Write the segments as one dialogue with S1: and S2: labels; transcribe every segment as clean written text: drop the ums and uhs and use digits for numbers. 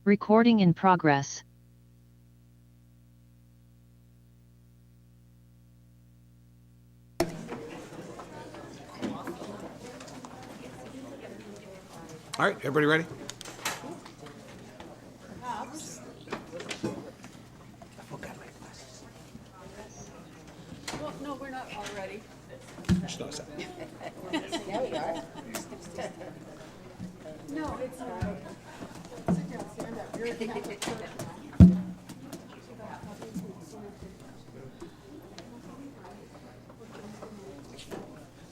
S1: Recording in progress.
S2: All right, everybody ready?
S3: Well, no, we're not all ready.
S2: Just notice that.
S3: Yeah, we are. No, it's all right. Sit down, stand up. You're in Catholic church now.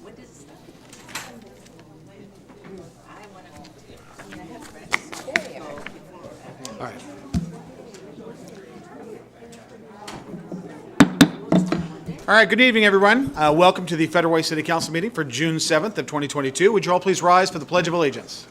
S4: What is
S2: All right. All right, good evening, everyone. Welcome to the Federal Way City Council meeting for June 7th of 2022. Would you all please rise for the Pledge of Allegiance?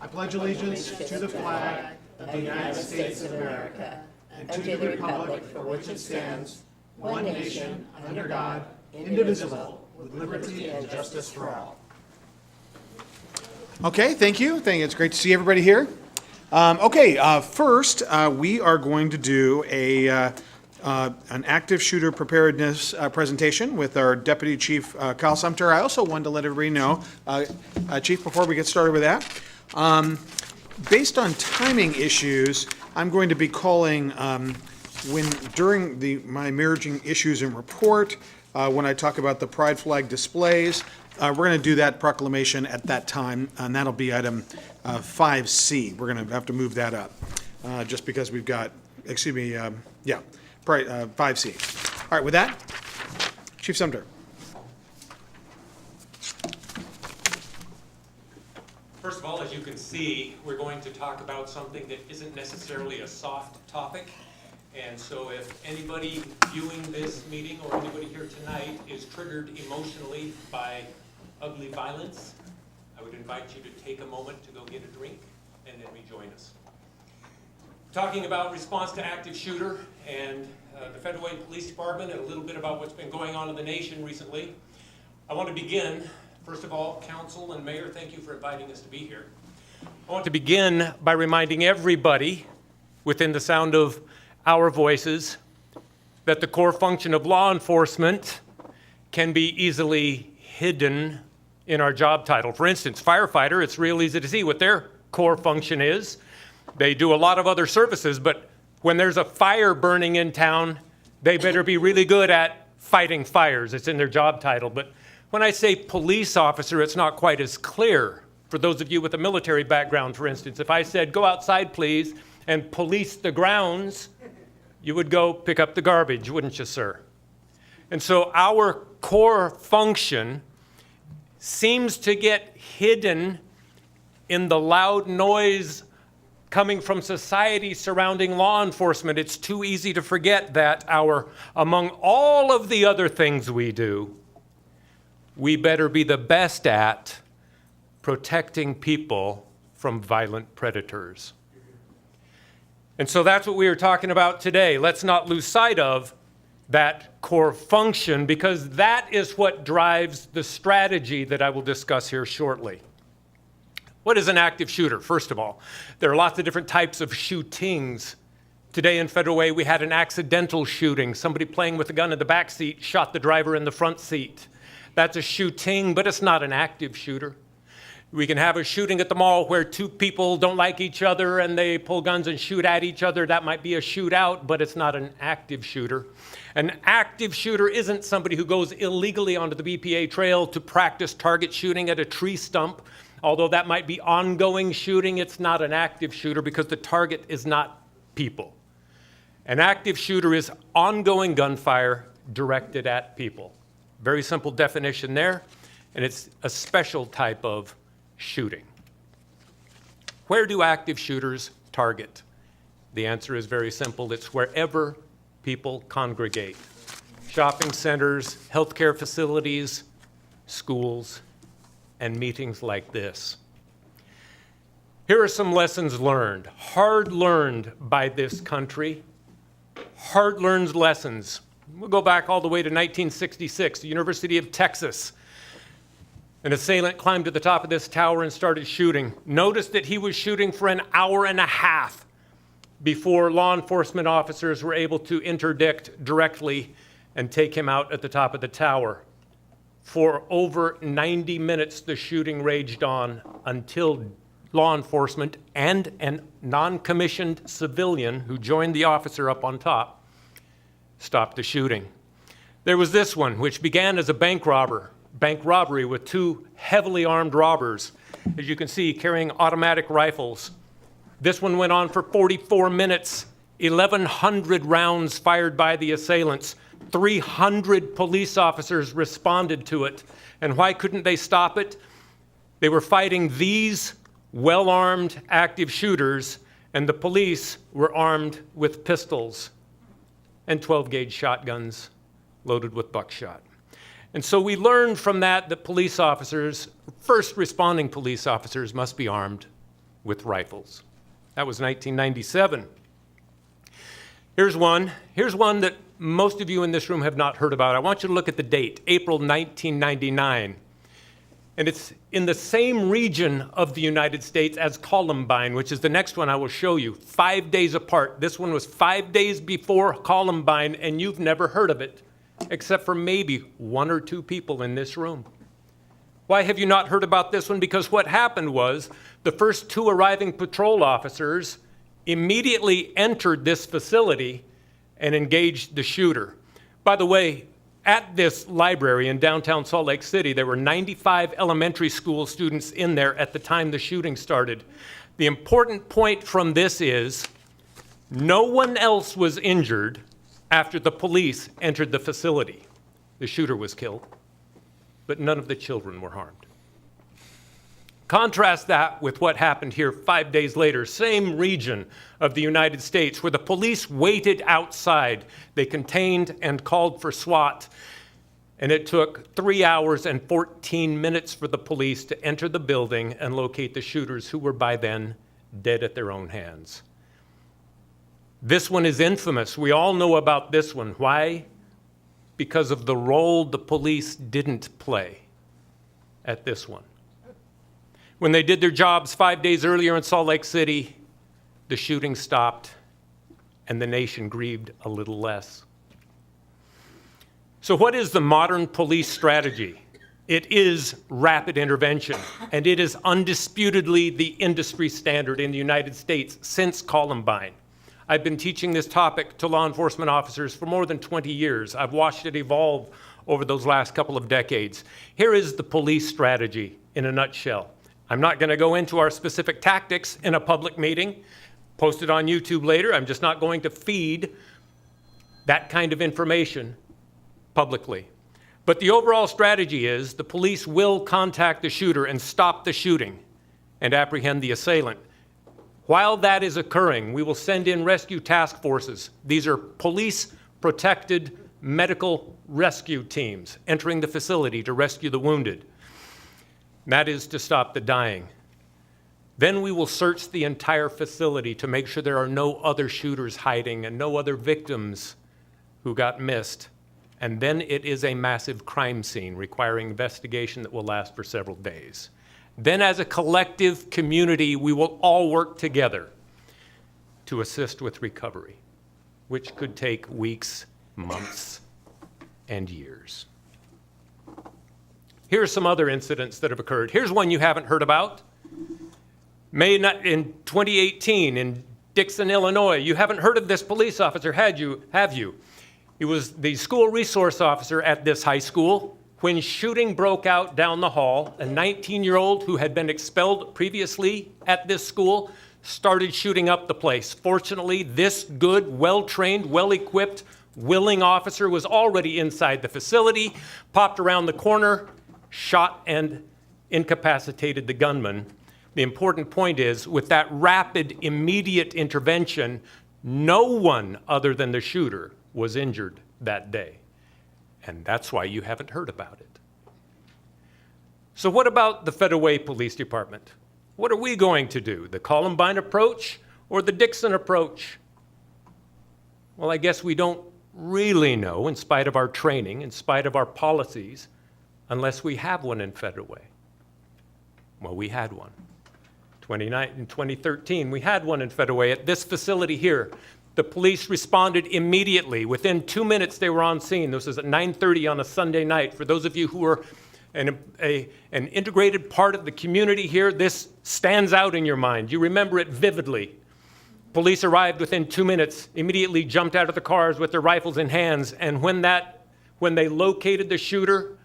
S2: I pledge allegiance to the flag of the United States of America and to the republic for which it stands, one nation, under God, indivisible, with liberty and justice for all. Okay, thank you. It's great to see everybody here. First, we are going to do an active shooter preparedness presentation with our Deputy Chief Kyle Sumter. I also wanted to let everybody know, Chief, before we get started with that, based on timing issues, I'm going to be calling during my emerging issues and report, when I talk about the pride flag displays, we're going to do that proclamation at that time, and that'll be item 5C. We're going to have to move that up, just because we've got, 5C. All right, with that, Chief Sumter.
S5: First of all, as you can see, we're going to talk about something that isn't necessarily a soft topic. And so if anybody viewing this meeting or anybody here tonight is triggered emotionally by ugly violence, I would invite you to take a moment to go get a drink and then rejoin us. Talking about response to active shooter and the Federal Way Police Department and a little bit about what's been going on in the nation recently. I want to begin, first of all, Council and Mayor, thank you for inviting us to be here. I want to begin by reminding everybody within the sound of our voices that the core function of law enforcement can be easily hidden in our job title. For instance, firefighter, it's real easy to see what their core function is. They do a lot of other services, but when there's a fire burning in town, they better be really good at fighting fires. It's in their job title. But when I say police officer, it's not quite as clear. For those of you with a military background, for instance, if I said, go outside, please, and police the grounds, you would go pick up the garbage, wouldn't you, sir? And so our core function seems to get hidden in the loud noise coming from society surrounding law enforcement. It's too easy to forget that among all of the other things we do, we better be the best at protecting people from violent predators. And so that's what we are talking about today. Let's not lose sight of that core function, because that is what drives the strategy that I will discuss here shortly. What is an active shooter? First of all, there are lots of different types of shootings. Today in Federal Way, we had an accidental shooting. Somebody playing with a gun in the back seat shot the driver in the front seat. That's a shooting, but it's not an active shooter. We can have a shooting at the mall where two people don't like each other and they pull guns and shoot at each other. That might be a shootout, but it's not an active shooter. An active shooter isn't somebody who goes illegally onto the BPA trail to practice target shooting at a tree stump. Although that might be ongoing shooting, it's not an active shooter because the target is not people. An active shooter is ongoing gunfire directed at people. Very simple definition there, and it's a special type of shooting. Where do active shooters target? The answer is very simple. It's wherever people congregate. Shopping centers, healthcare facilities, schools, and meetings like this. Here are some lessons learned, hard learned by this country, hard learned lessons. We'll go back all the way to 1966, the University of Texas. An assailant climbed to the top of this tower and started shooting. Notice that he was shooting for an hour and a half before law enforcement officers were able to interdict directly and take him out at the top of the tower. For over 90 minutes, the shooting raged on until law enforcement and a non-commissioned civilian who joined the officer up on top stopped the shooting. There was this one, which began as a bank robbery with two heavily armed robbers, as you can see, carrying automatic rifles. This one went on for 44 minutes, 1,100 rounds fired by the assailants. 300 police officers responded to it. And why couldn't they stop it? They were fighting these well-armed active shooters, and the police were armed with pistols and 12-gauge shotguns loaded with buckshot. And so we learned from that police officers, first responding police officers, must be armed with rifles. That was 1997. Here's one that most of you in this room have not heard about. I want you to look at the date, April 1999. And it's in the same region of the United States as Columbine, which is the next one I will show you, 5 days apart. This one was 5 days before Columbine, and you've never heard of it, except for maybe one or two people in this room. Why have you not heard about this one? Because what happened was the first two arriving patrol officers immediately entered this facility and engaged the shooter. By the way, at this library in downtown Salt Lake City, there were 95 elementary school students in there at the time the shooting started. The important point from this is no one else was injured after the police entered the facility. The shooter was killed, but none of the children were harmed. Contrast that with what happened here 5 days later, same region of the United States, where the police waited outside. They contained and called for SWAT, and it took 3 hours and 14 minutes for the police to enter the building and locate the shooters, who were by then dead at their own hands. This one is infamous. We all know about this one. Why? Because of the role the police didn't play at this one. When they did their jobs 5 days earlier in Salt Lake City, the shooting stopped and the nation grieved a little less. So what is the modern police strategy? It is rapid intervention, and it is undisputedly the industry standard in the United States since Columbine. I've been teaching this topic to law enforcement officers for more than 20 years. I've watched it evolve over those last couple of decades. Here is the police strategy in a nutshell. I'm not going to go into our specific tactics in a public meeting, post it on YouTube later. I'm just not going to feed that kind of information publicly. But the overall strategy is the police will contact the shooter and stop the shooting and apprehend the assailant. While that is occurring, we will send in rescue task forces. These are police-protected medical rescue teams entering the facility to rescue the wounded. That is to stop the dying. Then we will search the entire facility to make sure there are no other shooters hiding and no other victims who got missed. And then it is a massive crime scene requiring investigation that will last for several days. Then as a collective community, we will all work together to assist with recovery, which could take weeks, months, and years. Here are some other incidents that have occurred. Here's one you haven't heard about. In 2018 in Dixon, Illinois. You haven't heard of this police officer, have you? He was the school resource officer at this high school. When shooting broke out down the hall, a 19-year-old who had been expelled previously at this school started shooting up the place. Fortunately, this good, well-trained, well-equipped, willing officer was already inside the facility, popped around the corner, shot and incapacitated the gunman. The important point is, with that rapid, immediate intervention, no one other than the shooter was injured that day. And that's why you haven't heard about it. So what about the Federal Way Police Department? What are we going to do? The Columbine approach or the Dixon approach? Well, I guess we don't really know, in spite of our training, in spite of our policies, unless we have one in Federal Way. Well, we had one. In 2013, we had one in Federal Way at this facility here. The police responded immediately. Within 2 minutes, they were on scene. This was at 9:30 on a Sunday night. For those of you who are an integrated part of the community here, this stands out in your mind. You remember it vividly. Police arrived within 2 minutes, immediately jumped out of the cars with their rifles in hands, and when they located the shooter,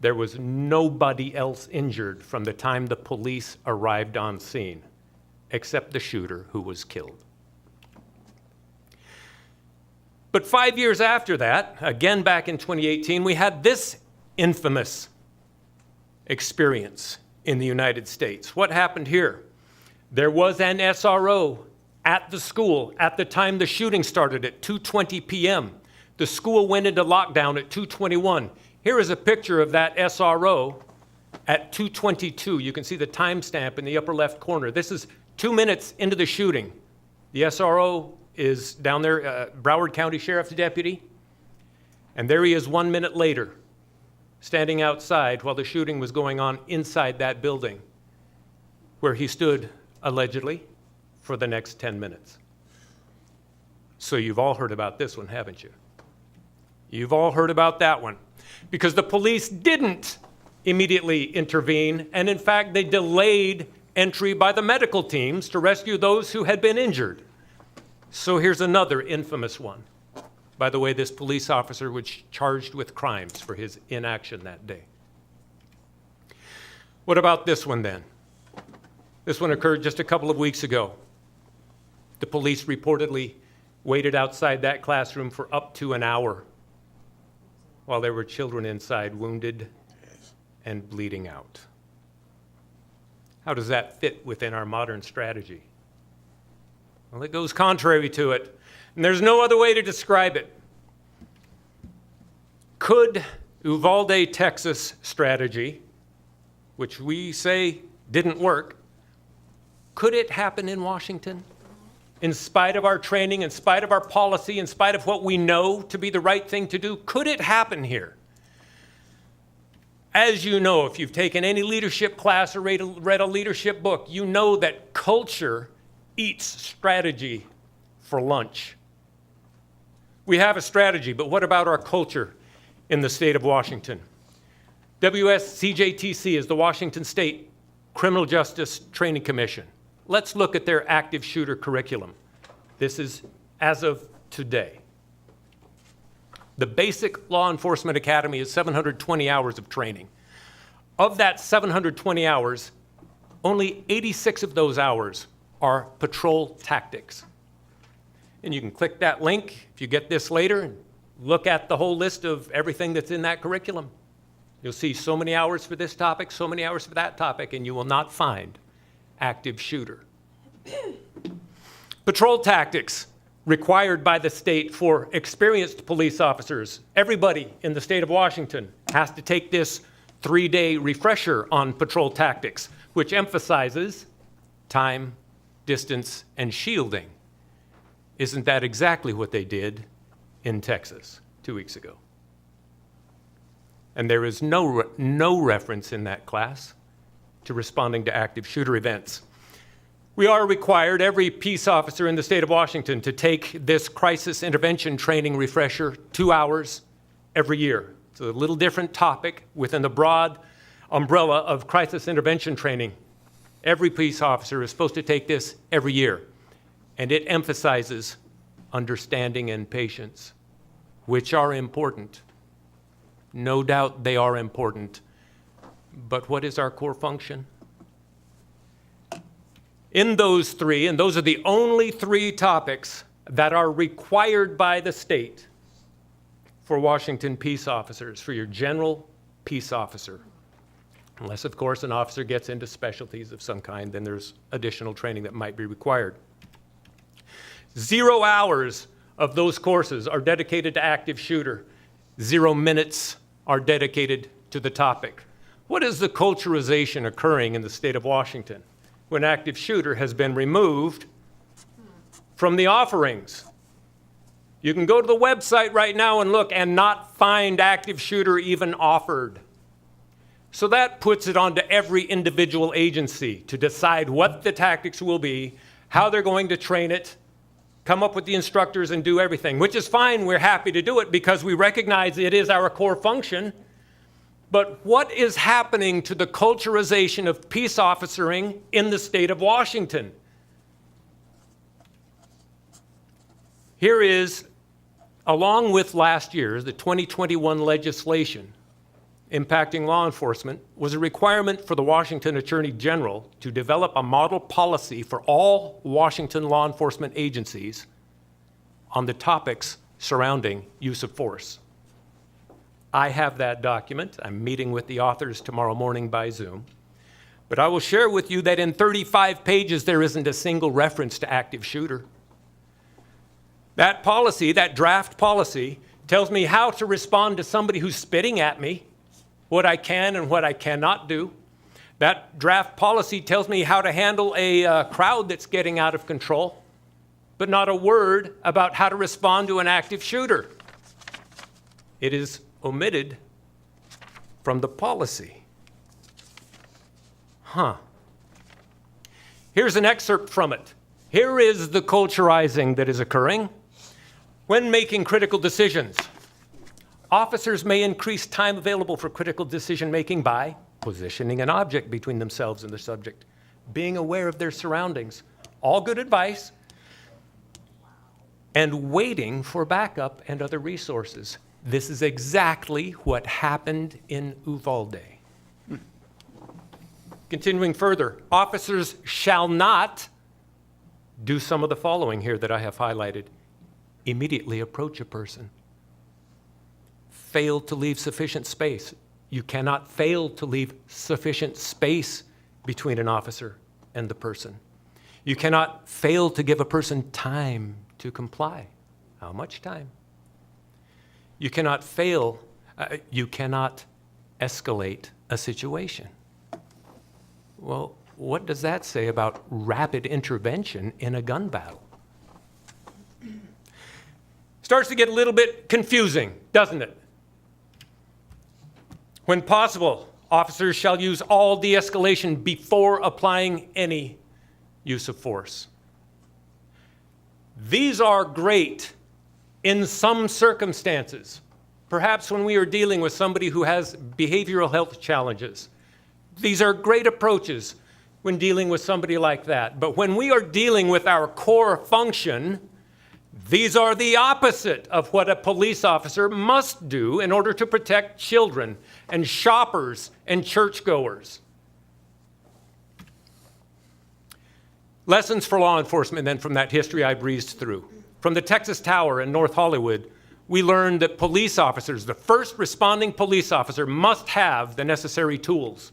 S5: there was nobody else injured from the time the police arrived on scene, except the shooter who was killed. But 5 years after that, again back in 2018, we had this infamous experience in the United States. What happened here? There was an SRO at the school at the time the shooting started at 2:20 p.m. The school went into lockdown at 2:21. Here is a picture of that SRO at 2:22. You can see the timestamp in the upper left corner. This is 2 minutes into the shooting. The SRO is down there, Broward County Sheriff's deputy, and there he is 1 minute later, standing outside while the shooting was going on inside that building, where he stood, allegedly, for the next 10 minutes. So you've all heard about this one, haven't you? You've all heard about that one. Because the police didn't immediately intervene, and in fact, they delayed entry by the medical teams to rescue those who had been injured. So here's another infamous one. By the way, this police officer was charged with crimes for his inaction that day. What about this one then? This one occurred just a couple of weeks ago. The police reportedly waited outside that classroom for up to an hour while there were children inside wounded and bleeding out. How does that fit within our modern strategy? Well, it goes contrary to it, and there's no other way to describe it. Could Uvalde, Texas strategy, which we say didn't work, could it happen in Washington? In spite of our training, in spite of our policy, in spite of what we know to be the right thing to do, could it happen here? As you know, if you've taken any leadership class or read a leadership book, you know that culture eats strategy for lunch. We have a strategy, but what about our culture in the state of Washington? WSCJTC is the Washington State Criminal Justice Training Commission. Let's look at their active shooter curriculum. This is as of today. The basic law enforcement academy is 720 hours of training. Of that 720 hours, only 86 of those hours are patrol tactics. And you can click that link if you get this later and look at the whole list of everything that's in that curriculum. You'll see so many hours for this topic, so many hours for that topic, and you will not find active shooter. Patrol tactics required by the state for experienced police officers. Everybody in the state of Washington has to take this 3-day refresher on patrol tactics, which emphasizes time, distance, and shielding. Isn't that exactly what they did in Texas 2 weeks ago? And there is no reference in that class to responding to active shooter events. We are required, every peace officer in the state of Washington, to take this crisis intervention training refresher 2 hours every year. It's a little different topic within the broad umbrella of crisis intervention training. Every peace officer is supposed to take this every year, and it emphasizes understanding and patience, which are important. No doubt they are important, but what is our core function? In those three, and those are the only 3 topics that are required by the state for Washington peace officers, for your general peace officer. Unless, of course, an officer gets into specialties of some kind, then there's additional training that might be required. 0 hours of those courses are dedicated to active shooter. 0 minutes are dedicated to the topic. What is the culturization occurring in the state of Washington when active shooter has been removed from the offerings? You can go to the website right now and look and not find active shooter even offered. So that puts it onto every individual agency to decide what the tactics will be, how they're going to train it, come up with the instructors and do everything, which is fine. We're happy to do it because we recognize it is our core function. But what is happening to the culturization of peace officering in the state of Washington? Here is, along with last year's, the 2021 legislation impacting law enforcement, was a requirement for the Washington Attorney General to develop a model policy for all Washington law enforcement agencies on the topics surrounding use of force. I have that document. I'm meeting with the authors tomorrow morning by Zoom. But I will share with you that in 35 pages, there isn't a single reference to active shooter. That policy, that draft policy, tells me how to respond to somebody who's spitting at me, what I can and what I cannot do. That draft policy tells me how to handle a crowd that's getting out of control, but not a word about how to respond to an active shooter. It is omitted from the policy. Here's an excerpt from it. Here is the culturizing that is occurring. When making critical decisions, officers may increase time available for critical decision-making by positioning an object between themselves and the subject, being aware of their surroundings, all good advice, and waiting for backup and other resources. This is exactly what happened in Uvalde. Continuing further, officers shall not do some of the following here that I have highlighted. Immediately approach a person. Fail to leave sufficient space. You cannot fail to leave sufficient space between an officer and the person. You cannot fail to give a person time to comply. How much time? You cannot you cannot escalate a situation. Well, what does that say about rapid intervention in a gun battle? Starts to get a little bit confusing, doesn't it? When possible, officers shall use all de-escalation before applying any use of force. These are great in some circumstances, perhaps when we are dealing with somebody who has behavioral health challenges. These are great approaches when dealing with somebody like that. But when we are dealing with our core function, these are the opposite of what a police officer must do in order to protect children and shoppers and churchgoers. Lessons for law enforcement then from that history I breezed through. From the Texas Tower in North Hollywood, we learned that police officers, the first responding police officer, must have the necessary tools.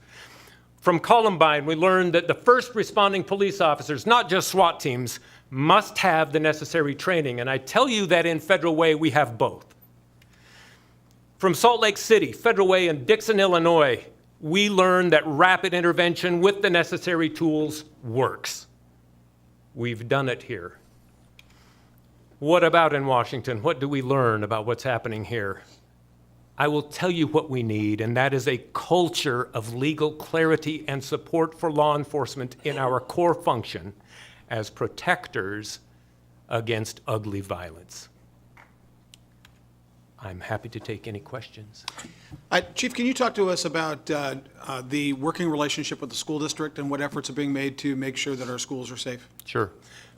S5: From Columbine, we learned that the first responding police officers, not just SWAT teams, must have the necessary training. And I tell you that in Federal Way, we have both. From Salt Lake City, Federal Way, and Dixon, Illinois, we learned that rapid intervention with the necessary tools works. We've done it here. What about in Washington? What do we learn about what's happening here? I will tell you what we need, and that is a culture of legal clarity and support for law enforcement in our core function as protectors against ugly violence. I'm happy to take any questions.
S2: Chief, can you talk to us about the working relationship with the school district and what efforts are being made to make sure that our schools are safe?
S5: Sure.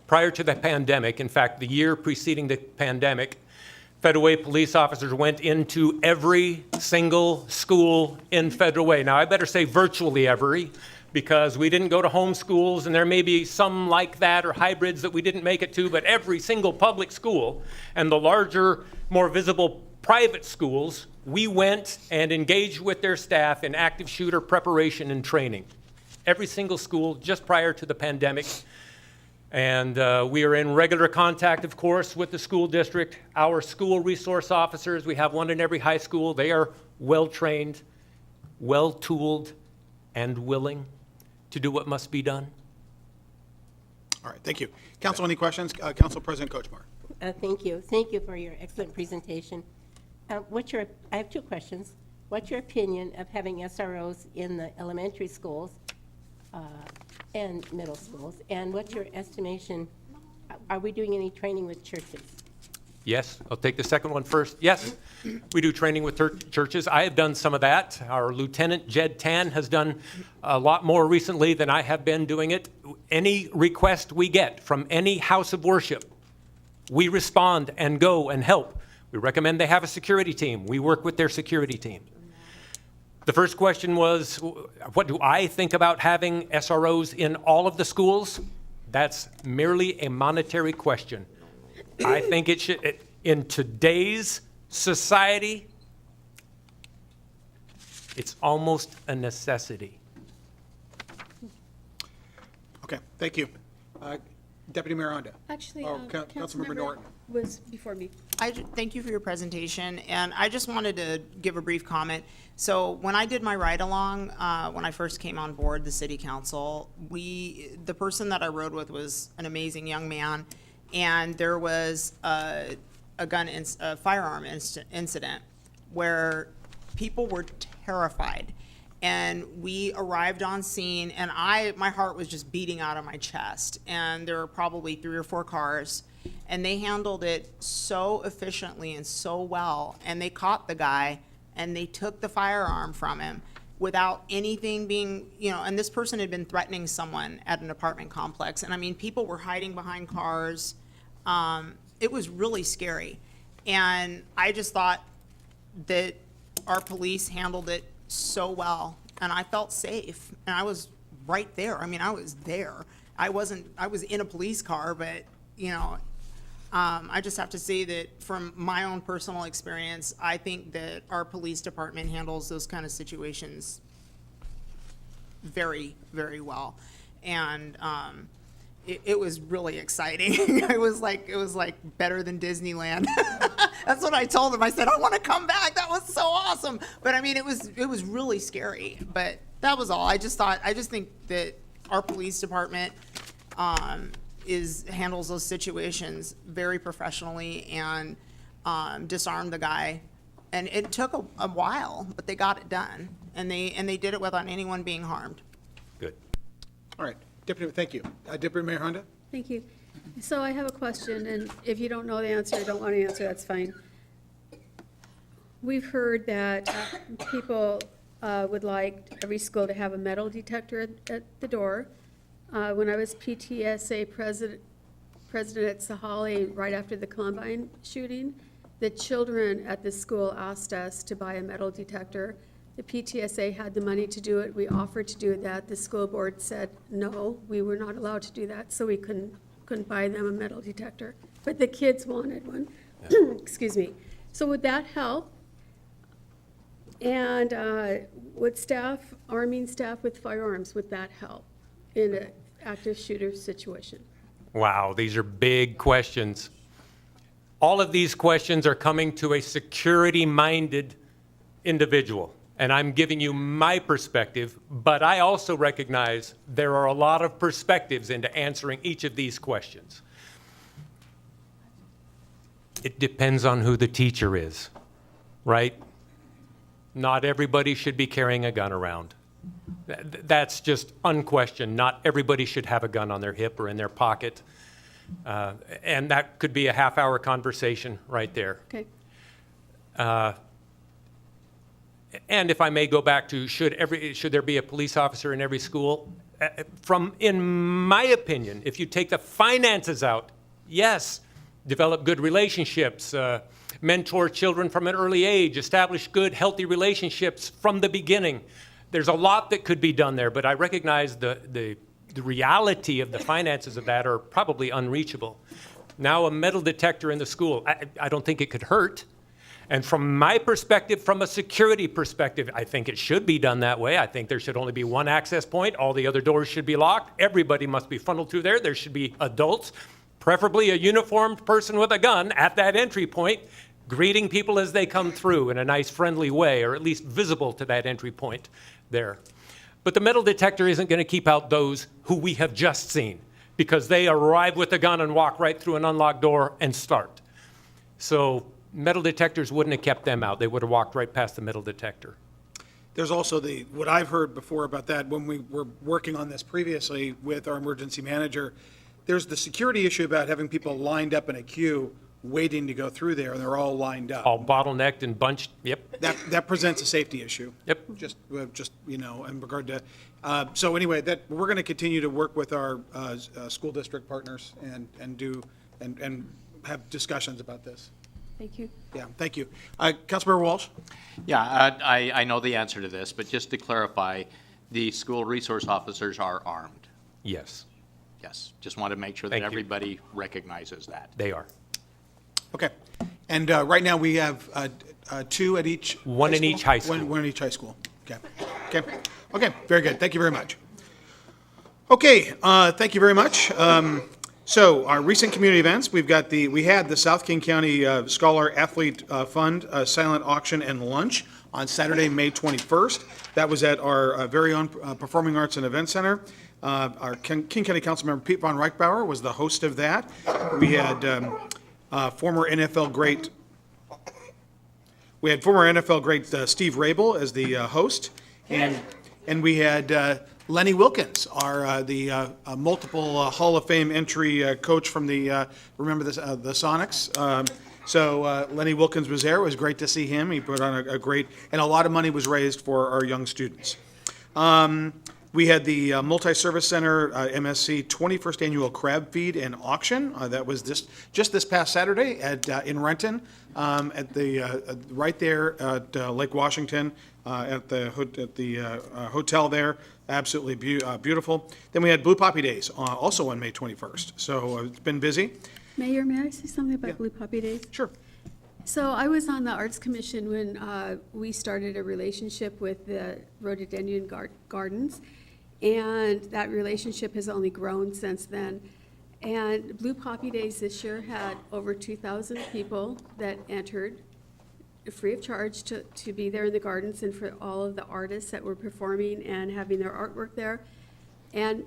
S5: Prior to the pandemic, in fact, the year preceding the pandemic, Federal Way police officers went into every single school in Federal Way. Now, I better say virtually every, because we didn't go to home schools, and there may be some like that or hybrids that we didn't make it to, but every single public school and the larger, more visible private schools, we went and engaged with their staff in active shooter preparation and training. Every single school just prior to the pandemic. And we are in regular contact, of course, with the school district. Our school resource officers, we have one in every high school. They are well-trained, well-tooled, and willing to do what must be done.
S2: All right, thank you. Council, any questions? Council President Kochmar.
S1: Thank you. Thank you for your excellent presentation. I have two questions. what's your opinion of having SROs in the elementary schools and middle schools? And what's your estimation, are we doing any training with churches?
S5: Yes, I'll take the second one first. Yes, we do training with churches. I have done some of that. Our Lieutenant Jed Tan has done a lot more recently than I have been doing it. Any request we get from any house of worship, we respond and go and help. We recommend they have a security team. We work with their security team. The first question was, what do I think about having SROs in all of the schools? That's merely a monetary question. I think it should, in today's society, it's almost a necessity.
S2: Okay, thank you. Deputy Mayor Honda.
S3: Actually,
S2: Councilmember Norton.
S3: was before me.
S4: Thank you for your presentation, and I just wanted to give a brief comment. So when I did my ride-along, when I first came on board the city council, the person that I rode with was an amazing young man, and there was a firearm incident where people were terrified. And we arrived on scene, and my heart was just beating out of my chest. And there were probably 3 or 4 cars, and they handled it so efficiently and so well. And they caught the guy, and they took the firearm from him without anything being, and this person had been threatening someone at an apartment complex. And I mean, people were hiding behind cars. It was really scary. And I just thought that our police handled it so well, and I felt safe, and I was right there. I mean, I was there. I was in a police car, but I just have to say that from my own personal experience, I think that our police department handles those kind of situations very, very well. And it was really exciting. It was like better than Disneyland. That's what I told him. I said, I want to come back. That was so awesome. But I mean, it was really scary. But that was all. I just think that our police department handles those situations very professionally and disarmed the guy. And it took a while, but they got it done. And they did it without anyone being harmed.
S5: Good.
S2: All right, Deputy, thank you. Deputy Mayor Honda?
S3: Thank you. So I have a question, and if you don't know the answer, or don't want to answer, that's fine. We've heard that people would like every school to have a metal detector at the door. When I was PTSA president at Sahali right after the Columbine shooting, the children at the school asked us to buy a metal detector. The PTSA had the money to do it. We offered to do that. The school board said, no, we were not allowed to do that, so we couldn't buy them a metal detector. But the kids wanted one. Excuse me. So would that help? And would arming staff with firearms, would that help in an active shooter situation?
S5: Wow, these are big questions. All of these questions are coming to a security-minded individual. And I'm giving you my perspective, but I also recognize there are a lot of perspectives into answering each of these questions. It depends on who the teacher is, right? Not everybody should be carrying a gun around. That's just unquestioned. Not everybody should have a gun on their hip or in their pocket. And that could be a half-hour conversation right there.
S3: Okay.
S5: And if I may go back to should there be a police officer in every school? In my opinion, if you take the finances out, yes, develop good relationships, mentor children from an early age, establish good, healthy relationships from the beginning. There's a lot that could be done there, but I recognize the reality of the finances of that are probably unreachable. Now, a metal detector in the school, I don't think it could hurt. And from my perspective, from a security perspective, I think it should be done that way. I think there should only be one access point. All the other doors should be locked. Everybody must be funneled through there. There should be adults, preferably a uniformed person with a gun at that entry point, greeting people as they come through in a nice, friendly way, or at least visible to that entry point there. But the metal detector isn't going to keep out those who we have just seen, because they arrive with a gun and walk right through an unlocked door and start. So metal detectors wouldn't have kept them out. They would have walked right past the metal detector.
S2: There's also what I've heard before about that, when we were working on this previously with our emergency manager, there's the security issue about having people lined up in a queue waiting to go through there, and they're all lined up.
S5: All bottlenecked and bunched, yep,
S2: That presents a safety issue.
S5: yep.
S2: Just, in regard to, so anyway, we're going to continue to work with our school district partners and have discussions about this.
S3: Thank you.
S2: Yeah, thank you. Councilmember Walsh?
S6: Yeah, I know the answer to this, but just to clarify, the school resource officers are armed.
S5: Yes,
S6: Yes, just want to make sure that
S5: Thank you.
S6: everybody recognizes that.
S5: they are.
S2: Okay. And right now, we have two at each?
S5: One in each high school.
S2: One in each high school. Okay. Okay, very good. Thank you very much. Okay, thank you very much. So our recent community events, we had the South King County Scholar Athlete Fund silent auction and lunch on Saturday, May 21st. That was at our very own Performing Arts and Event Center. Our King County Councilmember Pete Von Reichbauer was the host of that. We had former NFL great Steve Rabel as the host, and we had Lenny Wilkins, the multiple Hall of Fame entry coach from the the Sonics. So Lenny Wilkins was there. It was great to see him. He put on a great, and a lot of money was raised for our young students. We had the Multi-Service Center MSC 21st Annual Crab Feed and Auction. That was just this past Saturday in Renton, at the right there at Lake Washington, at the hotel there. Absolutely beautiful. Then we had Blue Poppy Days also on May 21st. So it's been busy.
S3: Mayor, may I say something about Blue Poppy Days?
S2: Sure.
S3: So I was on the Arts Commission when we started a relationship with the Rhododendron Gardens, and that relationship has only grown since then. And Blue Poppy Days this year had over 2,000 people that entered, free of charge, to be there in the gardens, and for all of the artists that were performing and having their artwork there. And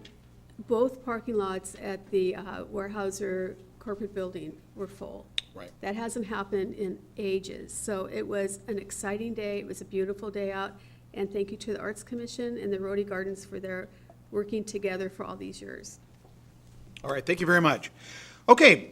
S3: both parking lots at the Weyerhaeuser corporate building were full.
S2: Right.
S3: That hasn't happened in ages. So it was an exciting day. It was a beautiful day out. And thank you to the Arts Commission and the Rhodey Gardens for their working together for all these years.
S2: All right, thank you very much. Okay,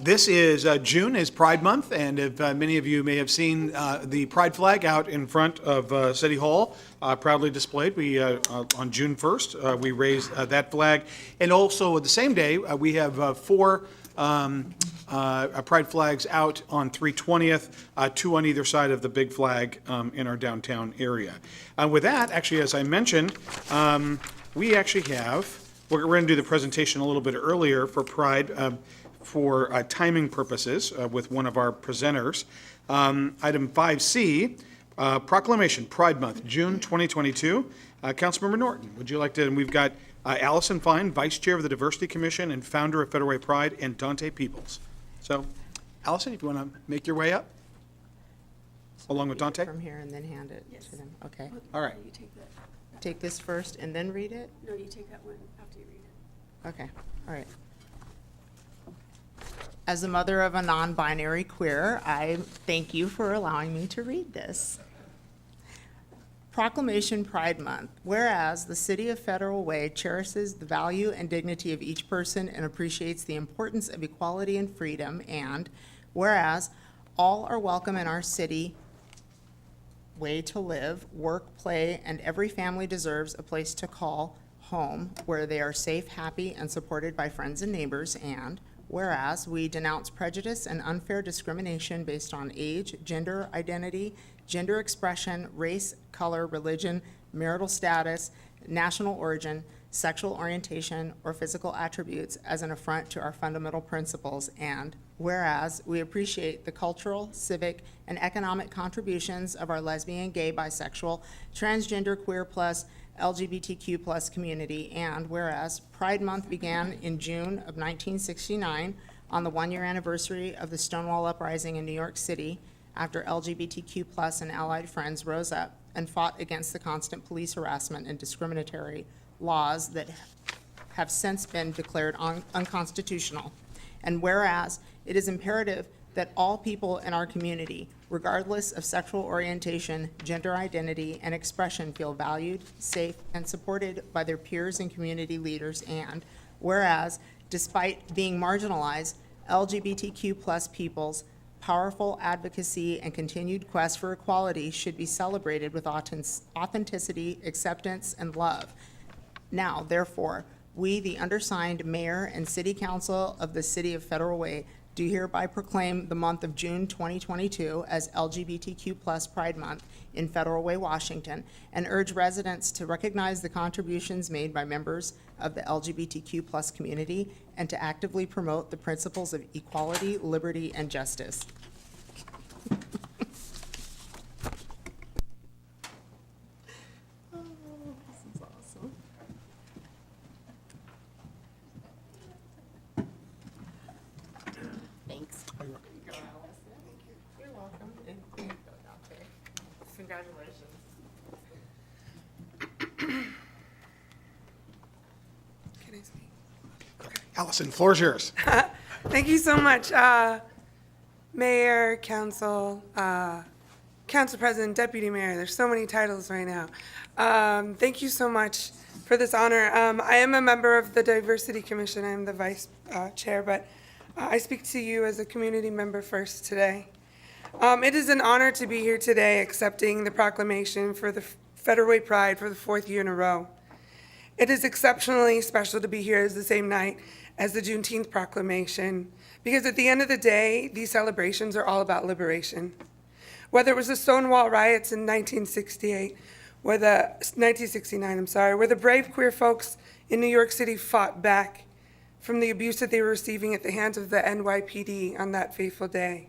S2: this is June is Pride Month, and if many of you may have seen the Pride flag out in front of City Hall, proudly displayed. We on June 1st we raised that flag, and also the same day we have four Pride flags out on 3/20th, two on either side of the big flag in our downtown area. With that, actually, as I mentioned, we actually have. We're going to do the presentation a little bit earlier for Pride for timing purposes with one of our presenters. Item 5C, Proclamation, Pride Month, June 2022. Councilmember Norton, would you like to, and we've got Allison Fine, Vice Chair of the Diversity Commission and founder of Federal Way Pride, and Dante Peoples. So, Allison, if you want to make your way up, along with Dante.
S4: From here and then hand it to them. Okay.
S2: All right.
S3: You take that.
S4: Take this first and then read it?
S3: No, you take that one after you read it.
S4: Okay, all right. As the mother of a non-binary queer, I thank you for allowing me to read this. Proclamation Pride Month. Whereas the City of Federal Way cherishes the value and dignity of each person and appreciates the importance of equality and freedom, and whereas all are welcome in our city way to live, work, play, and every family deserves a place to call home where they are safe, happy, and supported by friends and neighbors. And whereas we denounce prejudice and unfair discrimination based on age, gender identity, gender expression, race, color, religion, marital status, national origin, sexual orientation, or physical attributes as an affront to our fundamental principles. And whereas we appreciate the cultural, civic, and economic contributions of our lesbian, gay, bisexual, transgender, queer plus, LGBTQ plus community. And whereas Pride Month began in June of 1969 on the one-year anniversary of the Stonewall Uprising in New York City, after LGBTQ plus and allied friends rose up and fought against the constant police harassment and discriminatory laws that have since been declared unconstitutional. And whereas it is imperative that all people in our community, regardless of sexual orientation, gender identity, and expression, feel valued, safe, and supported by their peers and community leaders. And whereas, despite being marginalized, LGBTQ+ people's powerful advocacy and continued quest for equality should be celebrated with authenticity, acceptance, and love. Now, therefore, we, the undersigned mayor and city council of the city of Federal Way, do hereby proclaim the month of June 2022 as LGBTQ+ Pride Month in Federal Way, Washington, and urge residents to recognize the contributions made by members of the LGBTQ+ community and to actively promote the principles of equality, liberty, and justice.
S1: Thanks.
S4: You're welcome. Congratulations.
S7: Can I speak?
S2: Allison, floor is yours.
S7: Thank you so much, Mayor, Council, Council President, Deputy Mayor. There's so many titles right now. Thank you so much for this honor. I am a member of the Diversity Commission. I'm the Vice Chair, but I speak to you as a community member first today. It is an honor to be here today accepting the proclamation for the Federal Way Pride for the 4th year in a row. It is exceptionally special to be here as the same night as the Juneteenth Proclamation, because at the end of the day, these celebrations are all about liberation. Whether it was the Stonewall riots in 1968, 1969, where the brave queer folks in New York City fought back from the abuse that they were receiving at the hands of the NYPD on that fateful day.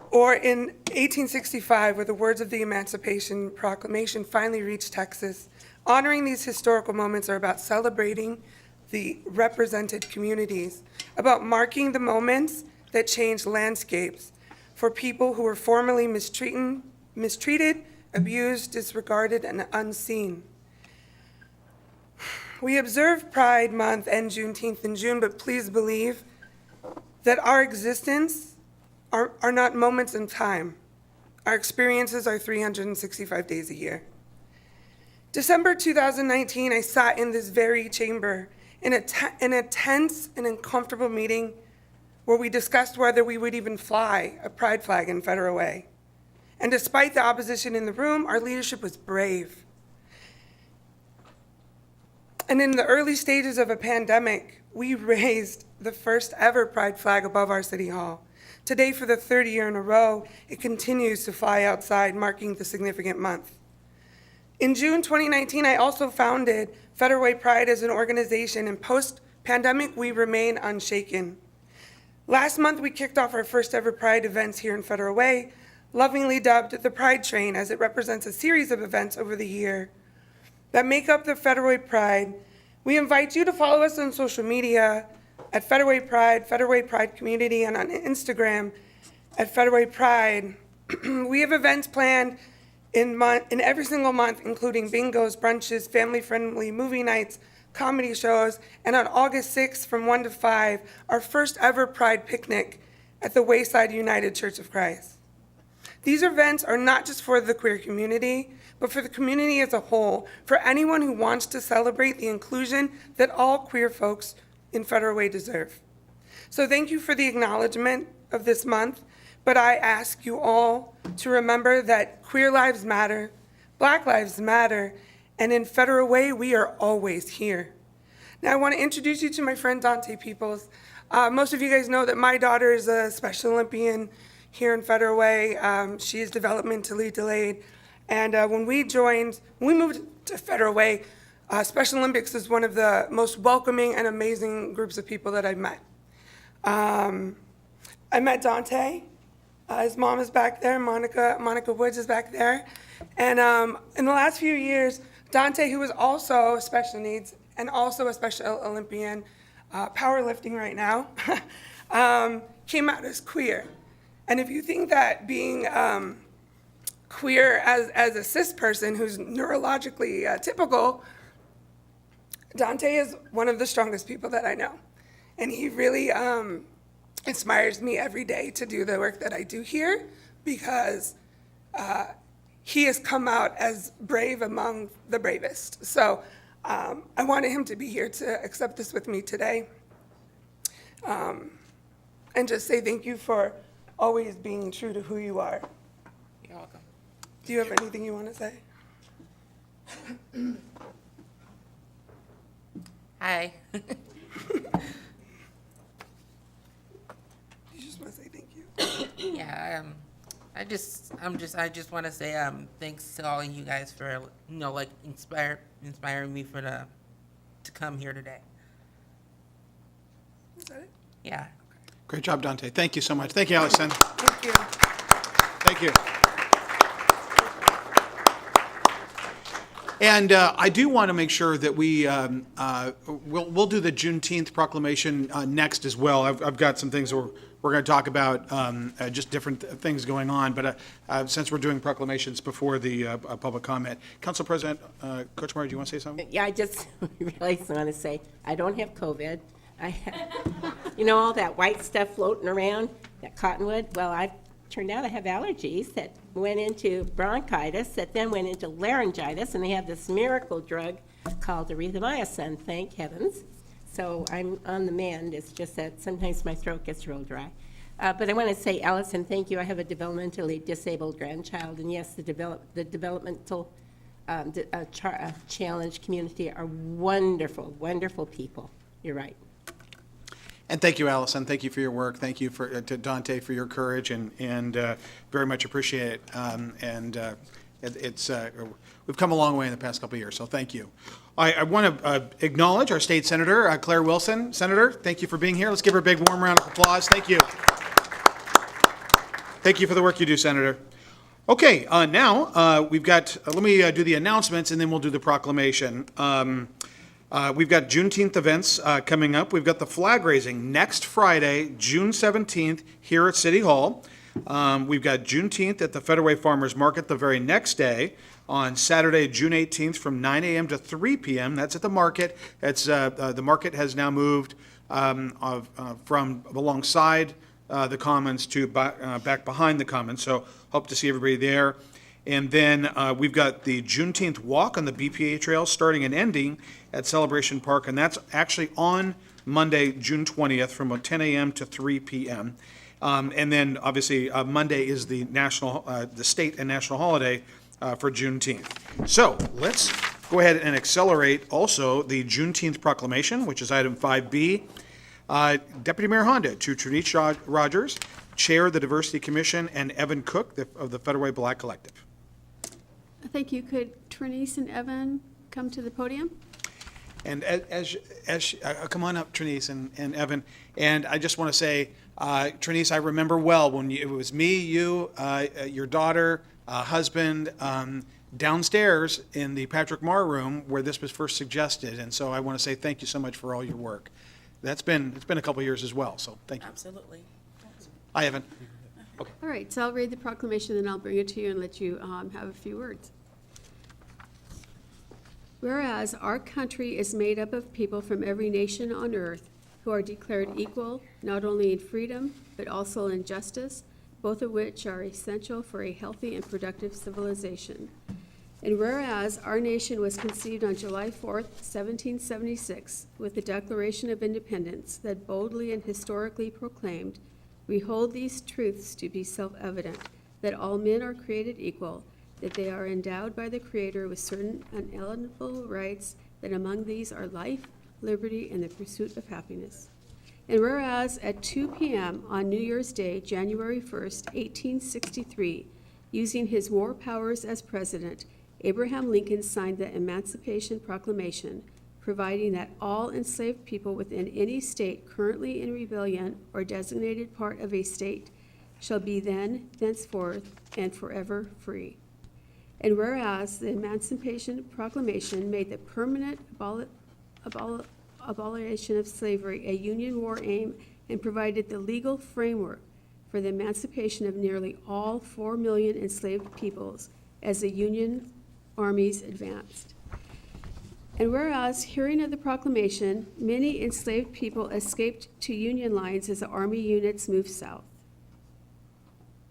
S7: Or in 1865, where the words of the Emancipation Proclamation finally reached Texas. Honoring these historical moments are about celebrating the represented communities, about marking the moments that changed landscapes for people who were formerly mistreated, abused, disregarded, and unseen. We observe Pride Month and Juneteenth in June, but please believe that our existence are not moments in time. Our experiences are 365 days a year. December 2019, I sat in this very chamber in a tense and uncomfortable meeting where we discussed whether we would even fly a pride flag in Federal Way. And despite the opposition in the room, our leadership was brave. And in the early stages of a pandemic, we raised the first ever pride flag above our city hall. Today, for the 3rd year in a row, it continues to fly outside, marking the significant month. In June 2019, I also founded Federal Way Pride as an organization, and post-pandemic, we remain unshaken. Last month, we kicked off our first ever Pride events here in Federal Way, lovingly dubbed the Pride Train, as it represents a series of events over the year that make up the Federal Way Pride. We invite you to follow us on social media at Federal Way Pride Community, and on Instagram at Federal Way Pride. We have events planned in every single month, including bingos, brunches, family-friendly movie nights, comedy shows, and on August 6th from 1 to 5, our first ever Pride picnic at the Wayside United Church of Christ. These events are not just for the queer community, but for the community as a whole, for anyone who wants to celebrate the inclusion that all queer folks in Federal Way deserve. So thank you for the acknowledgement of this month, but I ask you all to remember that queer lives matter, Black lives matter, and in Federal Way, we are always here. Now I want to introduce you to my friend Dante Peoples. Most of you guys know that my daughter is a Special Olympian here in Federal Way. She is developmentally delayed. And when we moved to Federal Way, Special Olympics is one of the most welcoming and amazing groups of people that I've met. I met Dante. His mom is back there. Monica Woods is back there. And in the last few years, Dante, who is also special needs and also a Special Olympian, powerlifting right now, came out as queer. And if you think that being queer as a cis person who's neurologically typical, Dante is one of the strongest people that I know. And he really inspires me every day to do the work that I do here, because he has come out as brave among the bravest. So I wanted him to be here to accept this with me today. And just say thank you for always being true to who you are.
S8: You're welcome.
S7: Do you have anything you want to say?
S8: Hi.
S7: You just want to say thank you.
S8: Yeah, I just want to say thanks to all of you guys for like inspiring me to come here today.
S7: Is that it?
S8: Yeah.
S2: Great job, Dante. Thank you so much. Thank you, Allison.
S7: Thank you.
S2: Thank you. And I do want to make sure that we'll do the Juneteenth proclamation next as well. I've got some things we're going to talk about, just different things going on. But since we're doing proclamations before the public comment, Council President Kochmar, do you want to say something?
S1: Yeah, I just realized I want to say, I don't have COVID. I have, all that white stuff floating around, that cottonwood. Well, turned out I have allergies that went into bronchitis, that then went into laryngitis, and they have this miracle drug called erythromycin, thank heavens. So I'm on the mend. It's just that sometimes my throat gets real dry. But I want to say, Allison, thank you. I have a developmentally disabled grandchild, and yes, the developmental challenge community are wonderful, wonderful people. You're right.
S2: And thank you, Allison. Thank you for your work. Thank you to Dante for your courage, and very much appreciate it. We've come a long way in the past couple of years, so thank you. I want to acknowledge our state senator, Claire Wilson. Senator, thank you for being here. Let's give her a big warm round of applause. Thank you. Thank you for the work you do, Senator. Okay, now we've got, let me do the announcements, and then we'll do the proclamation. We've got Juneteenth events coming up. We've got the flag raising next Friday, June 17th, here at City Hall. We've got Juneteenth at the Federal Farmers Market the very next day, on Saturday, June 18th, from 9 a.m. to 3 p.m. That's at the market. That's the market has now moved from alongside the Commons to back behind the Commons. So hope to see everybody there. And then we've got the Juneteenth walk on the BPA Trail starting and ending at Celebration Park, and that's actually on Monday, June 20th, from 10 a.m. to 3 p.m. And then, obviously, Monday is the state and national holiday for Juneteenth. So let's go ahead and accelerate also the Juneteenth Proclamation, which is item 5B. Deputy Mayor Honda to Trinice Rogers, Chair of the Diversity Commission, and Evan Cook of the Federal Way Black Collective.
S3: Thank you. Could Trinice and Evan come to the podium?
S2: And as come on up, Trinice and Evan. And I just want to say, Trinice, I remember well when it was me, you, your daughter, husband, downstairs in the Patrick Marr room where this was first suggested. And so I want to say thank you so much for all your work. It's been a couple of years as well, so thank you.
S8: Absolutely.
S2: Hi, Evan.
S3: All right, so I'll read the proclamation, then I'll bring it to you and let you have a few words. Whereas our country is made up of people from every nation on earth who are declared equal, not only in freedom, but also in justice, both of which are essential for a healthy and productive civilization. And whereas our nation was conceived on July 4th, 1776, with the Declaration of Independence that boldly and historically proclaimed, we hold these truths to be self-evident, that all men are created equal, that they are endowed by the Creator with certain unalienable rights, that among these are life, liberty, and the pursuit of happiness. And whereas at 2 p.m. on New Year's Day, January 1st, 1863, using his war powers as president, Abraham Lincoln signed the Emancipation Proclamation, providing that all enslaved people within any state currently in rebellion or designated part of a state shall be then, thenceforth, and forever free. And whereas the Emancipation Proclamation made the permanent abolition of slavery a Union war aim and provided the legal framework for the emancipation of nearly all 4 million enslaved peoples as the Union armies advanced. And whereas, hearing of the proclamation, many enslaved people escaped to Union lines as the Army units moved south.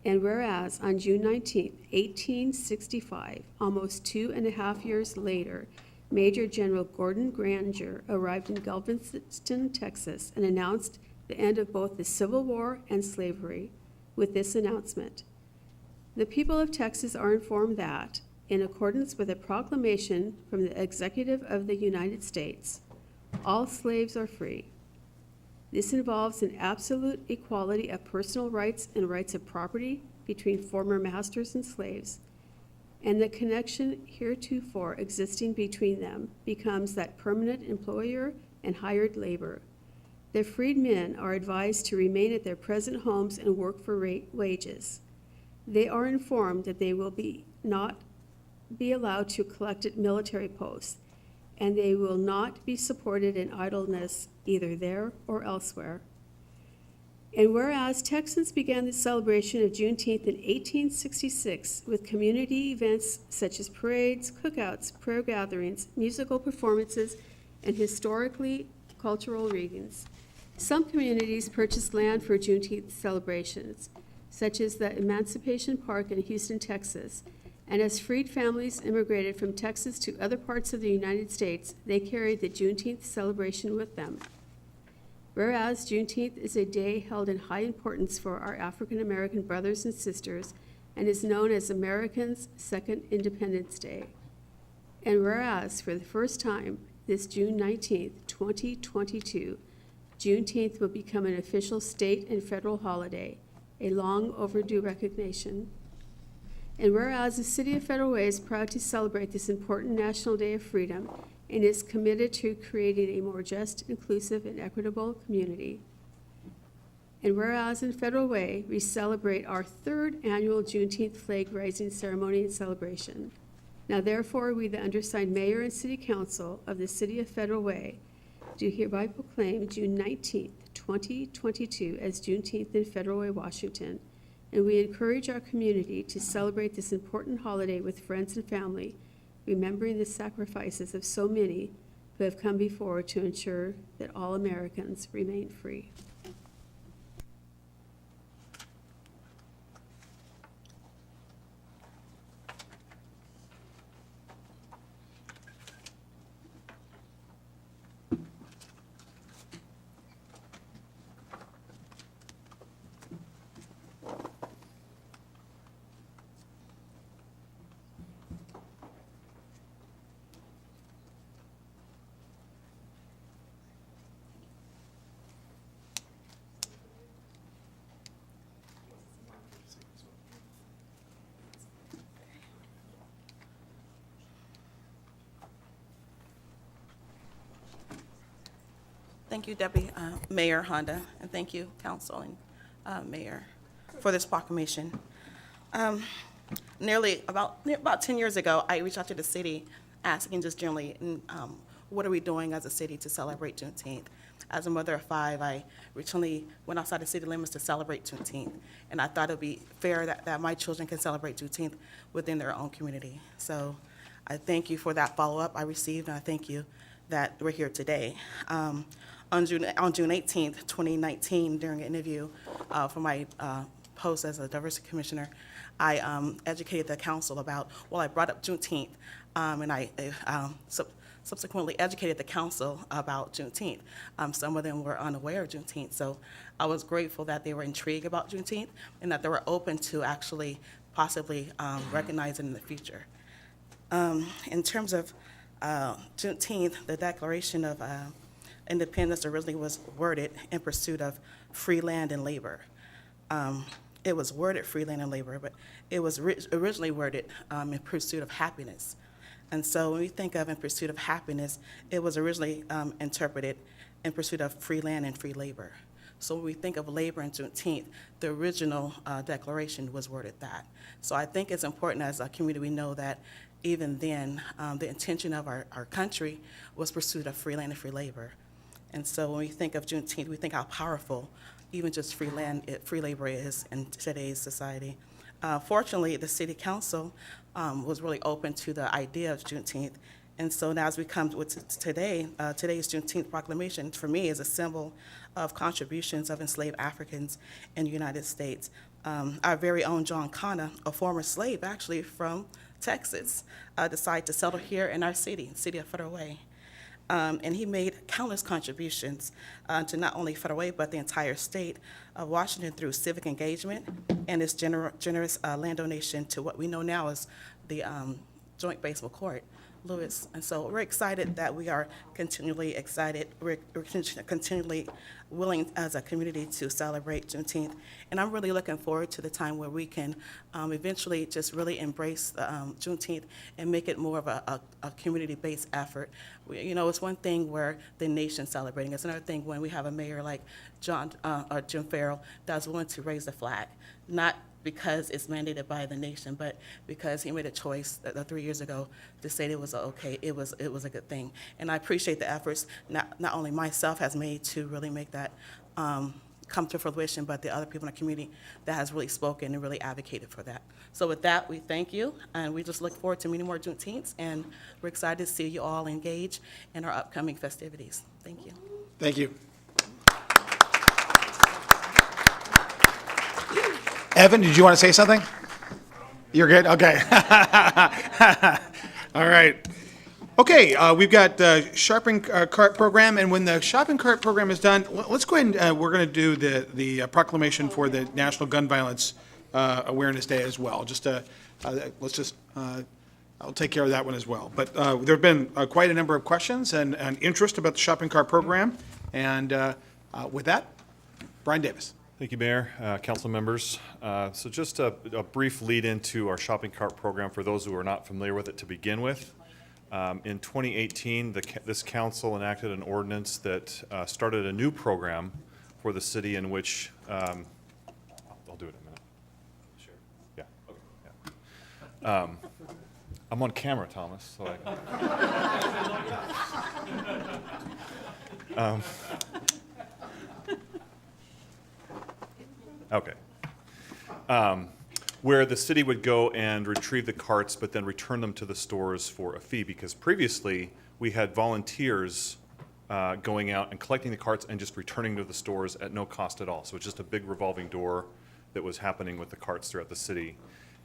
S3: And whereas, on June 19, 1865, almost 2.5 years later, Major General Gordon Granger arrived in Galveston, Texas, and announced the end of both the Civil War and slavery with this announcement: the people of Texas are informed that, in accordance with a proclamation from the Executive of the United States, all slaves are free. This involves an absolute equality of personal rights and rights of property between former masters and slaves, and the connection heretofore existing between them becomes that permanent employer and hired labor. The freedmen are advised to remain at their present homes and work for wages. They are informed that they will not be allowed to collect at military posts, and they will not be supported in idleness either there or elsewhere. And whereas Texans began the celebration of Juneteenth in 1866 with community events such as parades, cookouts, prayer gatherings, musical performances, and historically cultural readings, some communities purchased land for Juneteenth celebrations, such as the Emancipation Park in Houston, Texas. And as freed families immigrated from Texas to other parts of the United States, they carried the Juneteenth celebration with them. Whereas Juneteenth is a day held in high importance for our African American brothers and sisters and is known as Americans' Second Independence Day. And whereas for the first time this June 19th, 2022, Juneteenth will become an official state and federal holiday, a long overdue recognition. And whereas the City of Federal Way is proud to celebrate this important National Day of Freedom and is committed to creating a more just, inclusive, and equitable community. And whereas in Federal Way, we celebrate our 3rd annual Juneteenth flag raising ceremony and celebration. Now therefore, we, the undersigned Mayor and City Council of the City of Federal Way, do hereby proclaim June 19th, 2022 as Juneteenth in Federal Way, Washington. And we encourage our community to celebrate this important holiday with friends and family, remembering the sacrifices of so many who have come before to ensure that all Americans remain free.
S9: Thank you, Deputy Mayor Honda, and thank you, Council and Mayor, for this proclamation. About 10 years ago, I reached out to the city asking just generally, what are we doing as a city to celebrate Juneteenth? As a mother of 5, I originally went outside the city limits to celebrate Juneteenth, and I thought it would be fair that my children can celebrate Juneteenth within their own community. So I thank you for that follow-up I received, and I thank you that we're here today. On June 18th, 2019, during an interview for my post as a diversity commissioner, I educated the council about, I brought up Juneteenth, and I subsequently educated the council about Juneteenth. Some of them were unaware of Juneteenth, so I was grateful that they were intrigued about Juneteenth and that they were open to actually possibly recognize it in the future. In terms of Juneteenth, the Declaration of Independence originally was worded in pursuit of free land and labor. It was worded free land and labor, but it was originally worded in pursuit of happiness. And so when we think of in pursuit of happiness, it was originally interpreted in pursuit of free land and free labor. So when we think of labor and Juneteenth, the original declaration was worded that. So I think it's important as a community we know that even then, the intention of our country was pursuit of free land and free labor. And so when we think of Juneteenth, we think how powerful even just free labor is in today's society. Fortunately, the City Council was really open to the idea of Juneteenth, And so now as we come with today, today's Juneteenth Proclamation, for me, is a symbol of contributions of enslaved Africans in the United States. Our very own John Connor, a former slave actually from Texas, decided to settle here in our city of Federal Way. And he made countless contributions to not only Federal Way, but the entire state of Washington through civic engagement and his generous land donation to what we know now as the Joint Base McCourt, Lewis. And so we're excited that we are continually excited. We're continually willing as a community to celebrate Juneteenth. And I'm really looking forward to the time where we can eventually just really embrace Juneteenth and make it more of a community-based effort. You know, it's one thing where the nation's celebrating. It's another thing when we have a mayor like Jim Farrell that's willing to raise the flag, not because it's mandated by the nation, but because he made a choice 3 years ago to say it was okay, it was a good thing. And I appreciate the efforts not only myself has made to really make that come to fruition, but the other people in the community that has really spoken and really advocated for that. So with that, we thank you, and we just look forward to many more Juneteenths, and we're excited to see you all engage in our upcoming festivities. Thank you.
S2: Thank you. Evan, did you want to say something? You're good? Okay. All right. Okay, we've got the shopping cart program, and when the shopping cart program is done, let's go ahead and we're going to do the proclamation for the National Gun Violence Awareness Day as well. Just let's just I'll take care of that one as well. But there have been quite a number of questions and interest about the shopping cart program, and with that, Brian Davis.
S10: Thank you, Mayor, council members. So just a brief lead into our shopping cart program for those who are not familiar with it to begin with. In 2018, this council enacted an ordinance that started a new program for the city in which, I'll do it in a minute. Sure. Yeah, okay, yeah. I'm on camera, Thomas, so okay. Where the city would go and retrieve the carts, but then return them to the stores for a fee, because previously we had volunteers going out and collecting the carts and just returning to the stores at no cost at all. So it's just a big revolving door that was happening with the carts throughout the city.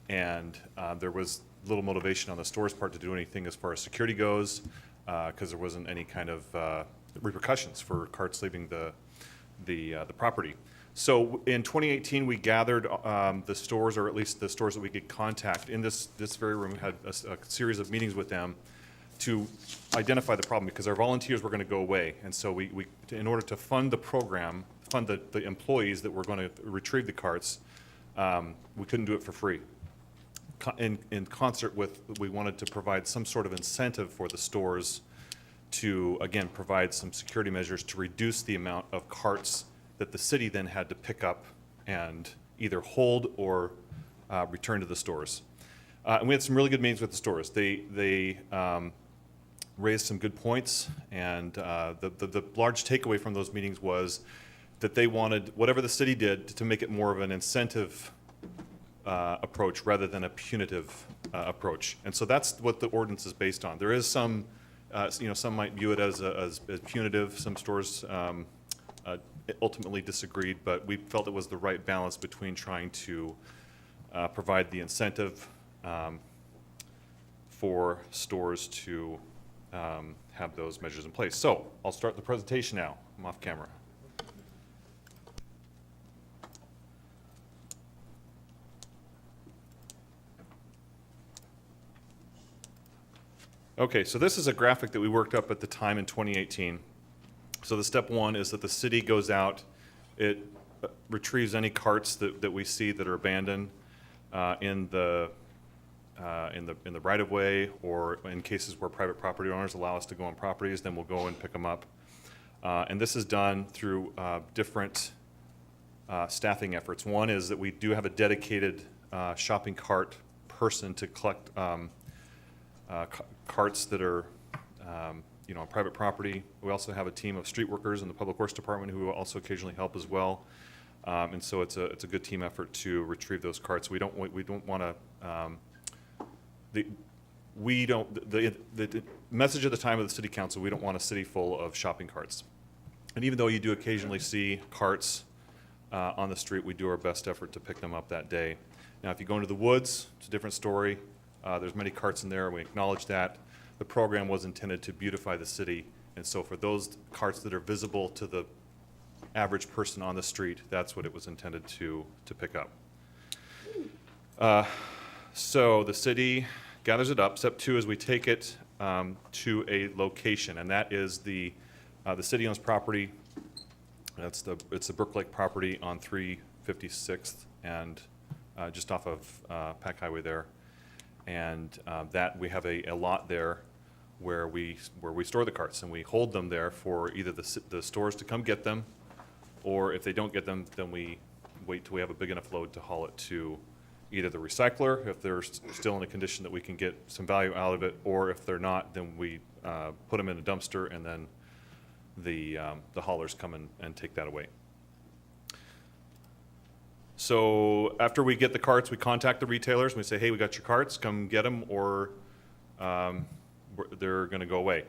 S10: And there was little motivation on the store's part to do anything as far as security goes, because there wasn't any kind of repercussions for carts leaving the property. So in 2018, we gathered the stores, or at least the stores that we could contact in this very room, had a series of meetings with them to identify the problem, because our volunteers were going to go away. And so we in order to fund the program, fund the employees that were going to retrieve the carts, we couldn't do it for free. In concert with, we wanted to provide some sort of incentive for the stores to, again, provide some security measures to reduce the amount of carts that the city then had to pick up and either hold or return to the stores. And we had some really good meetings with the stores. They raised some good points, and the large takeaway from those meetings was that they wanted whatever the city did to make it more of an incentive approach rather than a punitive approach. And so that's what the ordinance is based on. There is some, some might view it as punitive. Some stores ultimately disagreed, but we felt it was the right balance between trying to provide the incentive for stores to have those measures in place. So I'll start the presentation now. I'm off camera. Okay, so this is a graphic that we worked up at the time in 2018. So the step one is that the city goes out, it retrieves any carts that we see that are abandoned in the right of way, or in cases where private property owners allow us to go on properties, then we'll go and pick them up. And this is done through different staffing efforts. One is that we do have a dedicated shopping cart person to collect carts that are on private property. We also have a team of street workers in the Public Works Department who also occasionally help as well. And so it's a good team effort to retrieve those carts. We don't want to. we don't, the message at the time of the city council, we don't want a city full of shopping carts. And even though you do occasionally see carts on the street, we do our best effort to pick them up that day. Now, if you go into the woods, it's a different story. There's many carts in there, and we acknowledge that. The program was intended to beautify the city, and so for those carts that are visible to the average person on the street, that's what it was intended to pick up. So the city gathers it up. Step 2 is we take it to a location, and that is the city owns property. It's the Brook Lake property on 356th and just off of Pack Highway there. And that we have a lot there where we store the carts, and we hold them there for either the stores to come get them, or if they don't get them, then we wait till we have a big enough load to haul it to either the recycler, if they're still in a condition that we can get some value out of it, or if they're not, then we put them in a dumpster, and then the haulers come and take that away. So after we get the carts, we contact the retailers, and we say, hey, we got your carts, come get them, or they're gonna go away.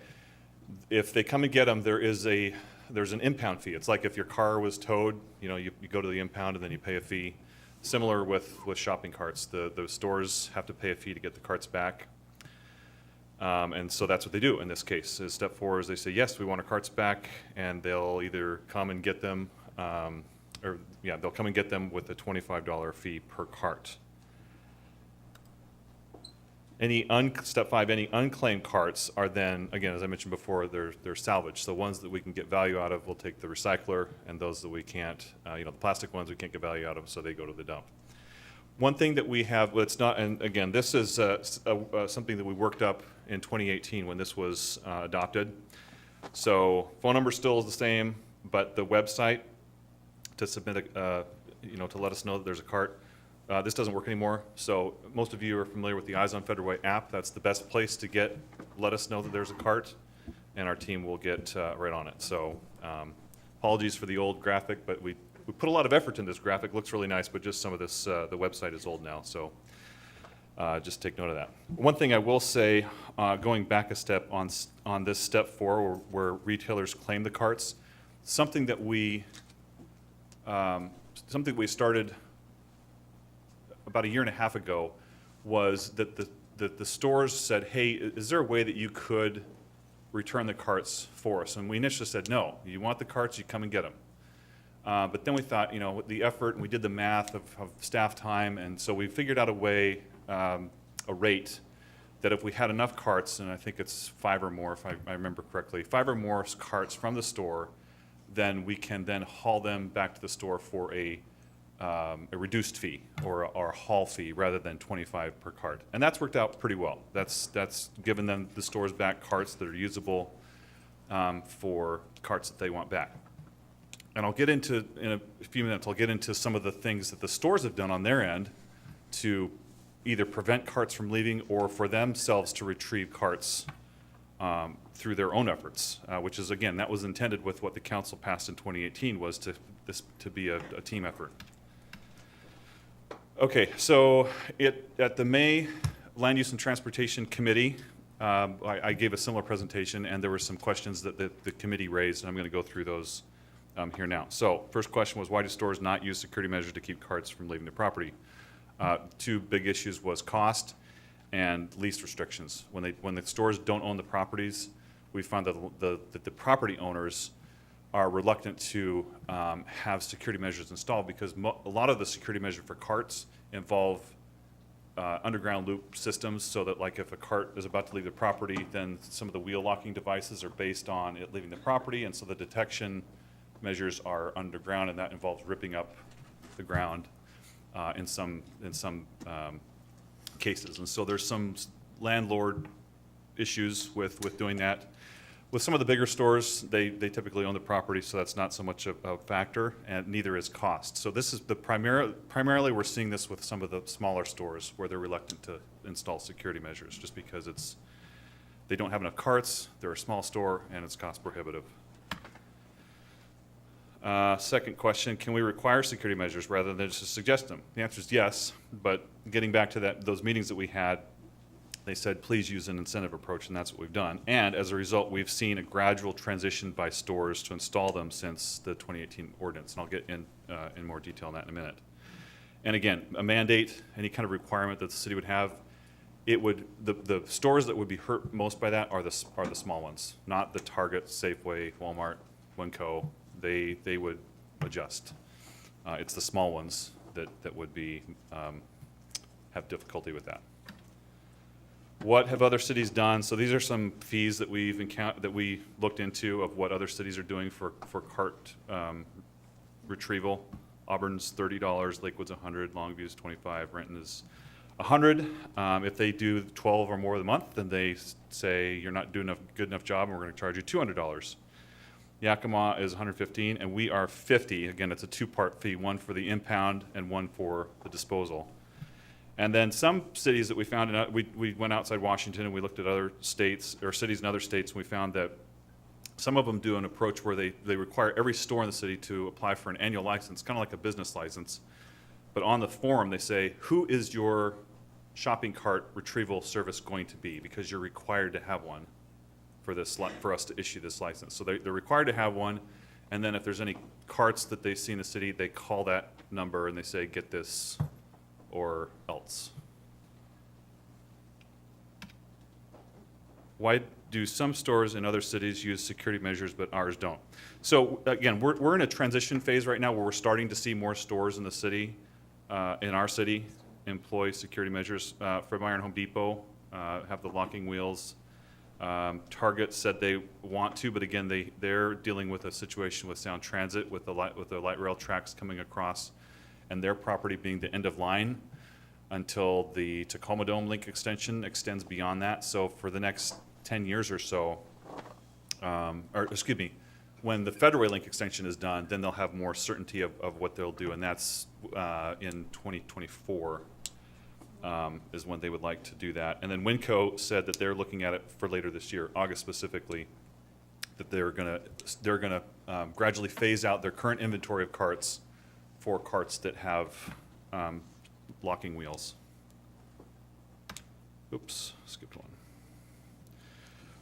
S10: If they come and get them, there's an impound fee. It's like if your car was towed, you go to the impound and then you pay a fee. Similar with shopping carts. The stores have to pay a fee to get the carts back. And so that's what they do in this case. Is step 4 is they say, yes, we want our carts back, and they'll either come and get them, they'll come and get them with a $25 fee per cart. Step 5, any unclaimed carts are then, again, as I mentioned before, they're salvaged. So ones that we can get value out of, we'll take the recycler, and those that we can't, the plastic ones we can't get value out of, so they go to the dump. One thing that we have, well, it's not, and again, this is something that we worked up in 2018 when this was adopted. So phone number still is the same, but the website to submit to let us know that there's a cart. This doesn't work anymore, so most of you are familiar with the Eyes on Federal Way app. That's the best place to let us know that there's a cart, and our team will get right on it. So apologies for the old graphic, but we put a lot of effort in this graphic. Looks really nice, but just some of this, the website is old now, so just take note of that. One thing I will say, going back a step on this step 4, where retailers claim the carts, something that we started about a year and a half ago was that the stores said, hey, is there a way that you could return the carts for us? And we initially said, no, you want the carts, you come and get them. But then we thought, with the effort, and we did the math of staff time, and so we figured out a way, a rate, that if we had enough carts, and I think it's 5 or more, if I remember correctly, 5 or more carts from the store, then we can then haul them back to the store for a reduced fee or a haul fee rather than $25 per cart. And that's worked out pretty well. That's given them, the stores, back carts that are usable for carts that they want back. And I'll get into, in a few minutes, I'll get into some of the things that the stores have done on their end to either prevent carts from leaving or for themselves to retrieve carts through their own efforts, which is, again, that was intended with what the council passed in 2018, was to be a team effort. Okay, so at the May Land Use and Transportation Committee, I gave a similar presentation, and there were some questions that the committee raised, and I'm going to go through those here now. So first question was, why do stores not use security measures to keep carts from leaving the property? 2 big issues was cost and lease restrictions. When the stores don't own the properties, we found that the property owners are reluctant to have security measures installed because a lot of the security measures for carts involve underground loop systems, so that like if a cart is about to leave the property, then some of the wheel locking devices are based on it leaving the property, and so the detection measures are underground, and that involves ripping up the ground in some cases. And so there's some landlord issues with doing that. With some of the bigger stores, they typically own the property, so that's not so much a factor, and neither is cost. So this is primarily we're seeing this with some of the smaller stores where they're reluctant to install security measures just because they don't have enough carts, they're a small store, and it's cost prohibitive. Second question, can we require security measures rather than just suggest them? The answer is yes, but getting back to those meetings that we had, They said, please use an incentive approach, and that's what we've done. And as a result, we've seen a gradual transition by stores to install them since the 2018 ordinance, and I'll get in more detail on that in a minute. And again, a mandate, any kind of requirement that the city would have, it would, the stores that would be hurt most by that are the small ones, not the Target, Safeway, Walmart, Winco. They would adjust. It's the small ones that would be, have difficulty with that. What have other cities done? So these are some fees that we've encountered, that we looked into of what other cities are doing for cart retrieval. Auburn's $30, Lakewood's $100, Longview's $25, Renton is $100. If they do 12 or more of the month, then they say you're not doing a good enough job, and we're going to charge you $200. Yakima is $115, and we are $50. Again, it's a two-part fee, one for the impound and one for the disposal. And then some cities that we found, we went outside Washington and we looked at other states, or cities in other states, and we found that some of them do an approach where they require every store in the city to apply for an annual license, kind of like a business license. But on the form, they say, who is your shopping cart retrieval service going to be? Because you're required to have one for us to issue this license. So they're required to have one, and then if there's any carts that they see in the city, they call that number and they say, get this or else. Why do some stores in other cities use security measures but ours don't? So again, we're in a transition phase right now where we're starting to see more stores in the city, in our city, employ security measures. Fred Meyer and Home Depot have the locking wheels. Target said they want to, but again, they're dealing with a situation with Sound Transit, with the light rail tracks coming across, and their property being the end of line until the Tacoma Dome link extension extends beyond that. So for the next 10 years or so, when the Federal link extension is done, then they'll have more certainty of what they'll do, and that's in 2024 is when they would like to do that. And then Winco said that they're looking at it for later this year, August specifically, that they're gonna gradually phase out their current inventory of carts for carts that have locking wheels. Oops, skipped one.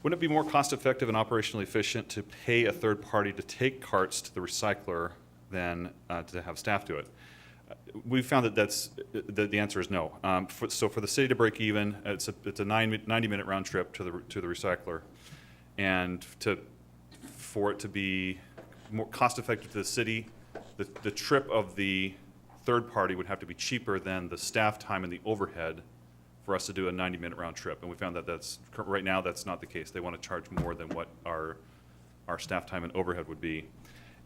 S10: Wouldn't it be more cost-effective and operationally efficient to pay a third party to take carts to the recycler than to have staff do it? We found that the answer is no. So for the city to break even, it's a 90-minute round trip to the recycler, and for it to be more cost-effective to the city, the trip of the third party would have to be cheaper than the staff time and the overhead for us to do a 90-minute round trip. And we found that right now that's not the case. They want to charge more than what our staff time and overhead would be.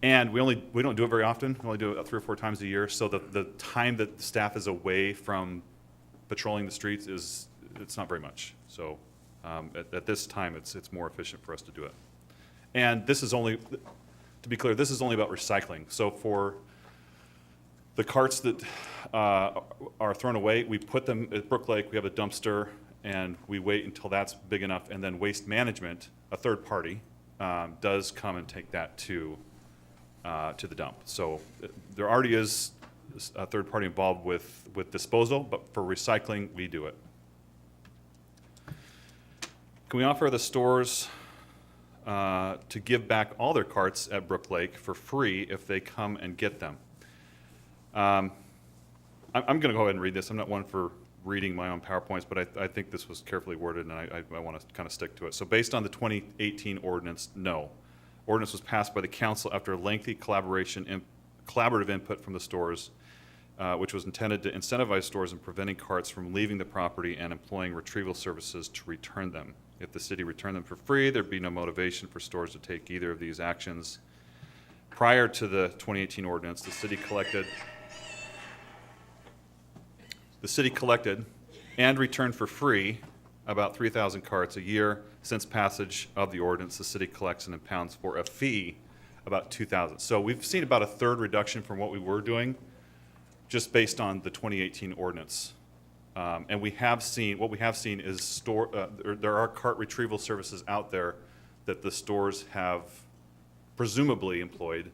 S10: And we don't do it very often. We only do it 3 or 4 times a year. So the time that the staff is away from patrolling the streets it's not very much. So at this time, it's more efficient for us to do it. And this is only, to be clear, this is only about recycling. So for the carts that are thrown away, we put them at Brook Lake. We have a dumpster, and we wait until that's big enough. And then Waste Management, a third party, does come and take that to the dump. So there already is a third party involved with disposal, but for recycling, we do it. Can we offer the stores to give back all their carts at Brook Lake for free if they come and get them? I'm going to go ahead and read this. I'm not one for reading my own PowerPoints, but I think this was carefully worded, and I want to kind of stick to it. So based on the 2018 ordinance, no. Ordinance was passed by the council after a lengthy collaborative input from the stores, which was intended to incentivize stores in preventing carts from leaving the property and employing retrieval services to return them. If the city returned them for free, there'd be no motivation for stores to take either of these actions. Prior to the 2018 ordinance, the city collected and returned for free about 3,000 carts a year. Since passage of the ordinance, the city collects and impounds for a fee about 2,000. So we've seen about a third reduction from what we were doing just based on the 2018 ordinance. And what we have seen is there are cart retrieval services out there that the stores have presumably employed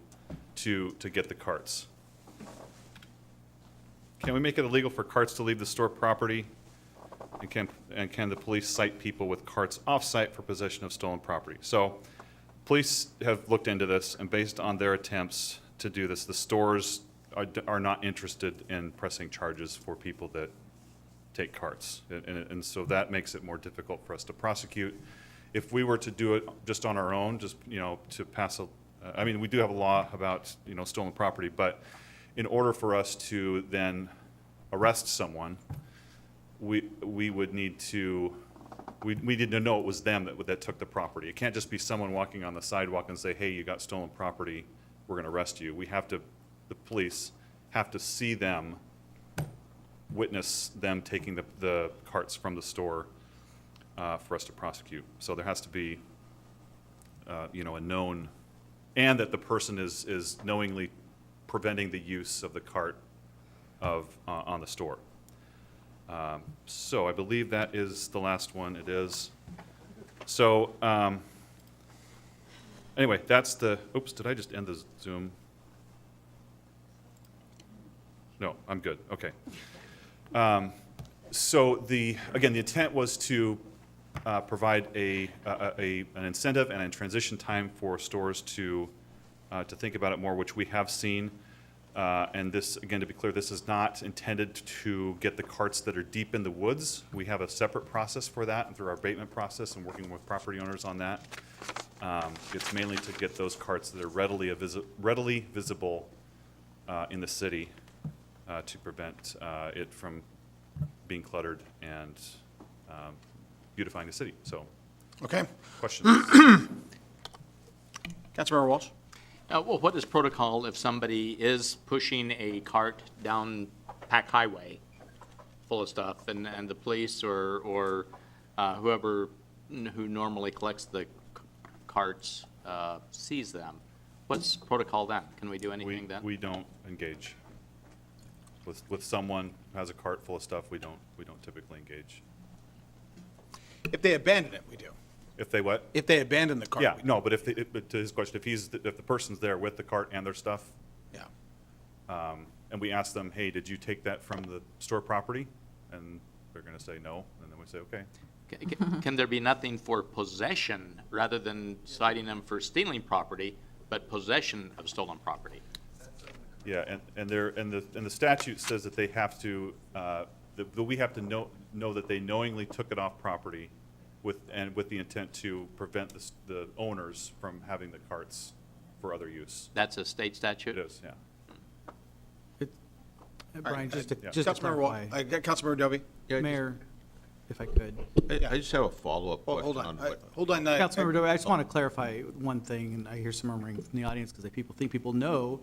S10: to get the carts. Can we make it illegal for carts to leave the store property? And can the police cite people with carts off-site for possession of stolen property? So, police have looked into this, and based on their attempts to do this, the stores are not interested in pressing charges for people that take carts. And so that makes it more difficult for us to prosecute. If we were to do it just on our own, just, to pass I mean, we do have a law about, stolen property, but in order for us to then arrest someone, we would need to, we need to know it was them that took the property. It can't just be someone walking on the sidewalk and say, hey, you got stolen property, we're gonna arrest you. The police have to see them, witness them taking the carts from the store for us to prosecute. So there has to be, a known, and that the person is knowingly preventing the use of the cart on the store. So I believe that is the last one. It is. So anyway, that's the, oops, did I just end the Zoom? No, I'm good. Okay. So again, the intent was to provide an incentive and a transition time for stores to think about it more, which we have seen. And this, again, to be clear, this is not intended to get the carts that are deep in the woods. We have a separate process for that, and through our abatement process and working with property owners on that. It's mainly to get those carts that are readily visible in the city to prevent it from being cluttered and beautifying the city. So,
S2: Okay.
S10: questions?
S2: Councilmember Walsh?
S6: Well, what is protocol if somebody is pushing a cart down Pack Highway full of stuff, and the police or whoever who normally collects the carts sees them? What's protocol then? Can we do anything then?
S10: We don't engage. With someone who has a cart full of stuff, we don't typically engage.
S2: If they abandon it, we do.
S10: If they what?
S2: If they abandon the cart.
S10: Yeah,
S2: we
S10: no, but but to his question, if the person's there with the cart and their stuff,
S2: Yeah.
S10: and we ask them, hey, did you take that from the store property? And they're gonna say no, and then we say, okay.
S6: Can there be nothing for possession rather than citing them for stealing property, but possession of stolen property?
S10: Yeah, and the statute says that they have to, that we have to know that they knowingly took it off property with the intent to prevent the owners from having the carts for other use.
S6: That's a state statute?
S10: It is, yeah.
S11: Brian, just to
S2: Councilmember
S11: clarify,
S2: Councilmember Dovey?
S11: Mayor, if I could.
S12: I just have a follow-up
S2: Hold
S12: question
S2: on,
S12: on what.
S2: hold on.
S11: Councilmember Dovey, I just want to clarify one thing, and I hear some murmuring from the audience because people know.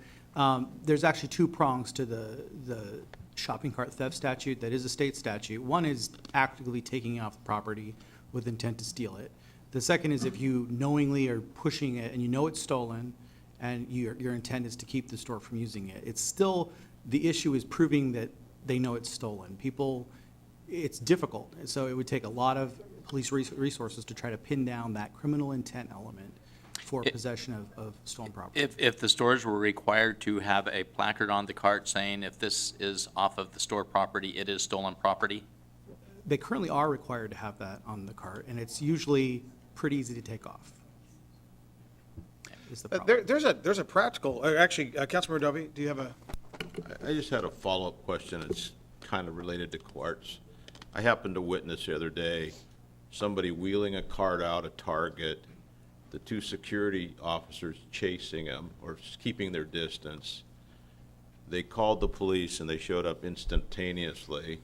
S11: There's actually two prongs to the shopping cart theft statute that is a state statute. One is actively taking off the property with intent to steal it. The second is if you knowingly are pushing it and you know it's stolen and your intent is to keep the store from using it. It's still, the issue is proving that they know it's stolen. It's difficult. So it would take a lot of police resources to try to pin down that criminal intent element for possession of stolen property.
S6: If the stores were required to have a placard on the cart saying if this is off of the store property, it is stolen property?
S11: They currently are required to have that on the cart, and it's usually pretty easy to take off. Is the problem.
S2: There's a practical, actually, Councilmember Dovey, do you have a?
S12: I just had a follow-up question. It's kind of related to carts. I happened to witness the other day somebody wheeling a cart out at Target, the two security officers chasing him or keeping their distance. They called the police and they showed up instantaneously.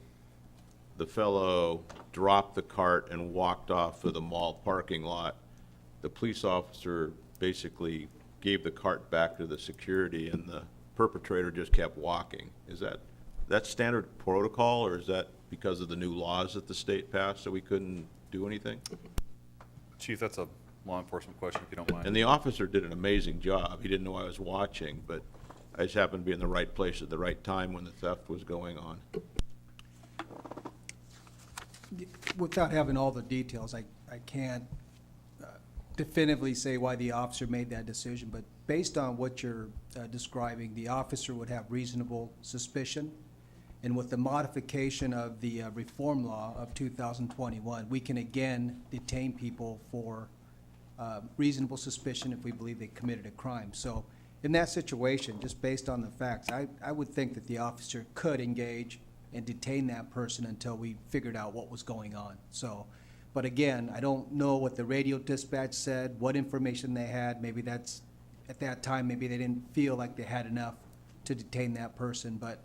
S12: The fellow dropped the cart and walked off to the mall parking lot. The police officer basically gave the cart back to the security and the perpetrator just kept walking. Is that standard protocol, or is that because of the new laws that the state passed so we couldn't do anything?
S10: Chief, that's a law enforcement question, if you don't mind.
S12: And the officer did an amazing job. He didn't know I was watching, but I just happened to be in the right place at the right time when the theft was going on.
S13: Without having all the details, I can't definitively say why the officer made that decision, but based on what you're describing, the officer would have reasonable suspicion, And with the modification of the reform law of 2021, we can again detain people for reasonable suspicion if we believe they committed a crime. So in that situation, just based on the facts, I would think that the officer could engage and detain that person until we figured out what was going on. So, but again, I don't know what the radio dispatch said, what information they had. Maybe that's, at that time, maybe they didn't feel like they had enough to detain that person, but,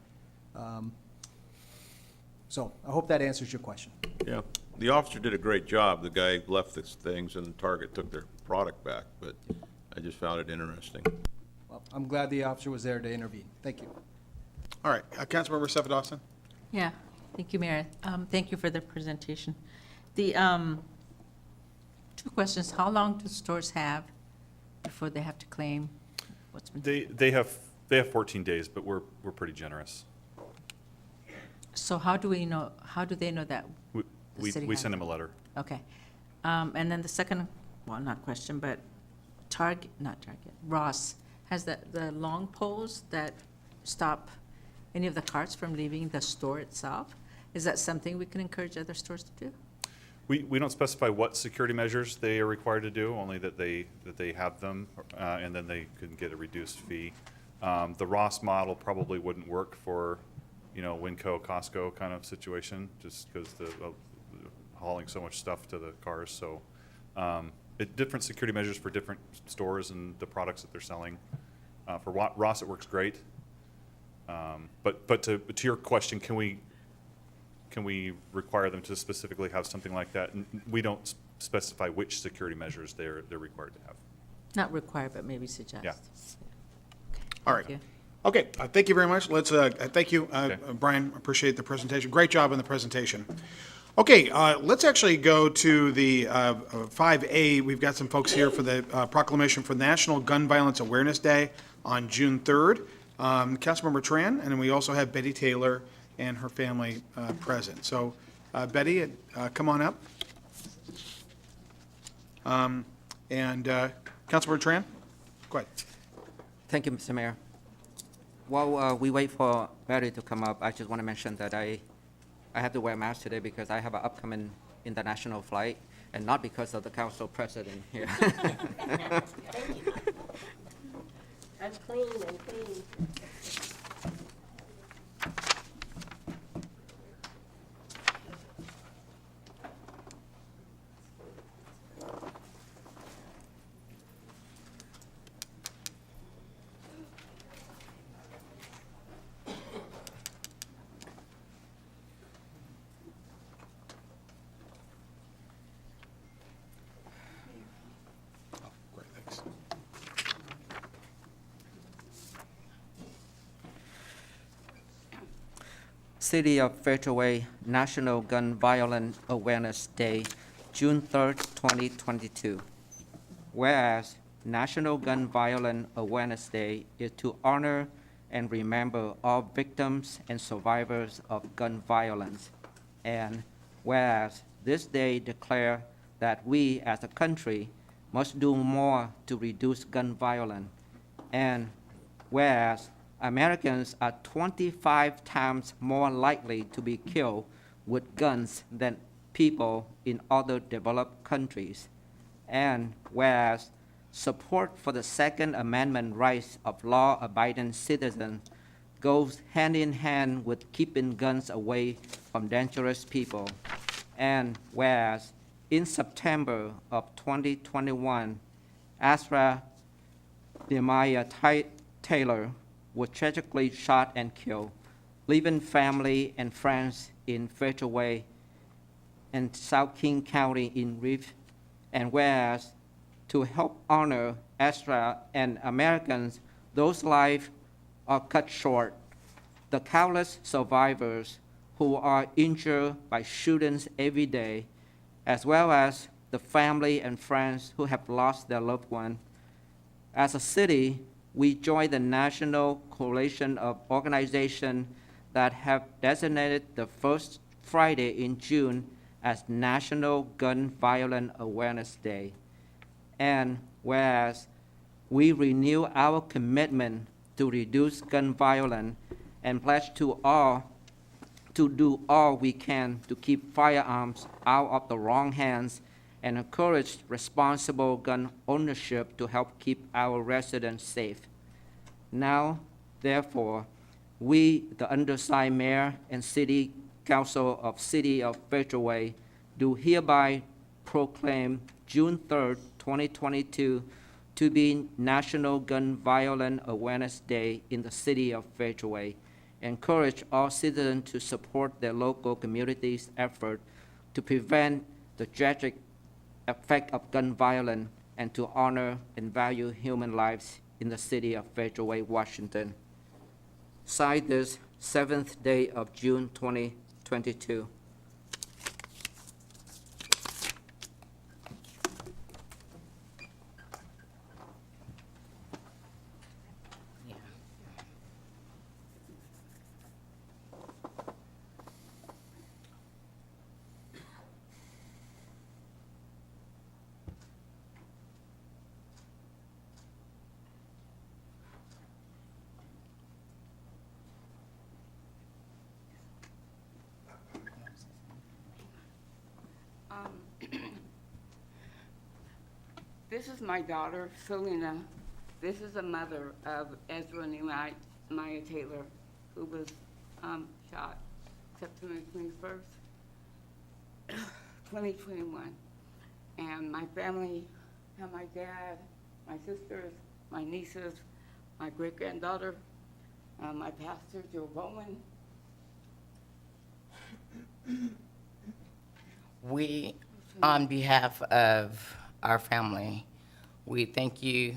S13: so I hope that answers your question.
S12: Yeah, the officer did a great job. The guy left the things and Target took their product back, but I just found it interesting.
S13: Well, I'm glad the officer was there to intervene. Thank you.
S2: All right, Councilmember Seffa Dawson?
S14: Yeah, thank you, Mayor. Thank you for the presentation. The, 2 questions. How long do stores have before they have to claim what's been?
S10: They have 14 days, but we're pretty generous.
S14: So how do we know, how do they know that?
S10: We
S14: city
S10: we
S14: has
S10: send
S14: it?
S10: them a letter.
S14: Okay. And then the second, well, not question, but not Target, Ross has the long poles that stop any of the carts from leaving the store itself. Is that something we can encourage other stores to do?
S10: We don't specify what security measures they are required to do, only that they have them, and then they can get a reduced fee. The Ross model probably wouldn't work for, Winco, Costco kind of situation, just because the hauling so much stuff to the cars. So different security measures for different stores and the products that they're selling. For Ross, it works great. But to your question, can we require them to specifically have something like that? We don't specify which security measures they're required to have.
S14: Not require, but maybe suggest.
S10: Yeah.
S2: All right.
S14: Thank you.
S2: Okay, thank you very much. Let's, thank you,
S10: Okay.
S2: Brian, appreciate the presentation. Great job in the presentation. Okay, let's actually go to the 5A. We've got some folks here for the proclamation for National Gun Violence Awareness Day on June 3rd. Councilmember Tran, and then we also have Betty Taylor and her family present. So, Betty, come on up. And Councilmember Tran, go ahead.
S15: Thank you, Mr. Mayor. While we wait for Betty to come up, I just want to mention that I have to wear a mask today because I have an upcoming international flight, and not because of the council president here.
S1: I'm clean and clean.
S2: Great, thanks.
S15: City of Fairway National Gun Violence Awareness Day, June 3rd, 2022. Whereas National Gun Violence Awareness Day is to honor and remember all victims and survivors of gun violence. And whereas this day declares that we as a country must do more to reduce gun violence. And whereas Americans are 25 times more likely to be killed with guns than people in other developed countries. And whereas support for the Second Amendment rights of law-abiding citizens goes hand in hand with keeping guns away from dangerous people. And whereas in September of 2021, Asra Nehemiah Taylor was tragically shot and killed, leaving family and friends in Fairway and South King County in Reef. And whereas to help honor Asra and Americans, those lives are cut short. The countless survivors who are injured by shootings every day, as well as the family and friends who have lost their loved one. As a city, we join the National Coalition of Organizations that have designated the first Friday in June as National Gun Violence Awareness Day. And whereas we renew our commitment to reduce gun violence and pledge to all to do all we can to keep firearms out of the wrong hands and encourage responsible gun ownership to help keep our residents safe. Now, therefore, we, the undersigned mayor and city council of City of Fairway, do hereby proclaim June 3rd, 2022 to be National Gun Violence Awareness Day in the City of Fairway. Encourage all citizens to support their local community's effort to prevent the tragic effect of gun violence and to honor and value human lives in the City of Fairway, Washington. Signed this 7th day of June 2022.
S16: This is my daughter, Selena. This is the mother of Ezra Nehemiah Taylor, who was shot September 21st, 2021. And my family, and my dad, my sisters, my nieces, my great-granddaughter, my pastor, Joe Bowman.
S17: We, on behalf of our family, we thank you,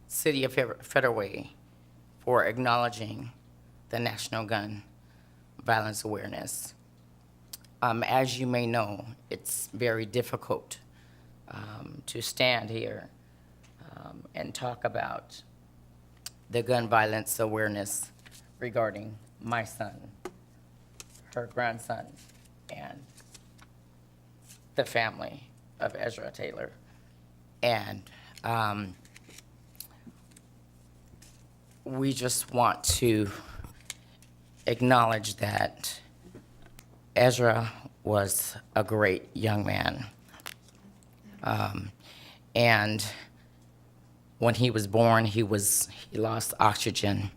S17: City of Fairway, for acknowledging the National Gun Violence Awareness. As you may know, it's very difficult to stand here and talk about the gun violence awareness regarding my son, her grandson, and the family of Ezra Taylor. And we just want to acknowledge that Ezra was a great young man. And when he was born, he lost oxygen.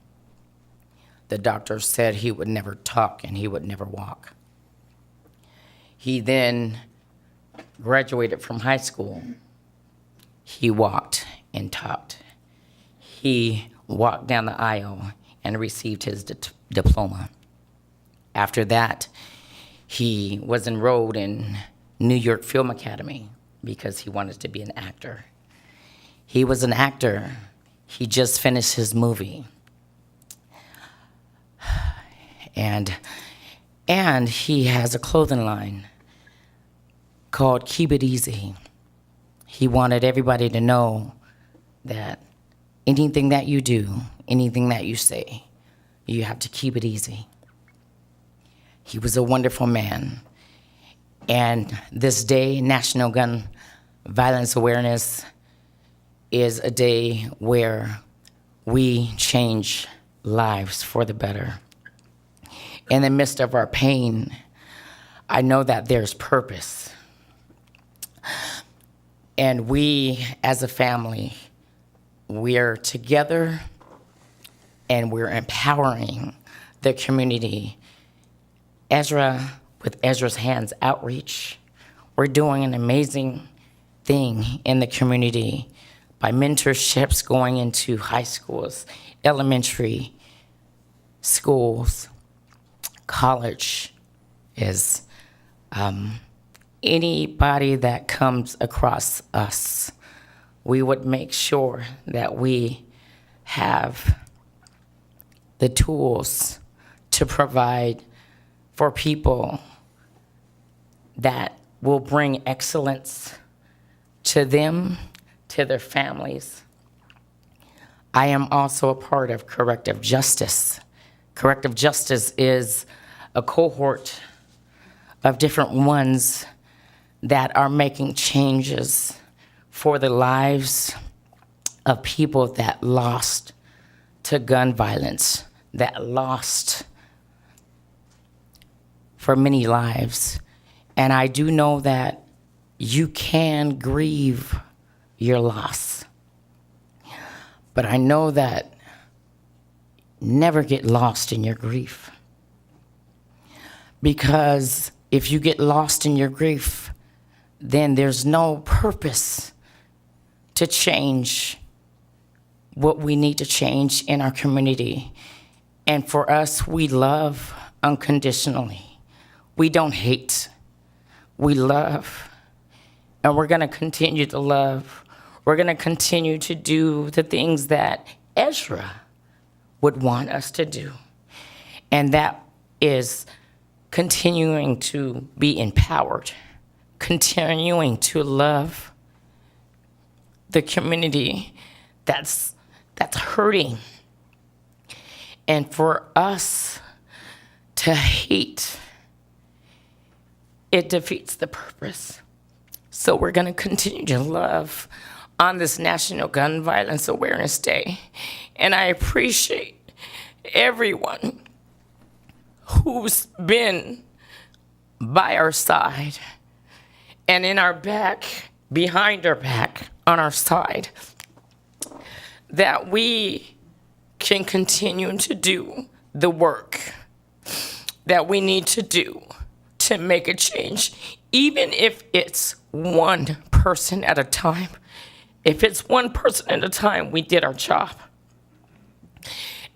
S17: The doctor said he would never talk and he would never walk. He then graduated from high school. He walked and talked. He walked down the aisle and received his diploma. After that, he was enrolled in New York Film Academy because he wanted to be an actor. He was an actor. He just finished his movie. And he has a clothing line called Keep It Easy. He wanted everybody to know that anything that you do, anything that you say, you have to keep it easy. He was a wonderful man. And this day, National Gun Violence Awareness, is a day where we change lives for the better. In the midst of our pain, I know that there's purpose. And we, as a family, we're together and we're empowering the community. With Ezra's Hands Outreach, we're doing an amazing thing in the community by mentorships going into high schools, elementary schools, college is anybody that comes across us, we would make sure that we have the tools to provide for people that will bring excellence to them, to their families. I am also a part of Corrective Justice. Corrective Justice is a cohort of different ones that are making changes for the lives of people that lost to gun violence, that lost for many lives. And I do know that you can grieve your loss. But I know that never get lost in your grief. Because if you get lost in your grief, then there's no purpose to change what we need to change in our community. And for us, we love unconditionally. We don't hate. We love. And we're going to continue to love. We're going to continue to do the things that Ezra would want us to do. And that is continuing to be empowered, continuing to love the community that's hurting. And for us to hate, it defeats the purpose. So we're going to continue to love on this National Gun Violence Awareness Day. And I appreciate everyone who's been by our side and in our back, behind our back, on our side, that we can continue to do the work that we need to do to make a change, even if it's one person at a time. If it's one person at a time, we did our job.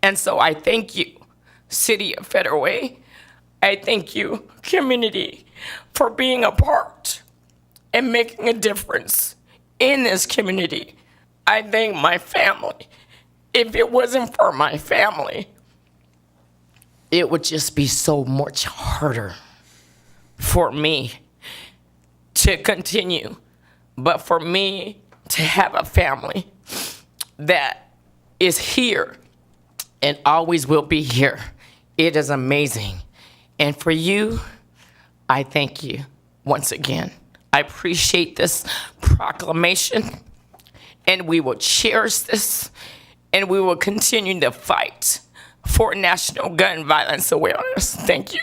S17: And so I thank you, City of Federal Way. I thank you, community, for being a part and making a difference in this community. I thank my family. If it wasn't for my family, it would just be so much harder for me to continue. But for me to have a family that is here and always will be here, it is amazing. And for you, I thank you once again. I appreciate this proclamation, and we will cherish this, and we will continue to fight for National Gun Violence Awareness. Thank you.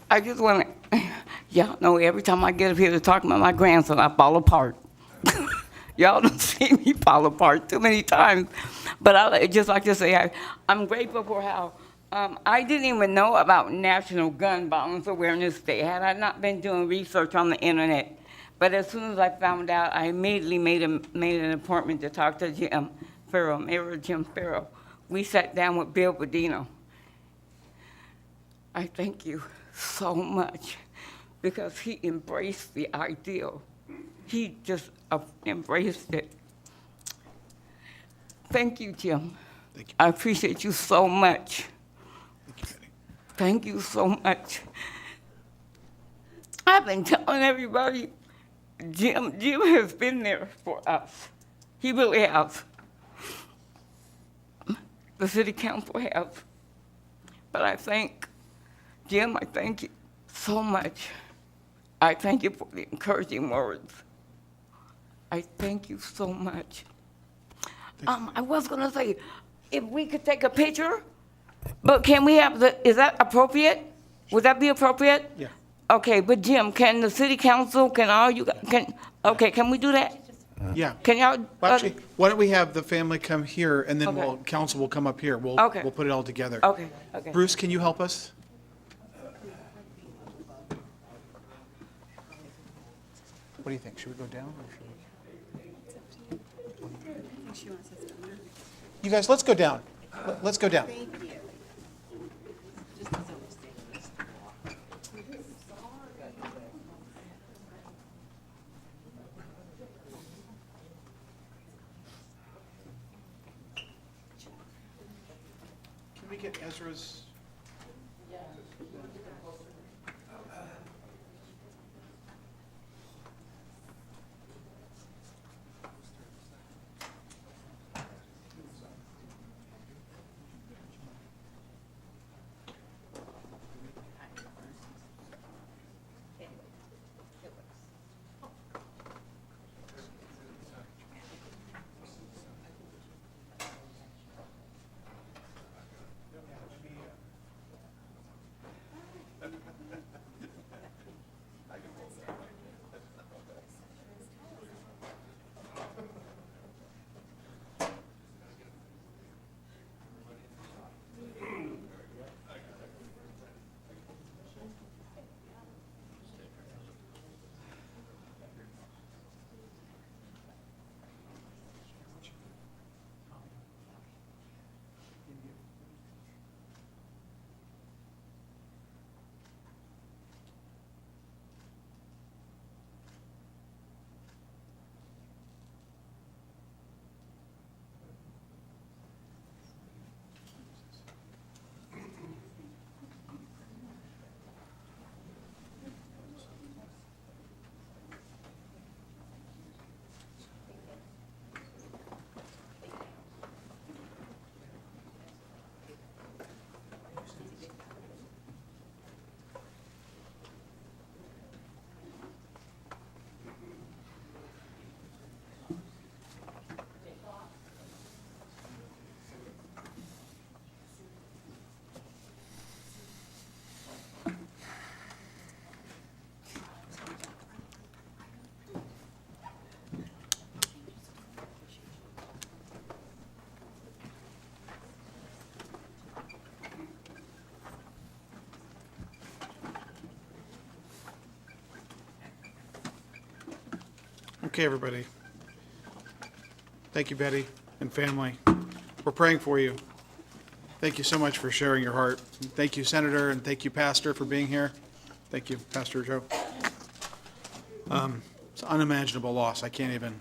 S16: I just want to, y'all know every time I get up here to talk about my grandson, I fall apart. Y'all don't see me fall apart too many times. But I just like to say, I'm grateful for how I didn't even know about National Gun Violence Awareness Day had I not been doing research on the internet. But as soon as I found out, I immediately made an appointment to talk to Jim Farrow, Mayor Jim Farrow. We sat down with Bill Badino. I thank you so much because he embraced the ideal. He just embraced it. Thank you, Jim.
S2: Thank you.
S16: I appreciate you so much.
S2: Thank you, Betty.
S16: Thank you so much. I've been telling everybody, Jim has been there for us. He really has. The city council has. But I thank Jim, I thank you so much. I thank you for the encouraging words. I thank you so much. I was gonna say, if we could take a picture, but can we have is that appropriate? Would that be appropriate?
S2: Yeah.
S16: Okay, but Jim, can the city council, can we do that?
S2: Yeah.
S16: Can y'all?
S2: Well, actually, why don't we have the family come here, and then
S16: Okay.
S2: council will come up here. We'll
S16: Okay.
S2: put it all together.
S16: Okay.
S2: Bruce, can you help us? What do you think? Should we go down or should we? You guys, let's go down. Let's go down. Can we get Ezra's? Okay, everybody. Thank you, Betty and family. We're praying for you. Thank you so much for sharing your heart. Thank you, Senator, and thank you, Pastor, for being here. Thank you, Pastor Joe. It's an unimaginable loss. I can't even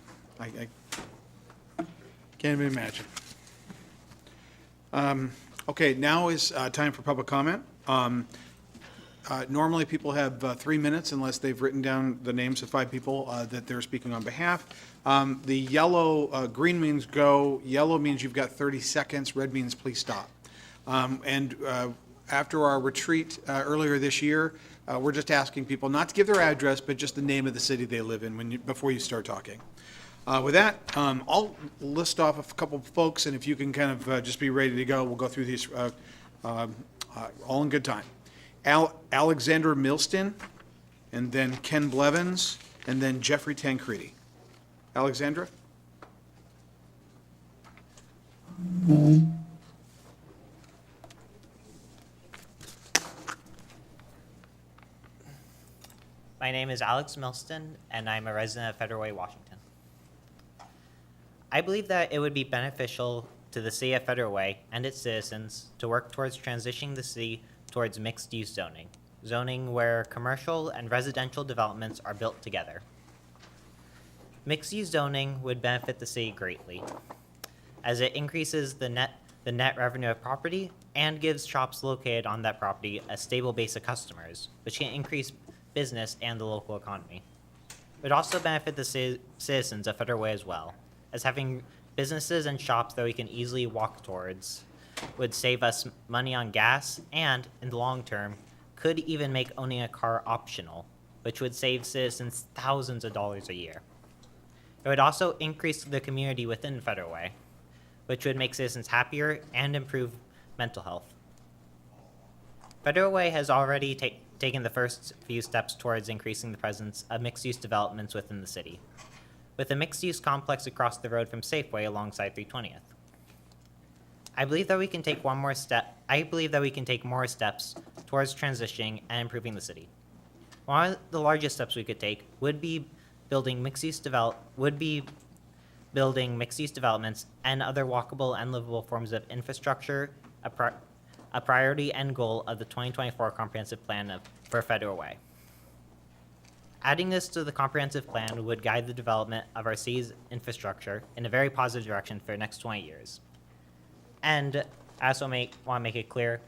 S2: imagine. Okay, now is time for public comment. Normally, people have 3 minutes unless they've written down the names of 5 people that they're speaking on behalf. The yellow, green means go, yellow means you've got 30 seconds, red means please stop. And after our retreat earlier this year, we're just asking people not to give their address, but just the name of the city they live in before you start talking. With that, I'll list off a couple of folks, and if you can kind of just be ready to go, we'll go through these all in good time. Alexandra Milston, and then Ken Blevins, and then Jeffrey Tancredi. Alexandra?
S18: My name is Alex Milston, and I'm a resident of Federal Way, Washington. I believe that it would be beneficial to the city of Federal Way and its citizens to work towards transitioning the city towards mixed-use zoning where commercial and residential developments are built together. Mixed-use zoning would benefit the city greatly, as it increases the net revenue of property and gives shops located on that property a stable base of customers, which can increase business and the local economy. It would also benefit the citizens of Federal Way as well, as having businesses and shops that we can easily walk towards would save us money on gas and, in the long term, could even make owning a car optional, which would save citizens thousands of dollars a year. It would also increase the community within Federal Way, which would make citizens happier and improve mental health. Federal Way has already taken the first few steps towards increasing the presence of mixed-use developments within the city, with a mixed-use complex across the road from Safeway alongside 320th. I believe that we can take more steps towards transitioning and improving the city. One of the largest steps we could take would be building mixed-use developments and other walkable and livable forms of infrastructure, a priority and goal of the 2024 Comprehensive Plan for Federal Way. Adding this to the comprehensive plan would guide the development of our city's infrastructure in a very positive direction for the next 20 years. And I also want to make it clear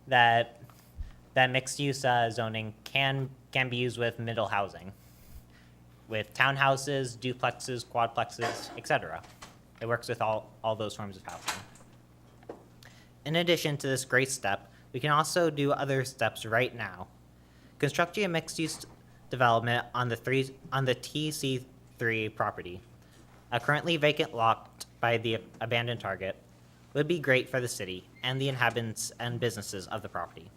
S18: that mixed-use zoning can be used with middle housing, with townhouses, duplexes, quadplexes, etc. It works with all those forms of housing. In addition to this great step, we can also do other steps right now. Constructing a mixed-use development on the TC3 property, a currently vacant lot by the abandoned Target, would be great for the city and the inhabitants and businesses of the property.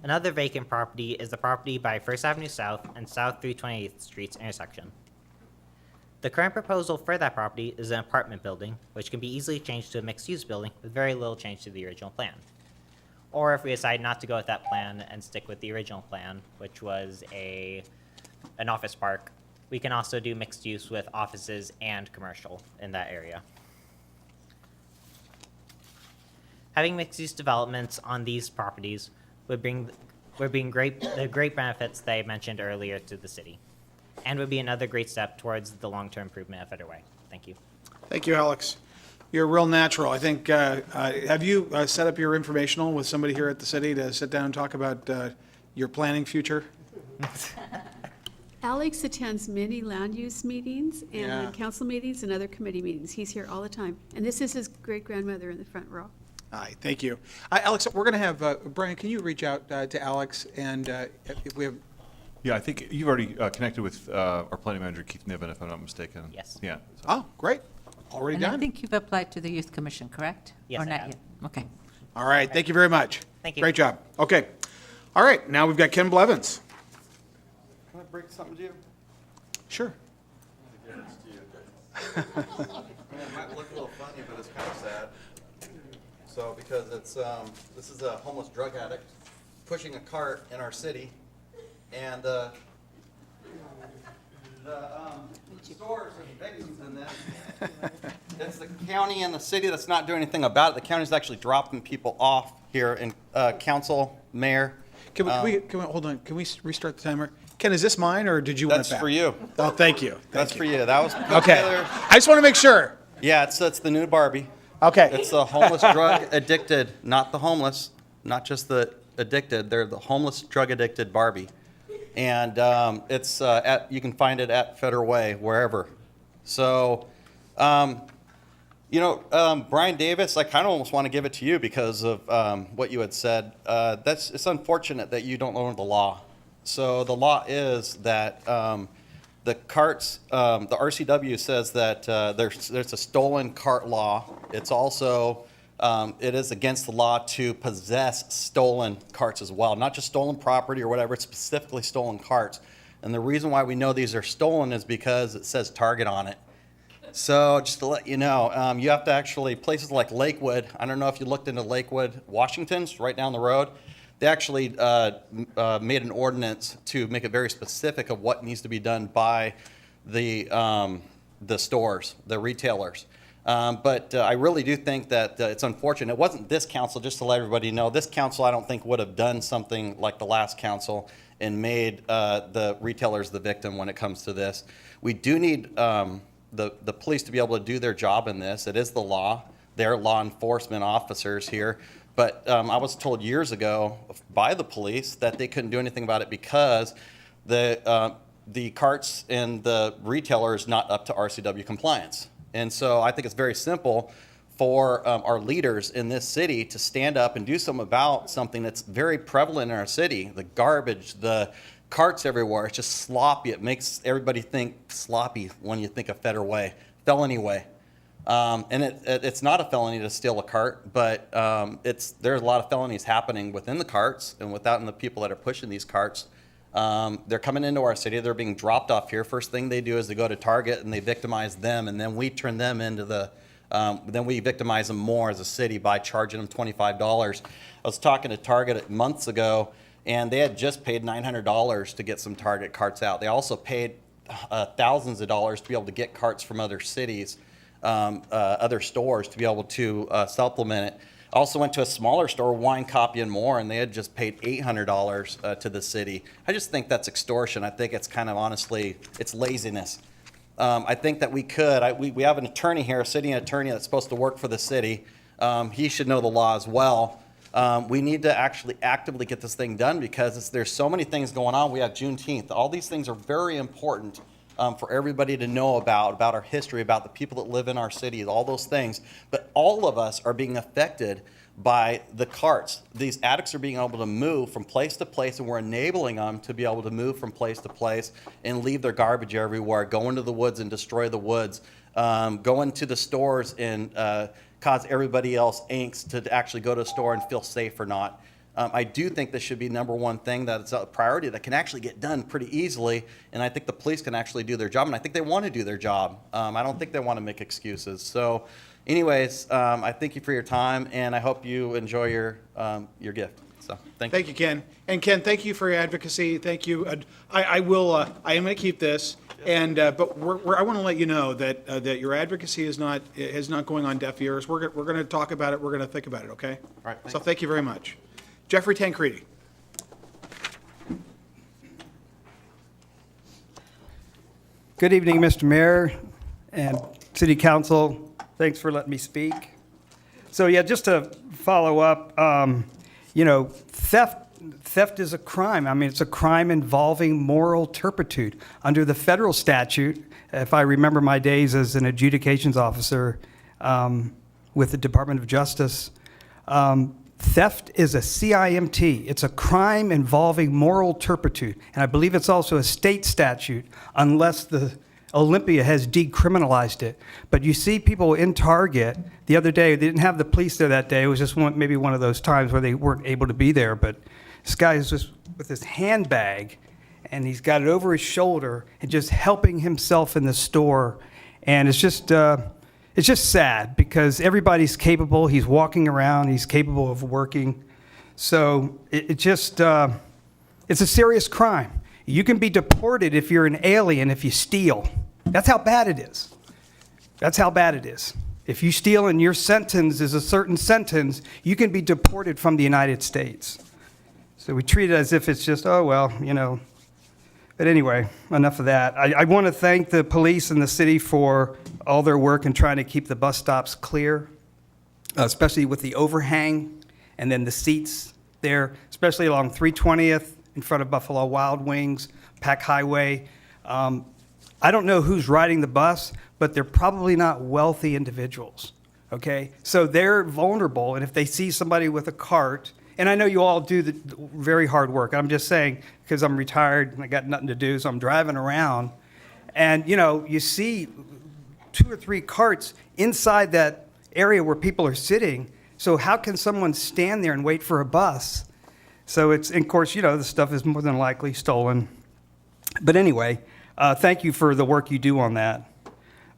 S18: Another vacant property is the property by 1st Avenue South and South 328th Streets intersection. The current proposal for that property is an apartment building, which can be easily changed to a mixed-use building with very little change to the original plan. Or if we decide not to go with that plan and stick with the original plan, which was an office park, we can also do mixed use with offices and commercial in that area. Having mixed-use developments on these properties would bring the great benefits that I mentioned earlier to the city, and would be another great step towards the long-term improvement of Federal Way. Thank you.
S2: Thank you, Alex. You're real natural. I think, have you set up your informational with somebody here at the city to sit down and talk about your planning future?
S3: Alex attends many land use meetings
S2: Yeah.
S3: and council meetings and other committee meetings. He's here all the time. And this is his great-grandmother in the front row.
S2: Hi, thank you. Alex, we're going to have, Brian, can you reach out to Alex and if we have,
S10: Yeah, I think you've already connected with our planning manager, Keith Niven, if I'm not mistaken.
S18: Yes.
S10: Yeah. So-
S2: oh, great, already
S14: And I
S2: done.
S14: think you've applied to the Youth Commission, correct?
S18: Yes,
S14: Or
S18: I
S14: not
S18: have.
S14: yet? Okay.
S2: All right, thank you very much.
S18: Thank you.
S2: Great job. Okay. All right, now we've got Ken Blevins.
S19: Can I bring something to you?
S2: Sure.
S19: I mean, it might look a little funny, but it's kind of sad. So, because it's, this is a homeless drug addict pushing a cart in our city, and The stores are victims in this. It's the county and the city that's not doing anything about it. The county's actually dropping people off here in council, mayor.
S2: Can we, hold on, can we restart the timer? Ken, is this mine, or did you want it
S19: That's
S2: back?
S19: for you.
S2: Oh, thank you.
S19: That's for you. That was put
S2: Okay,
S19: together.
S2: I just want to make sure.
S19: Yeah, it's the new Barbie.
S2: Okay.
S19: It's the homeless drug addicted, not the homeless, not just the addicted. They're the homeless drug addicted Barbie. And it's you can find it at Federal Way, wherever. So, Brian Davis, I kind of almost want to give it to you because of what you had said. It's unfortunate that you don't know the law. So the law is that the carts, the RCW says that there's a stolen cart law. It's also, it is against the law to possess stolen carts as well, not just stolen property or whatever, it's specifically stolen carts. And the reason why we know these are stolen is because it says Target on it. So just to let you know, you have to actually, places like Lakewood, I don't know if you looked into Lakewood, Washington's right down the road, they actually made an ordinance to make it very specific of what needs to be done by the stores, the retailers. But I really do think that it's unfortunate. It wasn't this council, just to let everybody know. This council, I don't think, would have done something like the last council and made the retailers the victim when it comes to this. We do need the police to be able to do their job in this. It is the law. They're law enforcement officers here. But I was told years ago by the police that they couldn't do anything about it because the carts and the retailer is not up to RCW compliance. And so I think it's very simple for our leaders in this city to stand up and do something about something that's very prevalent in our city. The garbage, the carts everywhere, it's just sloppy. It makes everybody think sloppy when you think of Federal Way, felony way. And it's not a felony to steal a cart, but there's a lot of felonies happening within the carts and without the people that are pushing these carts. They're coming into our city, they're being dropped off here. First thing they do is they go to Target and they victimize them, and then we turn them into then we victimize them more as a city by charging them $25. I was talking to Target months ago, and they had just paid $900 to get some Target carts out. They also paid thousands of dollars to be able to get carts from other cities, other stores, to be able to supplement it. I also went to a smaller store, Wine, Copy and More, and they had just paid $800 to the city. I just think that's extortion. I think it's kind of, honestly, it's laziness. I think that we have an attorney here, a city attorney that's supposed to work for the city. He should know the law as well. We need to actually actively get this thing done because there's so many things going on. We have Juneteenth. All these things are very important for everybody to know about our history, about the people that live in our cities, all those things. But all of us are being affected by the carts. These addicts are being able to move from place to place, and we're enabling them to be able to move from place to place and leave their garbage everywhere, go into the woods and destroy the woods, go into the stores and cause everybody else angst to actually go to a store and feel safe or not. I do think this should be number one thing, that it's a priority that can actually get done pretty easily, and I think the police can actually do their job, and I think they want to do their job. I don't think they want to make excuses. So anyways, I thank you for your time, and I hope you enjoy your gift. So thank you.
S2: Thank you, Ken. And Ken, thank you for your advocacy. Thank you. I am going to keep this, and but I want to let you know that that your advocacy is not going on deaf ears. We're going to talk about it. We're going to think about it. Okay.
S19: All right.
S2: So thank you very much. Jeffrey Tancredi.
S20: Good evening, Mr. Mayor and City Council. Thanks for letting me speak. So yeah, just to follow up, theft is a crime. I mean, it's a crime involving moral turpitude. Under the federal statute, if I remember my days as an adjudications officer with the Department of Justice, theft is a CIMT. It's a crime involving moral turpitude. And I believe it's also a state statute, unless the Olympia has decriminalized it. But you see people in Target the other day, they didn't have the police there that day. It was just maybe one of those times where they weren't able to be there. But this guy is just with his handbag, and he's got it over his shoulder and just helping himself in the store. And it's just sad because everybody's capable. He's walking around. He's capable of working. So it's a serious crime. You can be deported if you're an alien if you steal. That's how bad it is. That's how bad it is. If you steal and your sentence is a certain sentence, you can be deported from the United States. So we treat it as if it's just, oh, well, you know. But anyway, enough of that. I want to thank the police and the city for all their work in trying to keep the bus stops clear, especially with the overhang and then the seats there, especially along 320th in front of Buffalo Wild Wings, Pack Highway. I don't know who's riding the bus, but they're probably not wealthy individuals, okay? So they're vulnerable, and if they see somebody with a cart, and I know you all do the very hard work. I'm just saying, because I'm retired and I got nothing to do, so I'm driving around, and you know, you see 2 or 3 carts inside that area where people are sitting. So how can someone stand there and wait for a bus? So it's, and of course, you know, the stuff is more than likely stolen. But anyway, thank you for the work you do on that.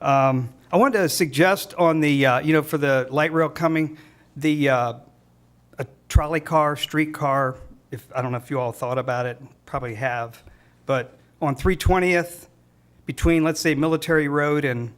S20: I wanted to suggest on the, you know, for the light rail coming, the a trolley car, streetcar, if, I don't know if you all thought about it, probably have, but on 320th, between, let's say, Military Road and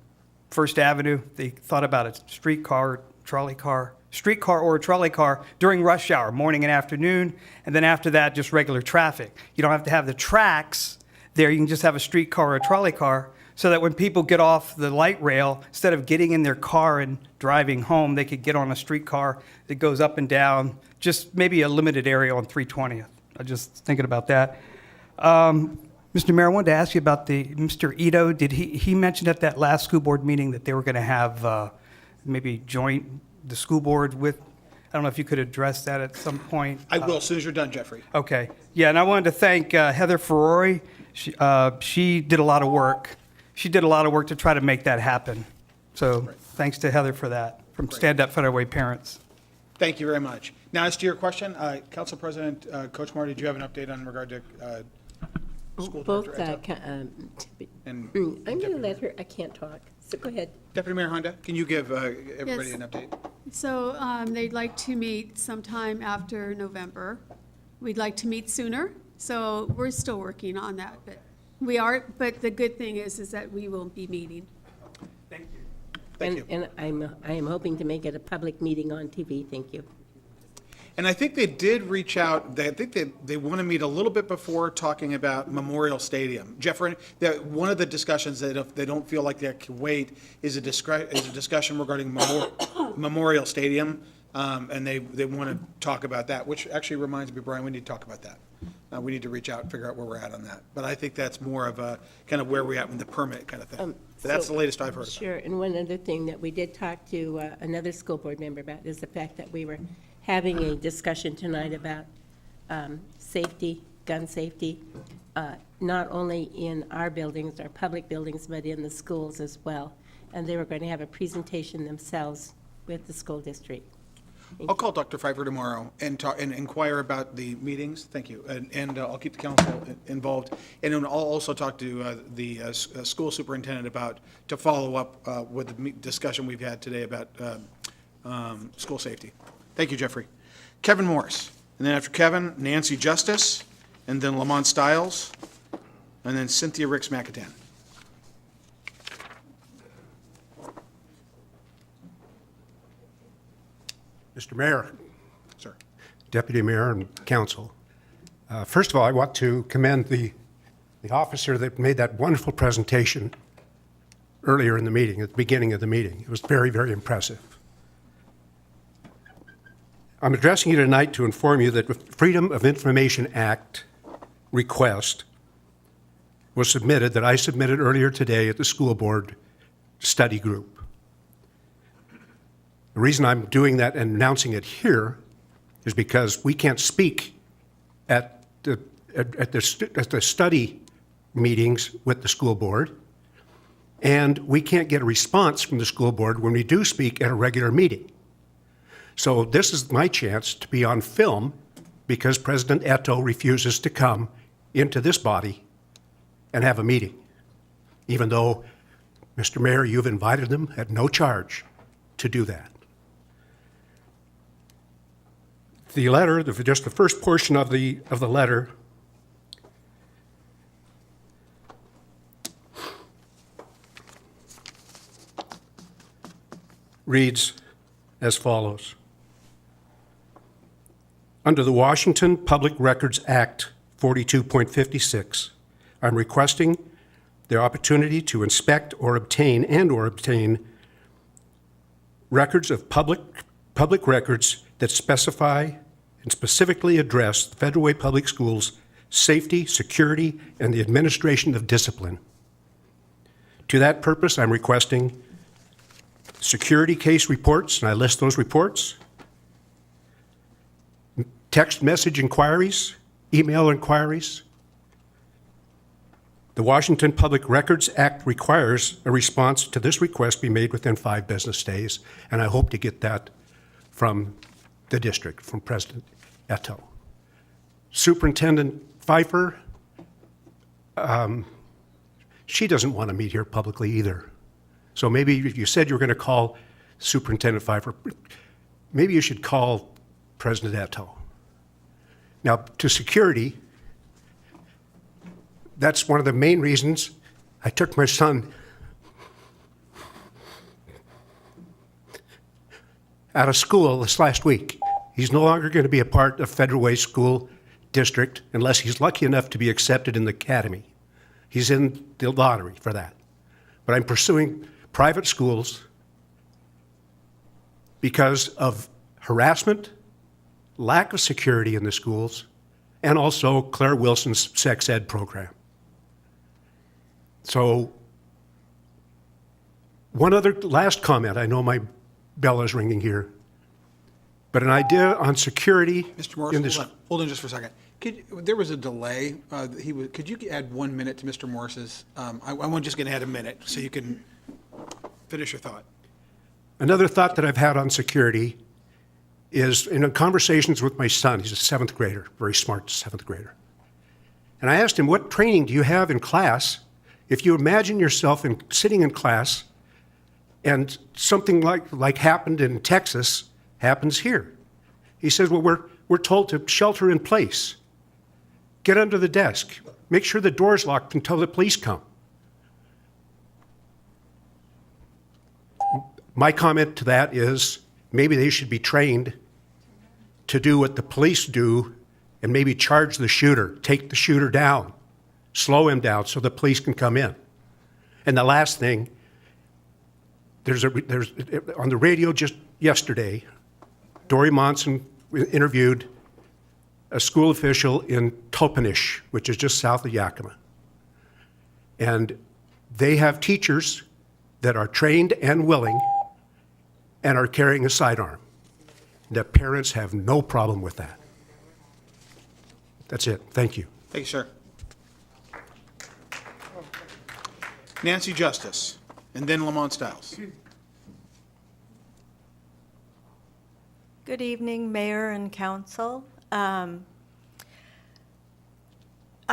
S20: First Avenue, they thought about a streetcar, trolley car, streetcar or a trolley car during rush hour, morning and afternoon, and then after that, just regular traffic. You don't have to have the tracks there, you can just have a streetcar or a trolley car, so that when people get off the light rail, instead of getting in their car and driving home, they could get on a streetcar that goes up and down, just maybe a limited area on 320th. I'm just thinking about that. Mr. Mayor, I wanted to ask you about Mr. Ito. Did he mentioned at that last school board meeting that they were going to have maybe joint the school board with, I don't know if you could address that at some point.
S2: I will, as soon as you're done, Jeffrey.
S20: Okay. Yeah, and I wanted to thank Heather Ferrari. She did a lot of work. She did a lot of work to try to make that happen. So thanks to Heather for that, from Stand Up Federal Way Parents.
S2: Thank you very much. Now, as to your question, Council President Coach Moore, did you have an update on regard to school
S1: Both,
S2: director?
S1: I'm going to let her, I can't talk, so go ahead.
S2: Deputy Mayor Honda, can you give everybody
S3: Yes.
S2: an update?
S3: So they'd like to meet sometime after November. We'd like to meet sooner, so we're still working on that. But we are. But the good thing is that we will be meeting.
S2: Thank you.
S1: And I am hoping to make it a public meeting on TV, thank you.
S2: And I think they did reach out, I think they want to meet a little bit before talking about Memorial Stadium. Jeffrey, one of the discussions that if they don't feel like they can wait is a discussion regarding Memorial Stadium, and they want to talk about that, which actually reminds me, Brian, we need to talk about that. We need to reach out and figure out where we're at on that. But I think that's more of a kind of where we're at with the permit kind of thing. But that's
S1: So-
S2: the latest I've heard.
S1: Sure, and one other thing that we did talk to another school board member about is the fact that we were having a discussion tonight about safety, gun safety, not only in our buildings, our public buildings, but in the schools as well. And they were going to have a presentation themselves with the school district.
S2: I'll call Dr. Pfeiffer tomorrow and talk, and inquire about the meetings. Thank you. And I'll keep the council involved. And then I'll also talk to the school superintendent to follow up with the discussion we've had today about school safety. Thank you, Jeffrey. Kevin Morris. And then after Kevin, Nancy Justice, and then Lamont Stiles, and then Cynthia Ricks McAtan.
S21: Mr. Mayor.
S2: Sir.
S21: Deputy Mayor and Council. First of all, I want to commend the officer that made that wonderful presentation earlier in the meeting, at the beginning of the meeting. It was very, very impressive. I'm addressing you tonight to inform you that the Freedom of Information Act request was submitted, that I submitted earlier today at the school board study group. The reason I'm doing that and announcing it here is because we can't speak at the study meetings with the school board, and we can't get a response from the school board when we do speak at a regular meeting. So this is my chance to be on film because President Eto'o refuses to come into this body and have a meeting, even though, Mr. Mayor, you've invited them at no charge to do that. The letter, just the first portion of the letter, reads as follows. Under the Washington Public Records Act 42.56, I'm requesting the opportunity to inspect or obtain records of public records that specify and specifically address the Federal Way Public Schools' safety, security, and the administration of discipline. To that purpose, I'm requesting security case reports, and I list those reports, text message inquiries, email inquiries. The Washington Public Records Act requires a response to this request be made within 5 business days, and I hope to get that from the district, from President Eto. Superintendent Pfeiffer, she doesn't want to meet here publicly either. So maybe you said you were going to call Superintendent Pfeiffer. Maybe you should call President Eto. Now, to security, that's one of the main reasons I took my son out of school this last week. He's no longer going to be a part of Federal Way School District unless he's lucky enough to be accepted in the academy. He's in the lottery for that. But I'm pursuing private schools because of harassment, lack of security in the schools, and also Claire Wilson's sex ed program. So one other last comment. I know my bell is ringing here. But an idea on security.
S2: Mr. Morris, hold on just for a second. There was a delay. Could you add 1 minute to Mr. Morris's? I'm just going to add a minute so you can finish your thought.
S21: Another thought that I've had on security is in conversations with my son. He's a 7th grader, very smart 7th grader. And I asked him, what training do you have in class if you imagine yourself sitting in class and something like happened in Texas happens here? He says, well, we're told to shelter in place. Get under the desk. Make sure the door's locked until the police come. My comment to that is maybe they should be trained to do what the police do and maybe charge the shooter, take the shooter down, slow him down so the police can come in. And the last thing, there's on the radio just yesterday, Dory Monson interviewed a school official in Topanish, which is just south of Yakima. And they have teachers that are trained and willing and are carrying a sidearm. The parents have no problem with that. That's it. Thank you.
S2: Thank you, sir. Nancy Justice, and then Lamont Stiles.
S5: Good evening, Mayor and Council. I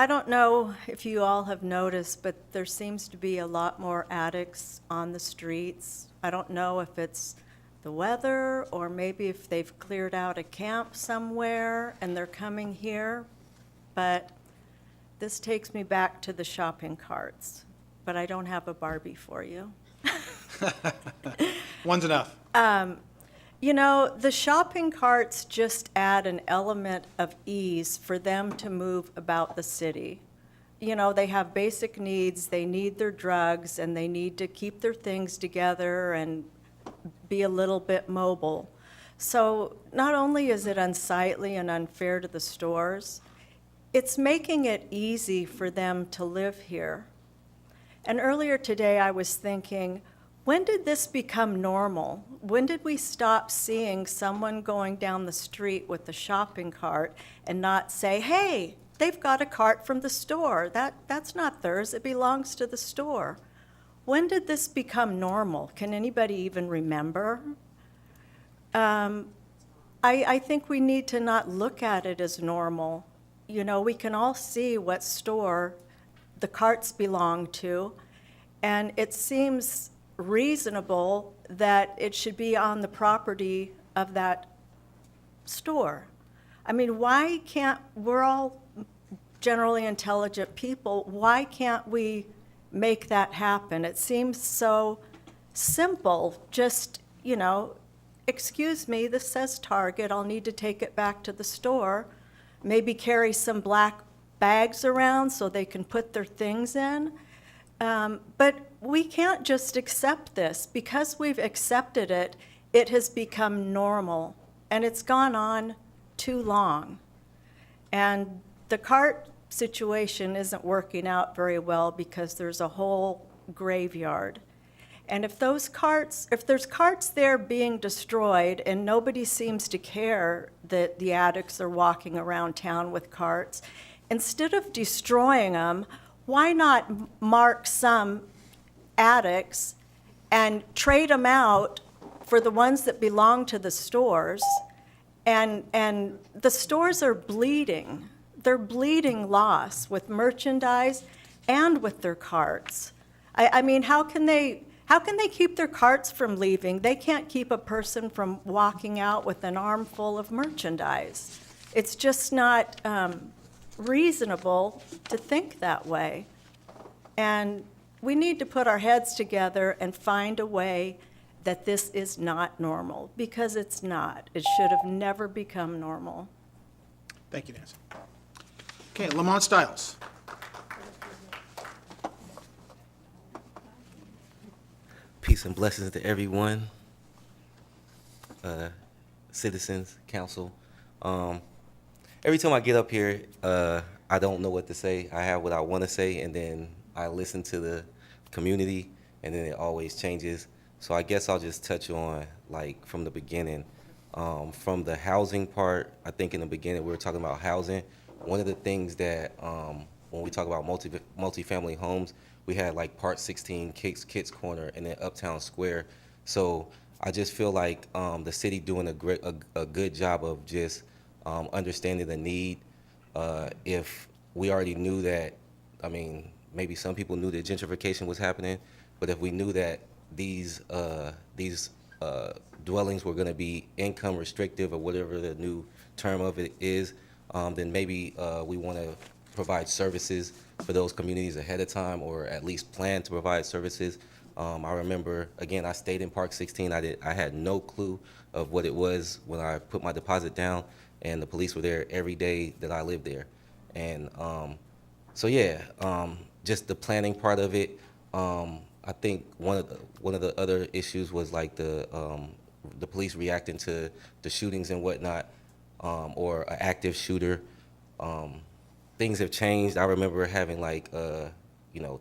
S5: don't know if you all have noticed, but there seems to be a lot more addicts on the streets. I don't know if it's the weather or maybe if they've cleared out a camp somewhere and they're coming here, but this takes me back to the shopping carts, but I don't have a Barbie for you.
S2: One's enough.
S5: You know, the shopping carts just add an element of ease for them to move about the city. You know, they have basic needs, they need their drugs, and they need to keep their things together and be a little bit mobile. So not only is it unsightly and unfair to the stores, it's making it easy for them to live here. And earlier today I was thinking, when did this become normal? When did we stop seeing someone going down the street with a shopping cart and not say, hey, they've got a cart from the store. That's not theirs, it belongs to the store. When did this become normal? Can anybody even remember? I think we need to not look at it as normal. You know, we can all see what store the carts belong to, and it seems reasonable that it should be on the property of that store. I mean, why can't, we're all generally intelligent people, why can't we make that happen? It seems so simple, just you know, excuse me, this says Target, I'll need to take it back to the store. Maybe carry some black bags around so they can put their things in. But we can't just accept this. Because we've accepted it, it has become normal, and it's gone on too long. And the cart situation isn't working out very well because there's a whole graveyard. And if there's carts there being destroyed and nobody seems to care that the addicts are walking around town with carts, instead of destroying them, why not mark some addicts and trade them out for the ones that belong to the stores? And the stores are bleeding. They're bleeding loss with merchandise and with their carts. I mean, how can they keep their carts from leaving? They can't keep a person from walking out with an armful of merchandise. It's just not reasonable to think that way. And we need to put our heads together and find a way that this is not normal, because it's not. It should have never become normal.
S2: Thank you, Nancy. Okay, Lamont Stiles.
S4: Peace and blessings to everyone, citizens, council. Every time I get up here, I don't know what to say. I have what I want to say, and then I listen to the community, and then it always changes. So I guess I'll just touch on, like, from the beginning. From the housing part, I think in the beginning we were talking about housing. One of the things that, when we talk about multifamily homes, we had like Part 16, Kids Corner, and then Uptown Square. So I just feel like the city doing a good job of just understanding the need. If we already knew that, I mean, maybe some people knew that gentrification was happening, but if we knew that these dwellings were going to be income restrictive, or whatever the new term of it is, then maybe we want to provide services for those communities ahead of time, or at least plan to provide services. I remember, again, I stayed in Park 16. I had no clue of what it was when I put my deposit down, and the police were there every day that I lived there. And so yeah, just the planning part of it. I think one of the other issues was like the police reacting to the shootings and whatnot, or an active shooter. Things have changed. I remember having like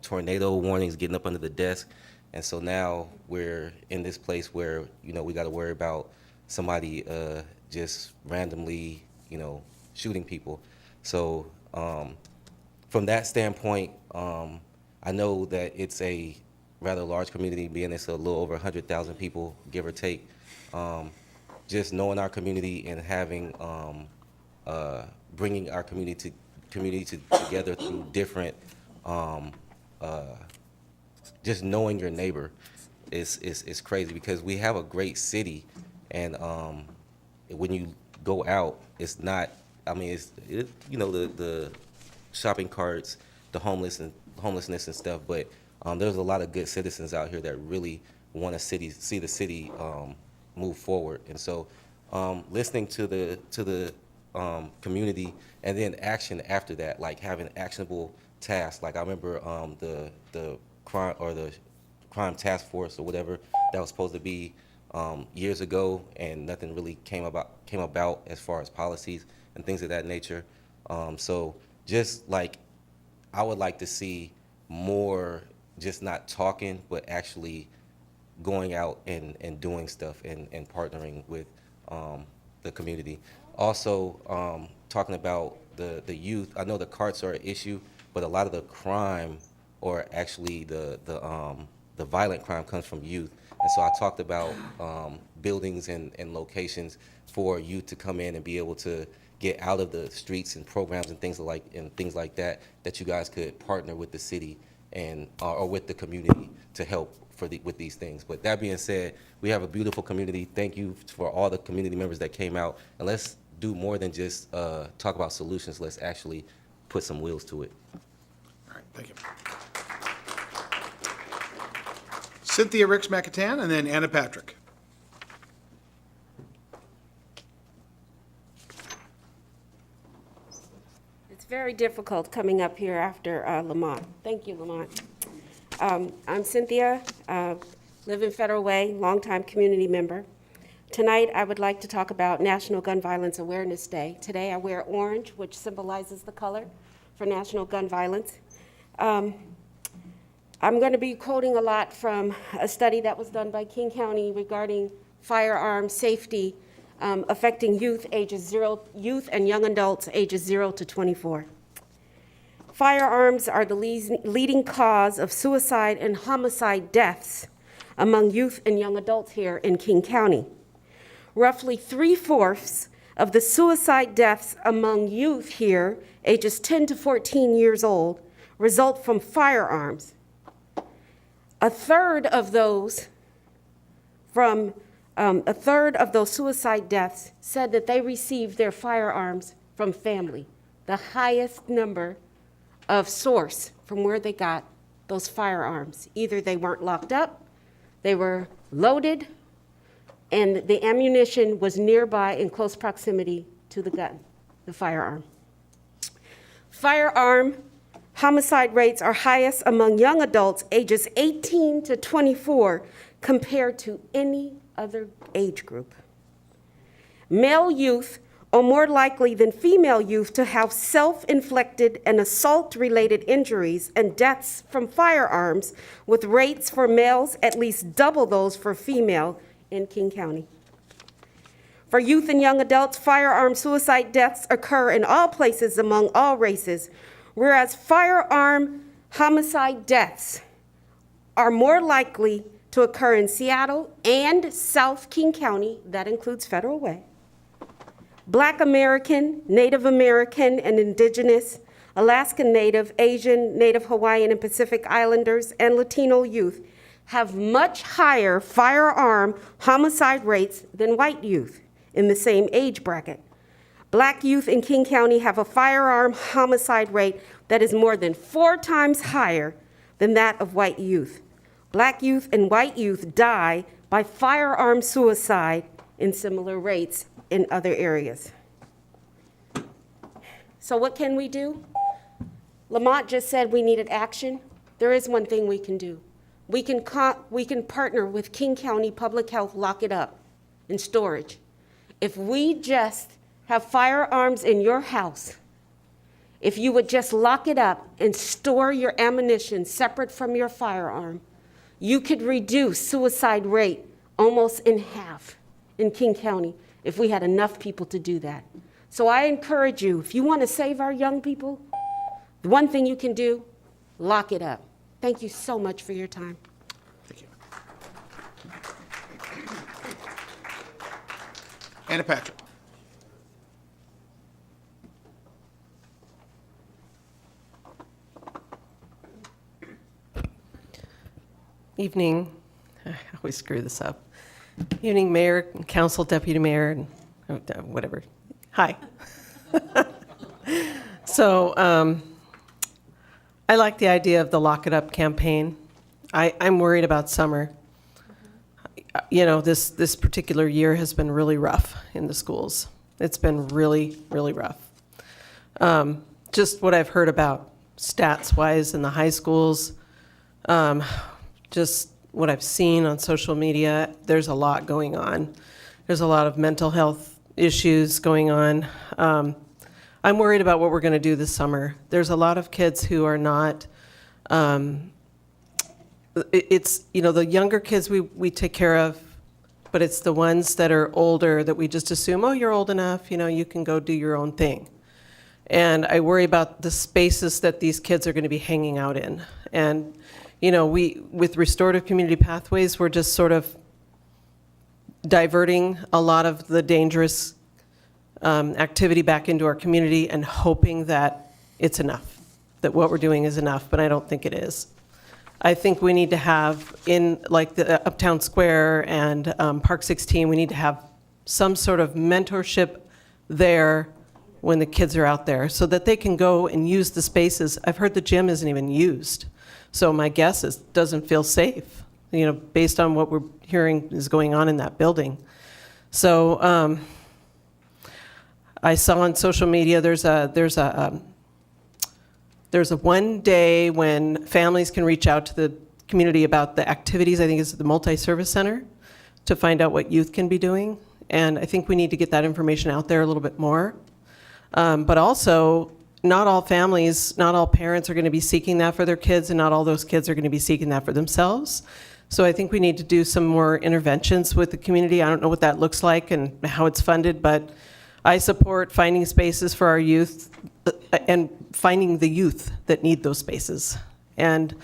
S4: tornado warnings getting up under the desk, and so now we're in this place where we got to worry about somebody just randomly shooting people. So from that standpoint, I know that it's a rather large community, being it's a little over 100,000 people, give or take. Just knowing our community and having bringing our community together through different, just knowing your neighbor is crazy, because we have a great city, and when you go out, it's not. I mean, the shopping carts, the homelessness and stuff, but there's a lot of good citizens out here that really want to see the city move forward. And so listening to the community, and then action after that, like having actionable tasks. Like I remember the crime task force or whatever that was supposed to be years ago, and nothing really came about as far as policies and things of that nature. So just like I would like to see more, just not talking, but actually going out and doing stuff and partnering with the community. Also, talking about the youth, I know the carts are an issue, but a lot of the crime, or actually the violent crime, comes from youth. And so I talked about buildings and locations for youth to come in and be able to get out of the streets, and programs and things like that you guys could partner with the city and or with the community to help with these things. But that being said, we have a beautiful community. Thank you for all the community members that came out, and let's do more than just talk about solutions. Let's actually put some wheels to it.
S2: All right, thank you. Cynthia Ricks McAtan, and then Anna Patrick.
S7: It's very difficult coming up here after Lamont. Thank you, Lamont. I'm Cynthia, live in Federal Way, longtime community member. Tonight, I would like to talk about National Gun Violence Awareness Day. Today, I wear orange, which symbolizes the color for National Gun Violence. I'm going to be quoting a lot from a study that was done by King County regarding firearm safety affecting youth and young adults ages 0 to 24. Firearms are the leading cause of suicide and homicide deaths among youth and young adults here in King County. Roughly 3/4 of the suicide deaths among youth here, ages 10 to 14 years old, result from firearms. A third of those suicide deaths said that they received their firearms from family, the highest number of source from where they got those firearms. Either they weren't locked up, they were loaded, and the ammunition was nearby in close proximity to the gun, the firearm. Firearm homicide rates are highest among young adults ages 18 to 24 compared to any other age group. Male youth are more likely than female youth to have self-inflicted and assault-related injuries and deaths from firearms, with rates for males at least double those for female in King County. For youth and young adults, firearm suicide deaths occur in all places among all races, whereas firearm homicide deaths are more likely to occur in Seattle and South King County, that includes Federal Way. Black American, Native American, and Indigenous, Alaskan Native, Asian, Native Hawaiian, and Pacific Islanders, and Latino youth have much higher firearm homicide rates than white youth in the same age bracket. Black youth in King County have a firearm homicide rate that is more than 4 times higher than that of white youth. Black youth and white youth die by firearm suicide in similar rates in other areas. So what can we do? Lamont just said we needed action. There is one thing we can do. We can partner with King County Public Health, lock it up in storage. If we just have firearms in your house, if you would just lock it up and store your ammunition separate from your firearm, you could reduce suicide rate almost in half in King County if we had enough people to do that. So I encourage you, if you want to save our young people, the one thing you can do, lock it up. Thank you so much for your time.
S2: Thank you. Anna Patrick.
S22: Evening. I always screw this up. Evening, Mayor, Council, Deputy Mayor, and whatever. Hi. So I like the idea of the Lock It Up campaign. I'm worried about summer. You know, this particular year has been really rough in the schools. It's been really, really rough. Just what I've heard about stats-wise in the high schools, just what I've seen on social media, there's a lot going on. There's a lot of mental health issues going on. I'm worried about what we're going to do this summer. There's a lot of kids who are not, it's, you know, the younger kids we take care of, but it's the ones that are older that we just assume, oh, you're old enough, you know, you can go do your own thing. And I worry about the spaces that these kids are going to be hanging out in. And, you know, with restorative community pathways, we're just sort of diverting a lot of the dangerous activity back into our community and hoping that it's enough, that what we're doing is enough, but I don't think it is. I think we need to have, in like the Uptown Square and Park 16, we need to have some sort of mentorship there when the kids are out there so that they can go and use the spaces. I've heard the gym isn't even used. So my guess is it doesn't feel safe, you know, based on what we're hearing is going on in that building. So I saw on social media there's a There's a one day when families can reach out to the community about the activities, I think it's the multi-service center, to find out what youth can be doing. And I think we need to get that information out there a little bit more. But also, not all families, not all parents are going to be seeking that for their kids, and not all those kids are going to be seeking that for themselves. So I think we need to do some more interventions with the community. I don't know what that looks like and how it's funded, but I support finding spaces for our youth and finding the youth that need those spaces. And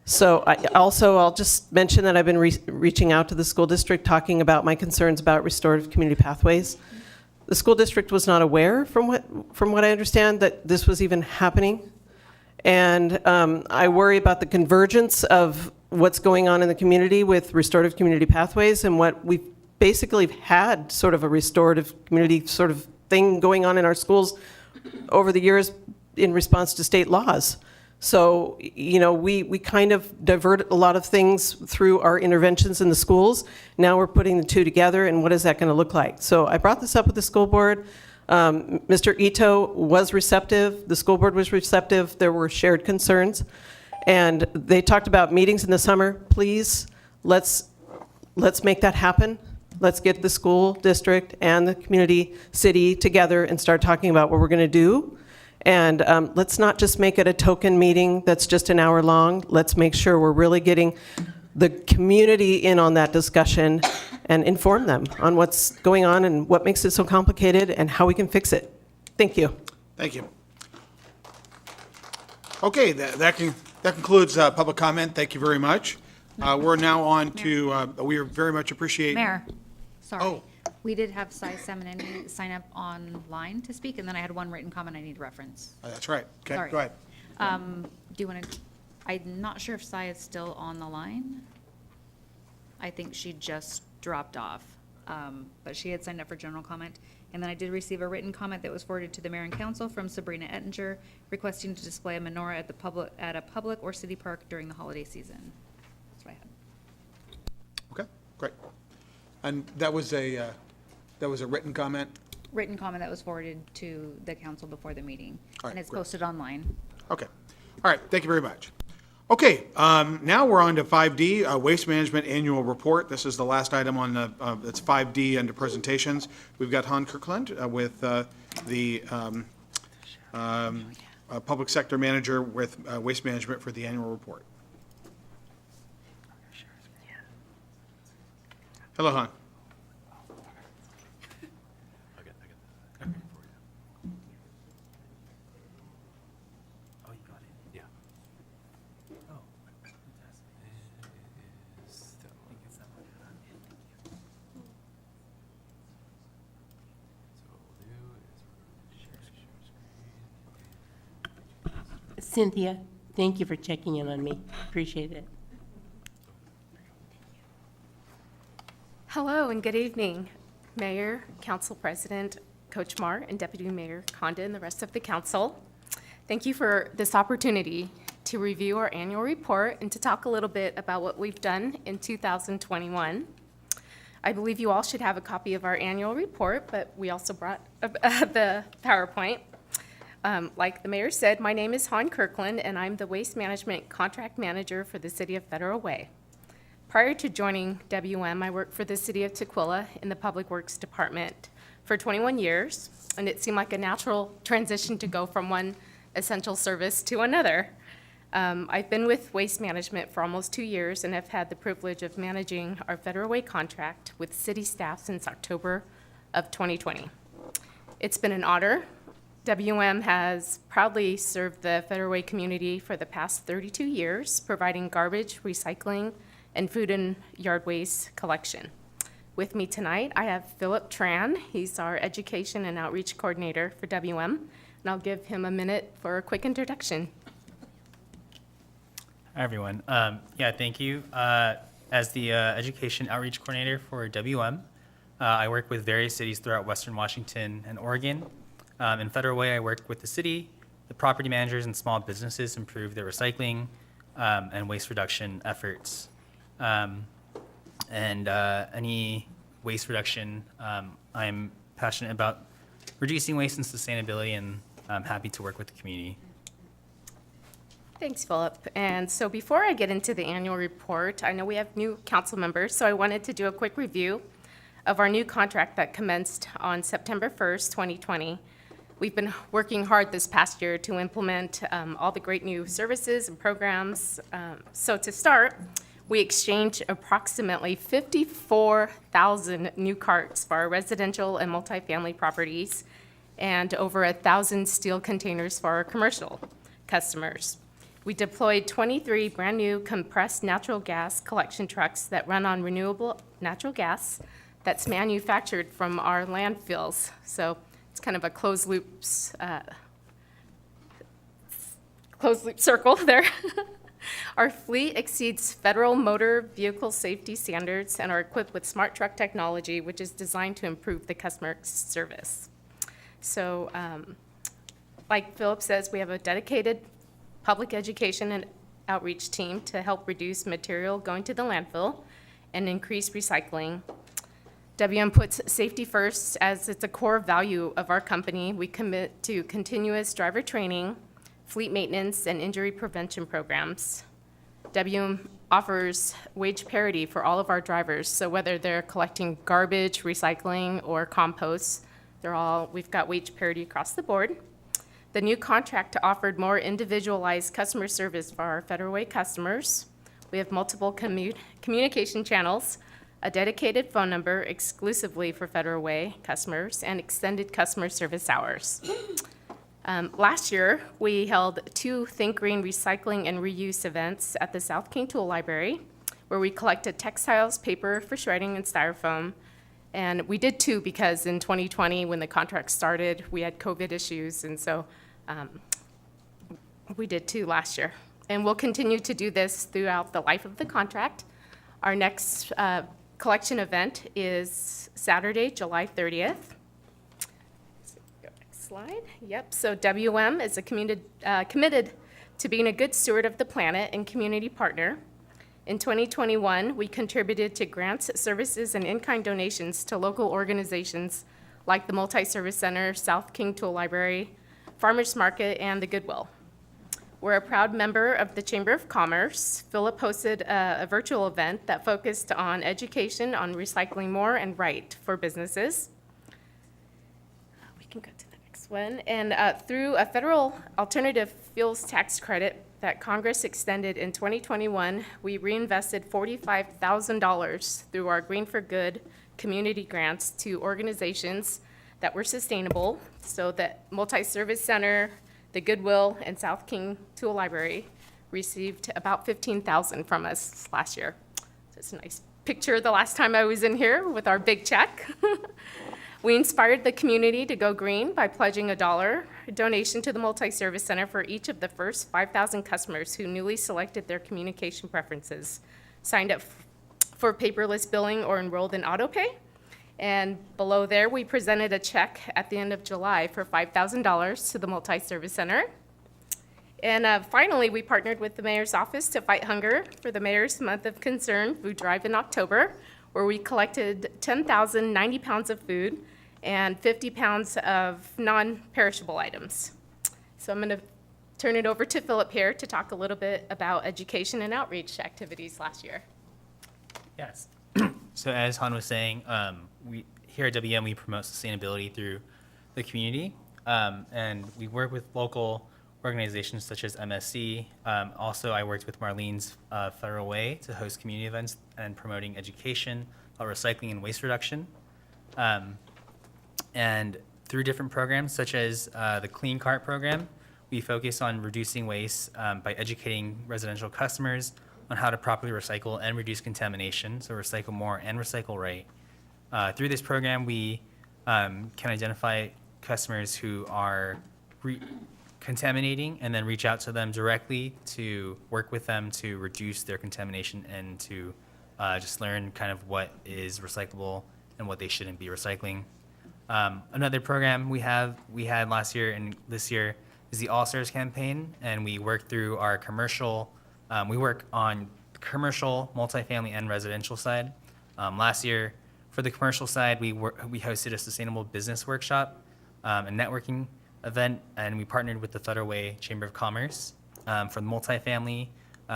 S22: so I'll just mention that I've been reaching out to the school district, talking about my concerns about restorative community pathways. The school district was not aware, from what I understand, that this was even happening. And I worry about the convergence of what's going on in the community with restorative community pathways and what we've basically had sort of a restorative community sort of thing going on in our schools over the years in response to state laws. So, you know, we kind of divert a lot of things through our interventions in the schools. Now we're putting the two together, and what is that going to look like? So I brought this up with the school board. Mr. Ito was receptive. The school board was receptive. There were shared concerns. And they talked about meetings in the summer. Please, let's make that happen. Let's get the school district and the community city together and start talking about what we're going to do. And let's not just make it a token meeting that's just an hour long. Let's make sure we're really getting the community in on that discussion and inform them on what's going on and what makes it so complicated and how we can fix it. Thank you.
S2: Thank you. Okay, that concludes public comment. Thank you very much. We're now on to, we very much appreciate.
S8: Mayor, sorry.
S2: Oh.
S8: We did have Cy Seminini sign up online to speak, and then I had one written comment I need to reference.
S2: That's right. Okay,
S8: Sorry.
S2: go ahead.
S8: Do you want to, I'm not sure if Cy is still on the line. I think she just dropped off, but she had signed up for general comment. And then I did receive a written comment that was forwarded to the mayor and council from Sabrina Ettinger requesting to display a menorah at a public or city park during the holiday season. That's what I had.
S2: Okay, great. And that was a written comment?
S8: Written comment that was forwarded to the council before the meeting.
S2: All right,
S8: And it's
S2: great.
S8: posted online.
S2: Okay. All right, thank you very much. Okay, now we're on to 5D, Waste Management Annual Report. This is the last item on the, it's 5D under presentations. We've got Han Kirkland with the Public Sector Manager with Waste Management for the annual report. Hello, Han.
S1: Cynthia, thank you for checking in on me. Appreciate it.
S9: Hello and good evening, Mayor, Council President, Coach Marr, and Deputy Mayor Conda, and the rest of the council. Thank you for this opportunity to review our annual report and to talk a little bit about what we've done in 2021. I believe you all should have a copy of our annual report, but we also brought the PowerPoint. Like the mayor said, my name is Han Kirkland, and I'm the Waste Management Contract Manager for the City of Federal Way. Prior to joining WM, I worked for the City of Tukwila in the Public Works Department for 21 years, and it seemed like a natural transition to go from one essential service to another. I've been with Waste Management for almost 2 years and have had the privilege of managing our Federal Way contract with city staff since October of 2020. It's been an honor. WM has proudly served the Federal Way community for the past 32 years, providing garbage, recycling, and food and yard waste collection. With me tonight, I have Philip Tran. He's our Education and Outreach Coordinator for WM, and I'll give him a minute for a quick introduction.
S23: Hi, everyone. Thank you. As the Education Outreach Coordinator for WM, I work with various cities throughout Western Washington and Oregon. In Federal Way, I work with the city, the property managers, and small businesses to improve their recycling and waste reduction efforts. Any waste reduction, I'm passionate about reducing waste and sustainability, and I'm happy to work with the community.
S9: Thanks, Philip. And so before I get into the annual report, I know we have new council members, so I wanted to do a quick review of our new contract that commenced on September 1st, 2020. We've been working hard this past year to implement all the great new services and programs. So to start, we exchanged approximately 54,000 new carts for our residential and multifamily properties and over 1,000 steel containers for our commercial customers. We deployed 23 brand-new compressed natural gas collection trucks that run on renewable natural gas that's manufactured from our landfills. So it's kind of a closed loop circle there. Our fleet exceeds federal motor vehicle safety standards and are equipped with smart truck technology, which is designed to improve the customer service. So, like Philip says, we have a dedicated public education and outreach team to help reduce material going to the landfill and increase recycling. WM puts safety first as it's a core value of our company. We commit to continuous driver training, fleet maintenance, and injury prevention programs. WM offers wage parity for all of our drivers, so whether they're collecting garbage, recycling, or compost, we've got wage parity across the board. The new contract offered more individualized customer service for our Federal Way customers. We have multiple communication channels, a dedicated phone number exclusively for Federal Way customers, and extended customer service hours. Last year, we held 2 Think Green recycling and reuse events at the South King Tool Library, where we collected textiles, paper for shredding, and styrofoam. And we did 2 because in 2020, when the contract started, we had COVID issues, and so we did 2 last year. And we'll continue to do this throughout the life of the contract. Our next collection event is Saturday, July 30th. Go next slide. Yep, so WM is committed to being a good steward of the planet and community partner. In 2021, we contributed to grants, services, and in-kind donations to local organizations like the Multi-Service Center, South King Tool Library, Farmers Market, and the Goodwill. We're a proud member of the Chamber of Commerce. Philip hosted a virtual event that focused on education on recycling more and right for businesses. We can go to the next one. And through a federal alternative fuels tax credit that Congress extended in 2021, we reinvested $45,000 through our Green for Good community grants to organizations that were sustainable, so that Multi-Service Center, the Goodwill, and South King Tool Library received about $15,000 from us last year. So it's a nice picture the last time I was in here with our big check. We inspired the community to go green by pledging $1 donation to the Multi-Service Center for each of the first 5,000 customers who newly selected their communication preferences, signed up for paperless billing, or enrolled in autopay. And below there, we presented a check at the end of July for $5,000 to the Multi-Service Center. And finally, we partnered with the Mayor's Office to fight hunger for the Mayor's Month of Concern food drive in October, where we collected 10,090 pounds of food and 50 pounds of non-perishable items. So I'm going to turn it over to Philip here to talk a little bit about education and outreach activities last year.
S23: Yes. So as Han was saying, we here at WM, we promote sustainability through the community, and we work with local organizations such as MSC. Also, I worked with Marlene's Federal Way to host community events and promoting education about recycling and waste reduction. And through different programs such as the Clean Cart program, we focus on reducing waste by educating residential customers on how to properly recycle and reduce contamination, so recycle more and recycle right. Through this program, we can identify customers who are contaminating and then reach out to them directly to work with them to reduce their contamination and to just learn kind of what is recyclable and what they shouldn't be recycling. Another program we had last year and this year is the All Stars campaign, and we work through our commercial. We work on commercial, multifamily, and residential side. Last year, for the commercial side, we hosted a sustainable business workshop, a networking event, and we partnered with the Federal Way Chamber of Commerce. For the multifamily,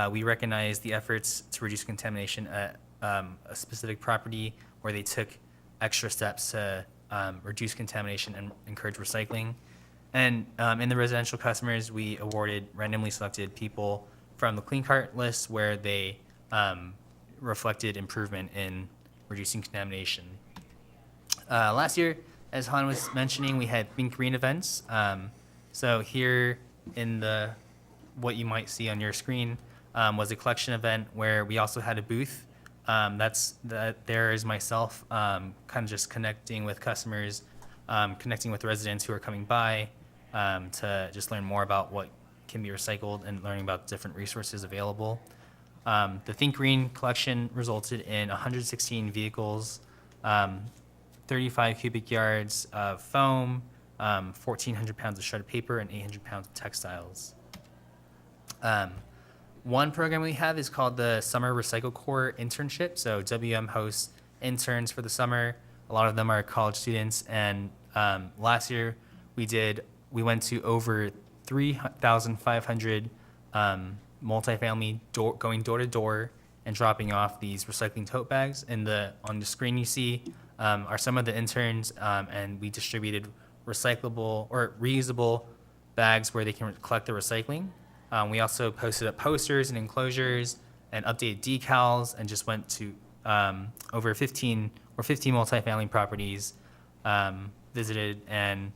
S23: we recognized the efforts to reduce contamination at a specific property where they took extra steps to reduce contamination and encourage recycling. And in the residential customers, we awarded randomly selected people from the clean cart list where they reflected improvement in reducing contamination. Last year, as Han was mentioning, we had Think Green events. So here in what you might see on your screen was a collection event where we also had a booth. There is myself kind of just connecting with customers, connecting with residents who are coming by to just learn more about what can be recycled and learning about different resources available. The Think Green collection resulted in 116 vehicles, 35 cubic yards of foam, 1,400 pounds of shredded paper, and 800 pounds of textiles. One program we have is called the Summer Recycle Corps Internship. So WM hosts interns for the summer. A lot of them are college students. And last year we went to over 3,500 multifamily going door to door and dropping off these recycling tote bags. And on the screen you see are some of the interns, and we distributed recyclable or reusable bags where they can collect the recycling. We also posted up posters and enclosures and updated decals, and just went to over 15 multifamily properties visited, and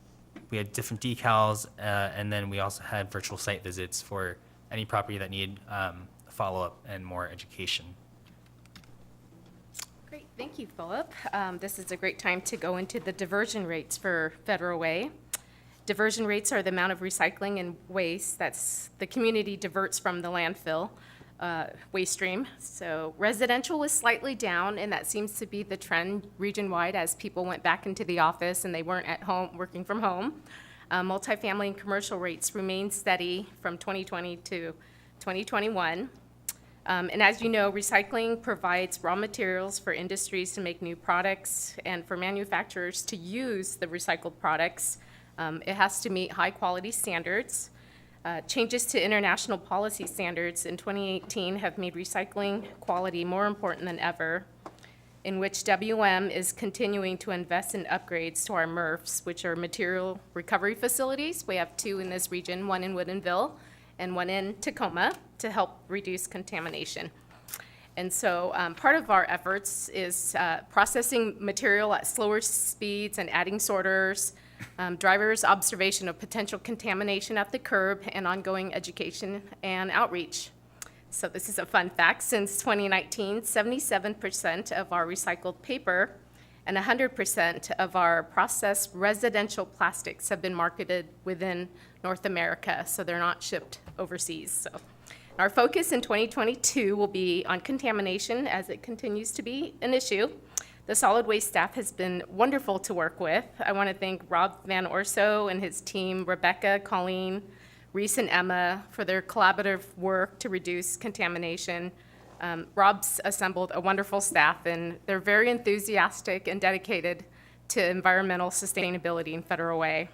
S23: we had different decals, and then we also had virtual site visits for any property that needed follow-up and more education.
S9: Great, thank you, Philip. This is a great time to go into the diversion rates for Federal Way. Diversion rates are the amount of recycling and waste that's the community diverts from the landfill waste stream. So residential was slightly down, and that seems to be the trend region-wide as people went back into the office and they weren't at home working from home. Multifamily and commercial rates remained steady from 2020 to 2021. And as you know, recycling provides raw materials for industries to make new products and for manufacturers to use the recycled products. It has to meet high-quality standards. Changes to international policy standards in 2018 have made recycling quality more important than ever, in which WM is continuing to invest in upgrades to our MRFs, which are material recovery facilities. We have 2 in this region, one in Woodinville and one in Tacoma, to help reduce contamination. And so part of our efforts is processing material at slower speeds and adding sorters, drivers' observation of potential contamination at the curb, and ongoing education and outreach. So this is a fun fact. Since 2019, 77% of our recycled paper and 100% of our processed residential plastics have been marketed within North America, so they're not shipped overseas. So our focus in 2022 will be on contamination, as it continues to be an issue. The solid waste staff has been wonderful to work with. I want to thank Rob Van Orso and his team, Rebecca, Colleen, Reese, and Emma, for their collaborative work to reduce contamination. Rob's assembled a wonderful staff, and they're very enthusiastic and dedicated to environmental sustainability in Federal Way.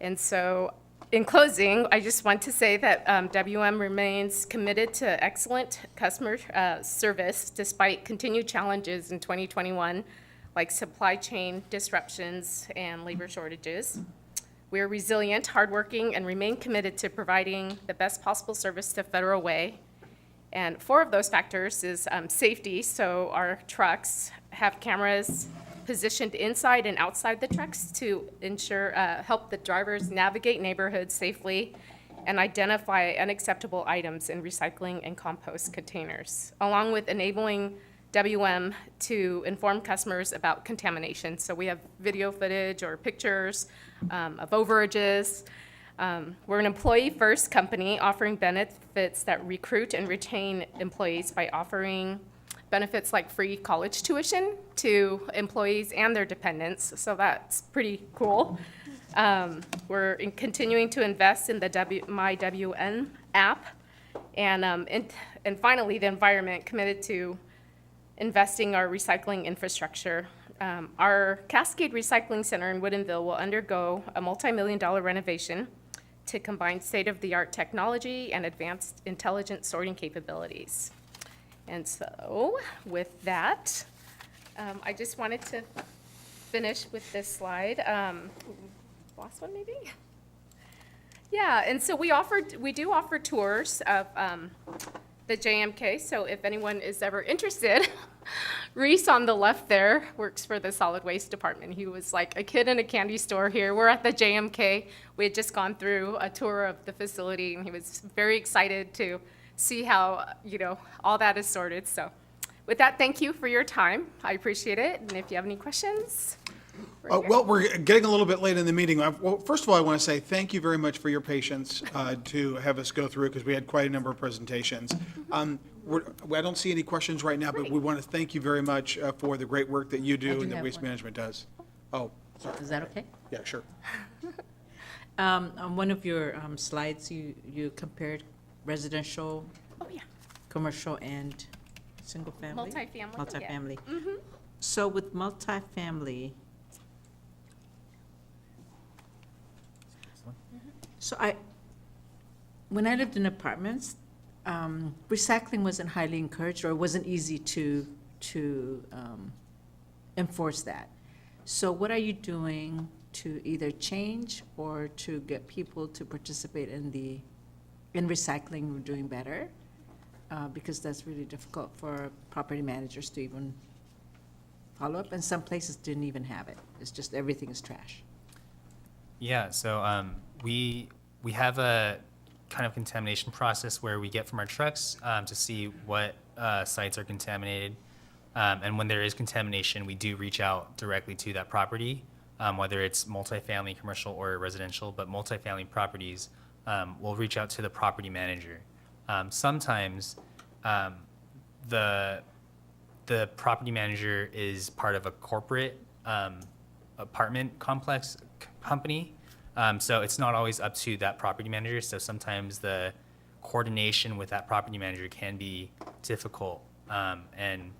S9: And so, in closing, I just want to say that WM remains committed to excellent customer service despite continued challenges in 2021, like supply chain disruptions and labor shortages. We are resilient, hardworking, and remain committed to providing the best possible service to Federal Way. And 4 of those factors is safety, so our trucks have cameras positioned inside and outside the trucks to ensure, help the drivers navigate neighborhoods safely and identify unacceptable items in recycling and compost containers, along with enabling WM to inform customers about contamination. So we have video footage or pictures of overages. We're an employee-first company offering benefits that recruit and retain employees by offering benefits like free college tuition to employees and their dependents, so that's pretty cool. We're continuing to invest in the MyWN app, and finally, the environment, committed to investing our recycling infrastructure. our Cascade Recycling Center in Woodinville will undergo a multi-million-dollar renovation to combine state-of-the-art technology and advanced intelligent sorting capabilities. And so, with that, I just wanted to finish with this slide. Last one, maybe? Yeah, and so we do offer tours of the JMK, so if anyone is ever interested, Reese on the left there works for the solid waste department. He was like a kid in a candy store here. We're at the JMK. We had just gone through a tour of the facility, and he was very excited to see how, all that is sorted. So with that, thank you for your time. I appreciate it, and if you have any questions.
S2: Well, we're getting a little bit late in the meeting. Well, first of all, I want to say thank you very much for your patience to have us go through, because we had quite a number of presentations. I don't see any questions right now, but we want to thank you very much for the great work that you do and that Waste Management does. Oh, sorry.
S14: Is that okay?
S2: Yeah, sure.
S14: On one of your slides, you compared residential, commercial, and single-family?
S9: Multifamily, yeah.
S14: Multifamily. So with multifamily, when I lived in apartments, recycling wasn't highly encouraged, or it wasn't easy to enforce that. So what are you doing to either change or to get people to participate in recycling or doing better? Because that's really difficult for property managers to even follow up, and some places didn't even have it. It's just everything is trash.
S23: Yeah, so we have a kind of contamination process where we get from our trucks to see what sites are contaminated. And when there is contamination, we do reach out directly to that property, whether it's multifamily, commercial, or residential. But multifamily properties, we'll reach out to the property manager. Sometimes the property manager is part of a corporate apartment complex company. So it's not always up to that property manager. So sometimes the coordination with that property manager can be difficult, and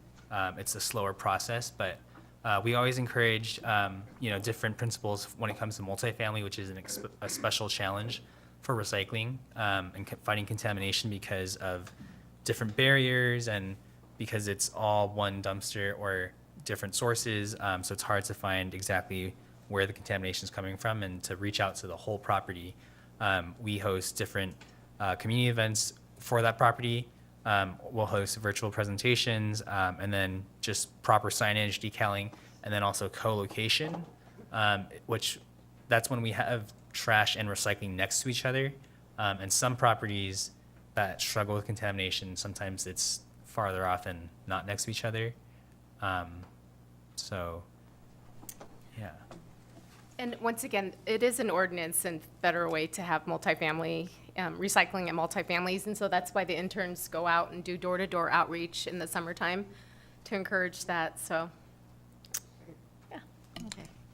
S23: it's a slower process. But we always encourage different principles when it comes to multifamily, which is a special challenge for recycling and fighting contamination because of different barriers and because it's all one dumpster or different sources. So it's hard to find exactly where the contamination is coming from and to reach out to the whole property. We host different community events for that property. We'll host virtual presentations and then just proper signage, decaling, and then also co-location, which that's when we have trash and recycling next to each other. And some properties that struggle with contamination, sometimes it's farther off and not next to each other. So, yeah.
S9: And once again, it is an ordinance and better way to have multifamily, recycling at multifamilies. And so that's why the interns go out and do door-to-door outreach in the summertime to encourage that. So, yeah.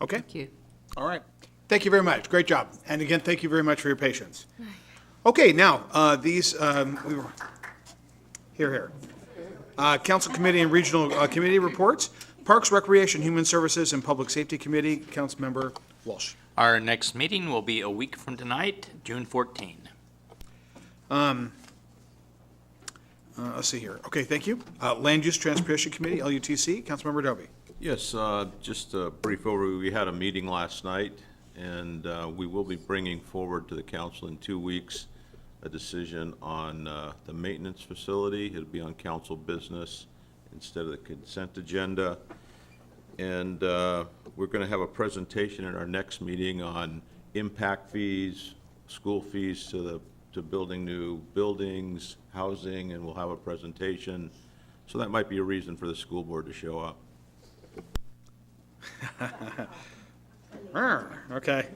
S2: Okay.
S14: Thank you.
S2: All right. Thank you very much. Great job. And again, thank you very much for your patience. Okay, now, these, here. Council Committee and Regional Committee reports. Parks, Recreation, Human Services, and Public Safety Committee, Councilmember Walsh.
S6: Our next meeting will be a week from tonight, June 14.
S2: Let's see here. Okay, thank you. Land Use Transportation Committee, LUTC, Councilmember Dovey.
S11: Yes, just a brief overview. We had a meeting last night, and we will be bringing forward to the council in 2 weeks a decision on the maintenance facility. It'll be on council business instead of the consent agenda. And we're going to have a presentation in our next meeting on impact fees, school fees to building new buildings, housing, and we'll have a presentation. So that might be a reason for the school board to show up.
S2: Okay.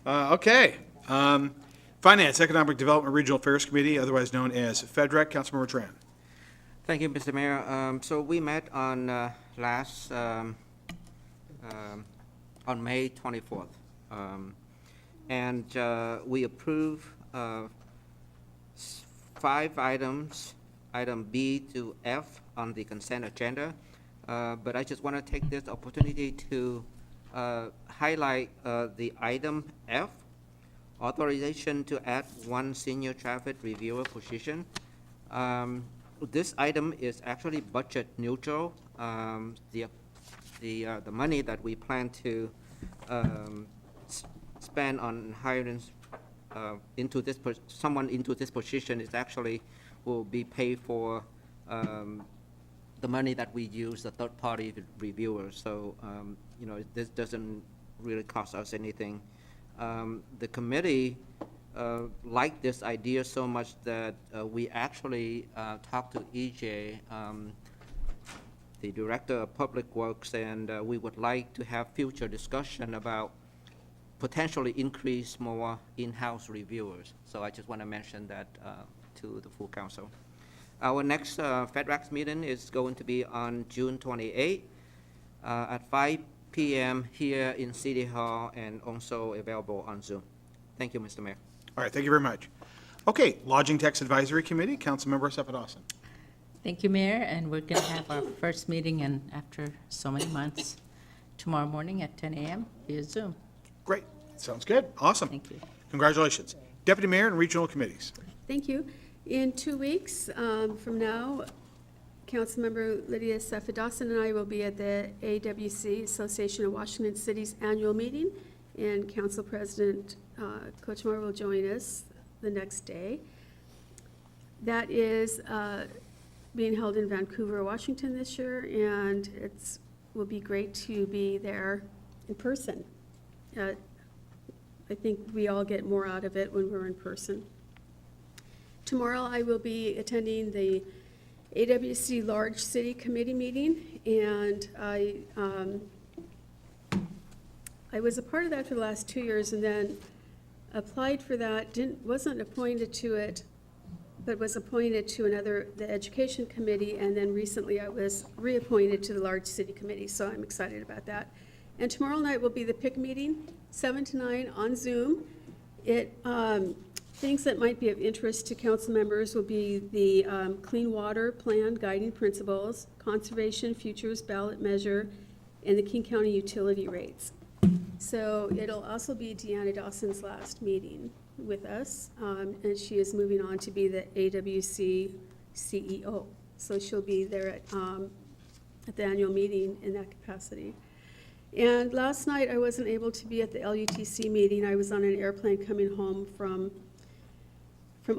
S2: Okay. Finance, Economic Development, Regional Affairs Committee, otherwise known as FEDREC, Councilmember Tran.
S15: Thank you, Mr. Mayor. So we met on on May 24th, and we approved 5 items, item B to F on the consent agenda. but I just want to take this opportunity to highlight the item F, authorization to add one senior traffic reviewer position. This item is actually budget neutral. The money that we plan to spend on hiring someone into this position is actually will be paid for the money that we use, the third-party reviewers. So, this doesn't really cost us anything. The committee liked this idea so much that we actually talked to EJ, the Director of Public Works, and we would like to have future discussion about potentially increase more in-house reviewers. So I just want to mention that to the full council. Our next FedRACS meeting is going to be on June 28th at 5 p.m. here in City Hall and also available on Zoom. Thank you, Mr. Mayor.
S2: All right, thank you very much. Okay, Lodging Tax Advisory Committee, Councilmember Dawson.
S14: Thank you, Mayor, and we're going to have our first meeting after so many months tomorrow morning at 10 a.m. via Zoom.
S2: Great, sounds good, awesome.
S14: Thank you.
S2: Congratulations. Deputy Mayor and Regional Committees.
S3: Thank you. In 2 weeks from now, Councilmember Lydia Dawson and I will be at the AWC, Association of Washington Cities annual meeting, and Council President Coach Moore will join us the next day. That is being held in Vancouver, Washington this year, and it will be great to be there in person. I think we all get more out of it when we're in person. Tomorrow I will be attending the AWC Large City Committee meeting, and I was a part of that for the last 2 years and then applied for that, wasn't appointed to it, but was appointed to the Education Committee, and then recently I was reappointed to the Large City Committee, so I'm excited about that. And tomorrow night will be the PIC meeting, 7 to 9 on Zoom. Things that might be of interest to council members will be the Clean Water Plan Guiding Principles, Conservation Futures Ballot Measure, and the King County Utility Rates. So it'll also be Deanna Dawson's last meeting with us, and she is moving on to be the AWC CEO. So she'll be there at the annual meeting in that capacity. And last night I wasn't able to be at the LUTC meeting. I was on an airplane coming home from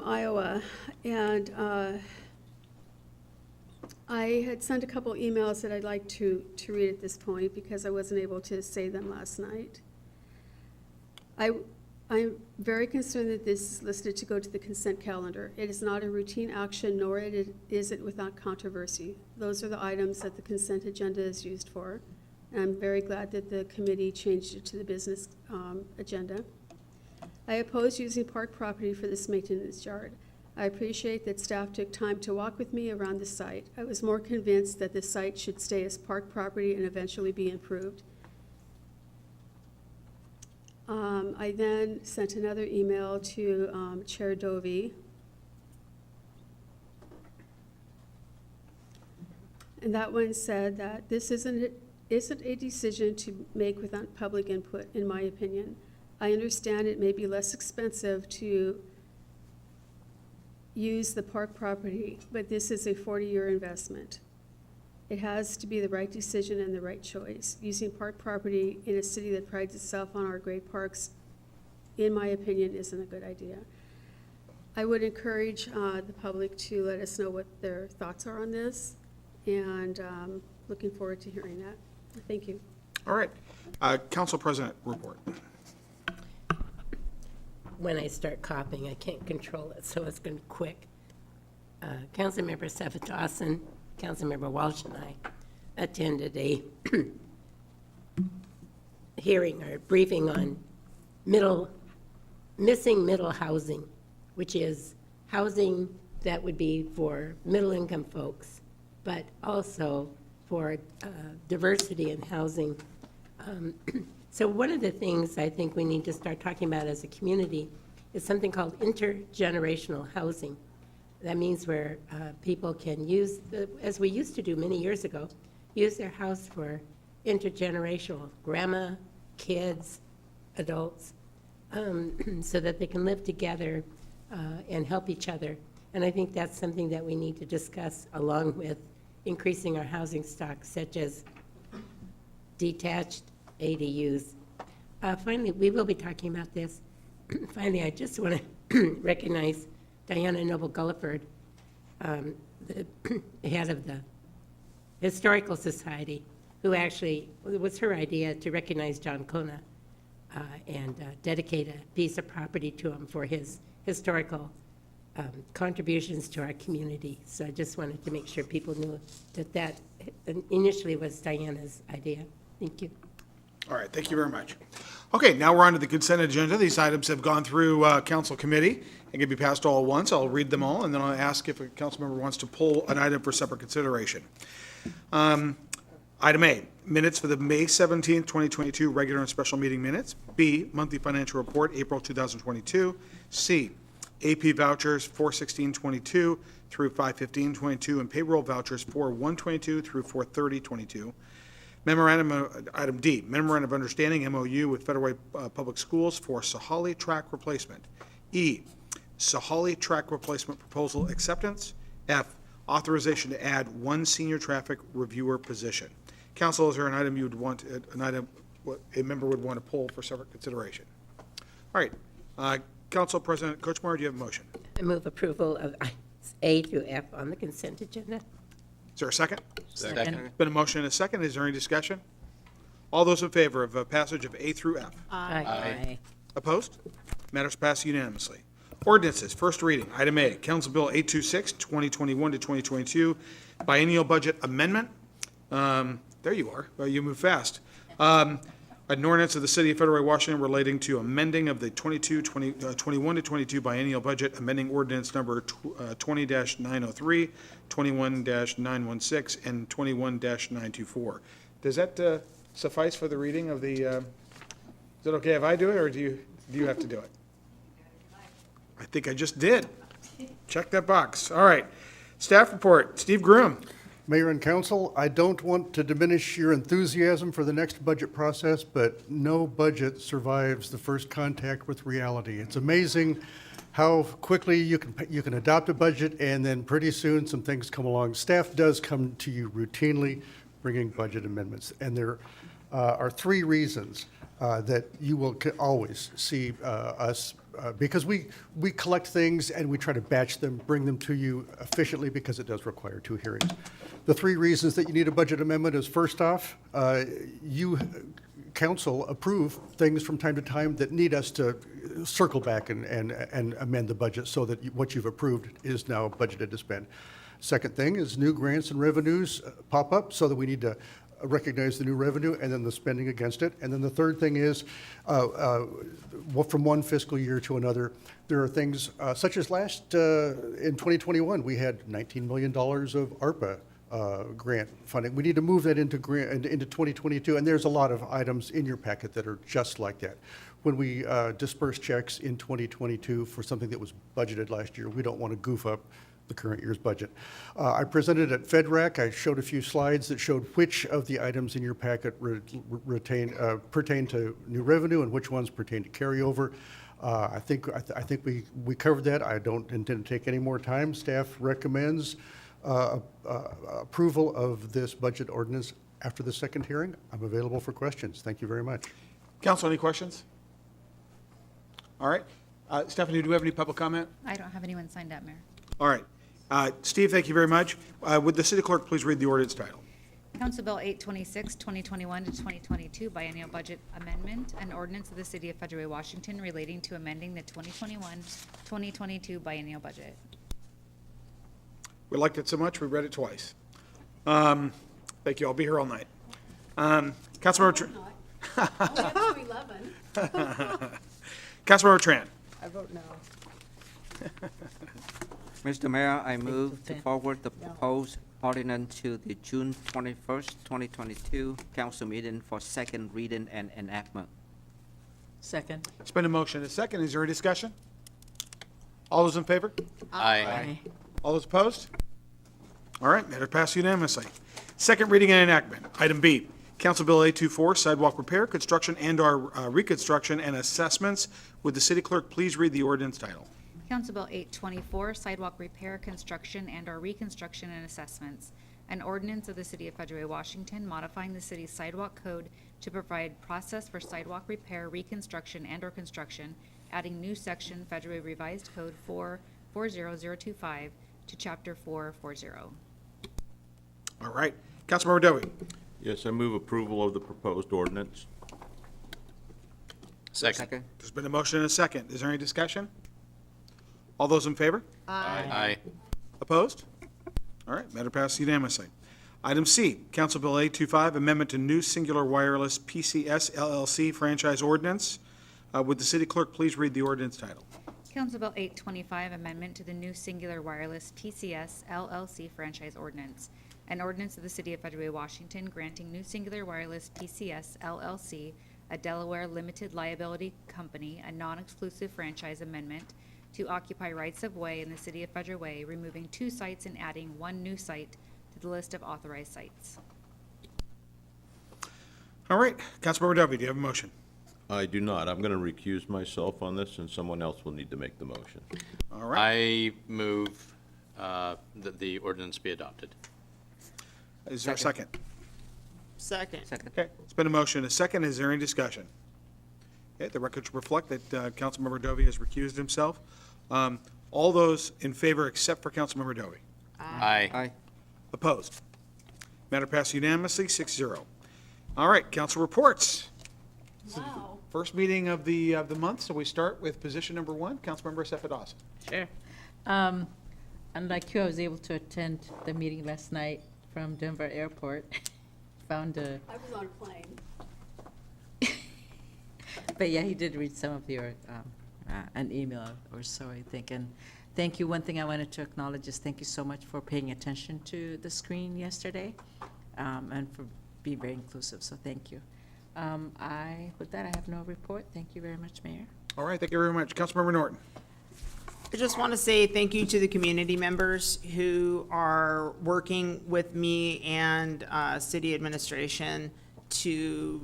S3: Iowa, and I had sent a couple emails that I'd like to read at this point because I wasn't able to say them last night. I'm very concerned that this is listed to go to the consent calendar. It is not a routine action, nor is it without controversy. Those are the items that the consent agenda is used for. And I'm very glad that the committee changed it to the business agenda. I oppose using park property for this maintenance yard. I appreciate that staff took time to walk with me around the site. I was more convinced that the site should stay as park property and eventually be improved. I then sent another email to Chair Dovey. And that one said that this isn't a decision to make without public input, in my opinion. I understand it may be less expensive to use the park property, but this is a 40-year investment. It has to be the right decision and the right choice. Using park property in a city that prides itself on our great parks, in my opinion, isn't a good idea. I would encourage the public to let us know what their thoughts are on this, and looking forward to hearing that. Thank you.
S2: All right, Council President report.
S1: When I start coughing, I can't control it, so it's going to be quick. Councilmember Dawson, Councilmember Walsh, and I attended a hearing or briefing on missing middle housing, which is housing that would be for middle-income folks, but also for diversity in housing. So one of the things I think we need to start talking about as a community is something called intergenerational housing. That means where people can use, as we used to do many years ago, use their house for intergenerational, grandma, kids, adults, so that they can live together and help each other. And I think that's something that we need to discuss along with increasing our housing stock, such as detached ADUs. Finally, we will be talking about this. Finally, I just want to recognize Diana Noble-Gulliford, the head of the Historical Society, who actually, it was her idea to recognize John Kona and dedicate a piece of property to him for his historical contributions to our community. So I just wanted to make sure people knew that that initially was Diana's idea. Thank you.
S2: All right, thank you very much. Okay, now we're on to the consent agenda. These items have gone through council committee and can be passed all at once. I'll read them all, and then I'll ask if a council member wants to pull an item for separate consideration. Item A, minutes for the May 17th, 2022 regular and special meeting minutes. B, monthly financial report, April 2022. C, AP vouchers 4/16/22 through 5/15/22, and payroll vouchers 4/1/22 through 4/30/22. Memorandum, item D, memorandum of understanding, MOU with Federal Way Public Schools for Sahali track replacement. E, Sahali track replacement proposal acceptance. F, authorization to add one senior traffic reviewer position. Council, is there an item you would want, a member would want to pull for separate consideration? All right, Council President Kochmar, do you have a motion?
S1: I move approval of items A through F on the consent agenda.
S2: Is there a second?
S1: Second.
S2: Been a motion and a second. Is there any discussion? All those in favor of passage of A through F?
S1: Aye.
S2: Opposed? Matters passed unanimously. Ordinances, first reading. Item A, Council Bill 826, 2021 to 2022, biennial budget amendment. There you are. Well, you move fast. An ordinance of the City of Federal Way, Washington relating to amending of the 21 to 22 biennial budget, amending ordinance number 20-903, 21-916, and 21-924. Does that suffice for the reading of the, is it okay if I do it, or do you have to do it? I think I just did. Check that box. All right. Staff report, Steve Groom.
S12: Mayor and council, I don't want to diminish your enthusiasm for the next budget process, but no budget survives the first contact with reality. It's amazing how quickly you can adopt a budget, and then pretty soon some things come along. Staff does come to you routinely bringing budget amendments, and there are three reasons that you will always see us because we collect things and we try to batch them, bring them to you efficiently, because it does require 2 hearings. The 3 reasons that you need a budget amendment is, first off, you, council, approve things from time to time that need us to circle back and amend the budget so that what you've approved is now budgeted to spend. Second thing is new grants and revenues pop up so that we need to recognize the new revenue and then the spending against it. And then the third thing is, from one fiscal year to another, there are things such as in 2021, we had $19 million of ARPA grant funding. We need to move that into 2022, and there's a lot of items in your packet that are just like that. When we disperse checks in 2022 for something that was budgeted last year, we don't want to goof up the current year's budget. I presented at FedRAC. I showed a few slides that showed which of the items in your packet pertain to new revenue and which ones pertain to carryover. I think we covered that. I don't intend to take any more time. Staff recommends approval of this budget ordinance after the second hearing. I'm available for questions. Thank you very much.
S2: Council, any questions? All right. Stephanie, do we have any public comment?
S8: I don't have anyone signed up, Mayor.
S2: All right. Steve, thank you very much. Would the city clerk please read the ordinance title?
S8: Council Bill 826, 2021 to 2022 biennial budget amendment, an ordinance of the City of Federal Way, Washington relating to amending the 2021-2022 biennial budget.
S2: We liked it so much, we read it twice. Thank you. I'll be here all night. Councilmember Councilmember Tran.
S3: I vote no.
S15: Mr. Mayor, I move to forward the proposed ordinance to the June 21st, 2022 council meeting for second reading and enactment.
S14: Second.
S2: It's been a motion and a second. Is there a discussion? All those in favor?
S6: Aye.
S2: All those opposed? All right, matter passed unanimously. Second reading and enactment. Item B, Council Bill 824, sidewalk repair, construction and/or reconstruction and assessments. Would the city clerk please read the ordinance title?
S8: Council Bill 824, sidewalk repair, construction, and/or reconstruction and assessments. An ordinance of the City of Federal Way, Washington, modifying the city's sidewalk code to provide process for sidewalk repair, reconstruction, and/or construction, adding new section Federal Way Revised Code 440025 to Chapter 440.
S2: All right. Councilmember Dovey.
S11: Yes, I move approval of the proposed ordinance.
S6: Second.
S2: There's been a motion and a second. Is there any discussion? All those in favor?
S6: Aye.
S2: Opposed? All right, matter passed unanimously. Item C, Council Bill 825, amendment to new singular wireless PCS LLC franchise ordinance. Would the city clerk please read the ordinance title?
S8: Council Bill 825, amendment to the new singular wireless PCS LLC franchise ordinance. An ordinance of the City of Federal Way, Washington, granting new singular wireless PCS LLC, a Delaware limited liability company, a non-exclusive franchise amendment to occupy rights of way in the City of Federal Way, removing 2 sites and adding 1 new site to the list of authorized sites.
S2: All right, Councilmember Dovey, do you have a motion?
S11: I do not. I'm going to recuse myself on this, and someone else will need to make the motion.
S2: All right.
S6: I move that the ordinance be adopted.
S2: Is there a second?
S5: Second.
S2: Okay, it's been a motion and a second. Is there any discussion? Okay, the record should reflect that Councilmember Dovey has recused himself. All those in favor except for Councilmember Dovey?
S6: Aye.
S2: Opposed? Matter passed unanimously, 6-0. All right, council reports.
S5: Wow.
S2: First meeting of the month, so we start with position number 1, Councilmember Cepheus.
S14: Sure. Unlike you, I was able to attend the meeting last night from Denver Airport. Found a,
S3: I was on a plane.
S14: but yeah, he did read some of your, an email or so, I think. And thank you. One thing I wanted to acknowledge is thank you so much for paying attention to the screen yesterday, and for being very inclusive, so thank you. With that, I have no report. Thank you very much, Mayor.
S2: All right, thank you very much. Councilmember Norton.
S13: I just want to say thank you to the community members who are working with me and city administration to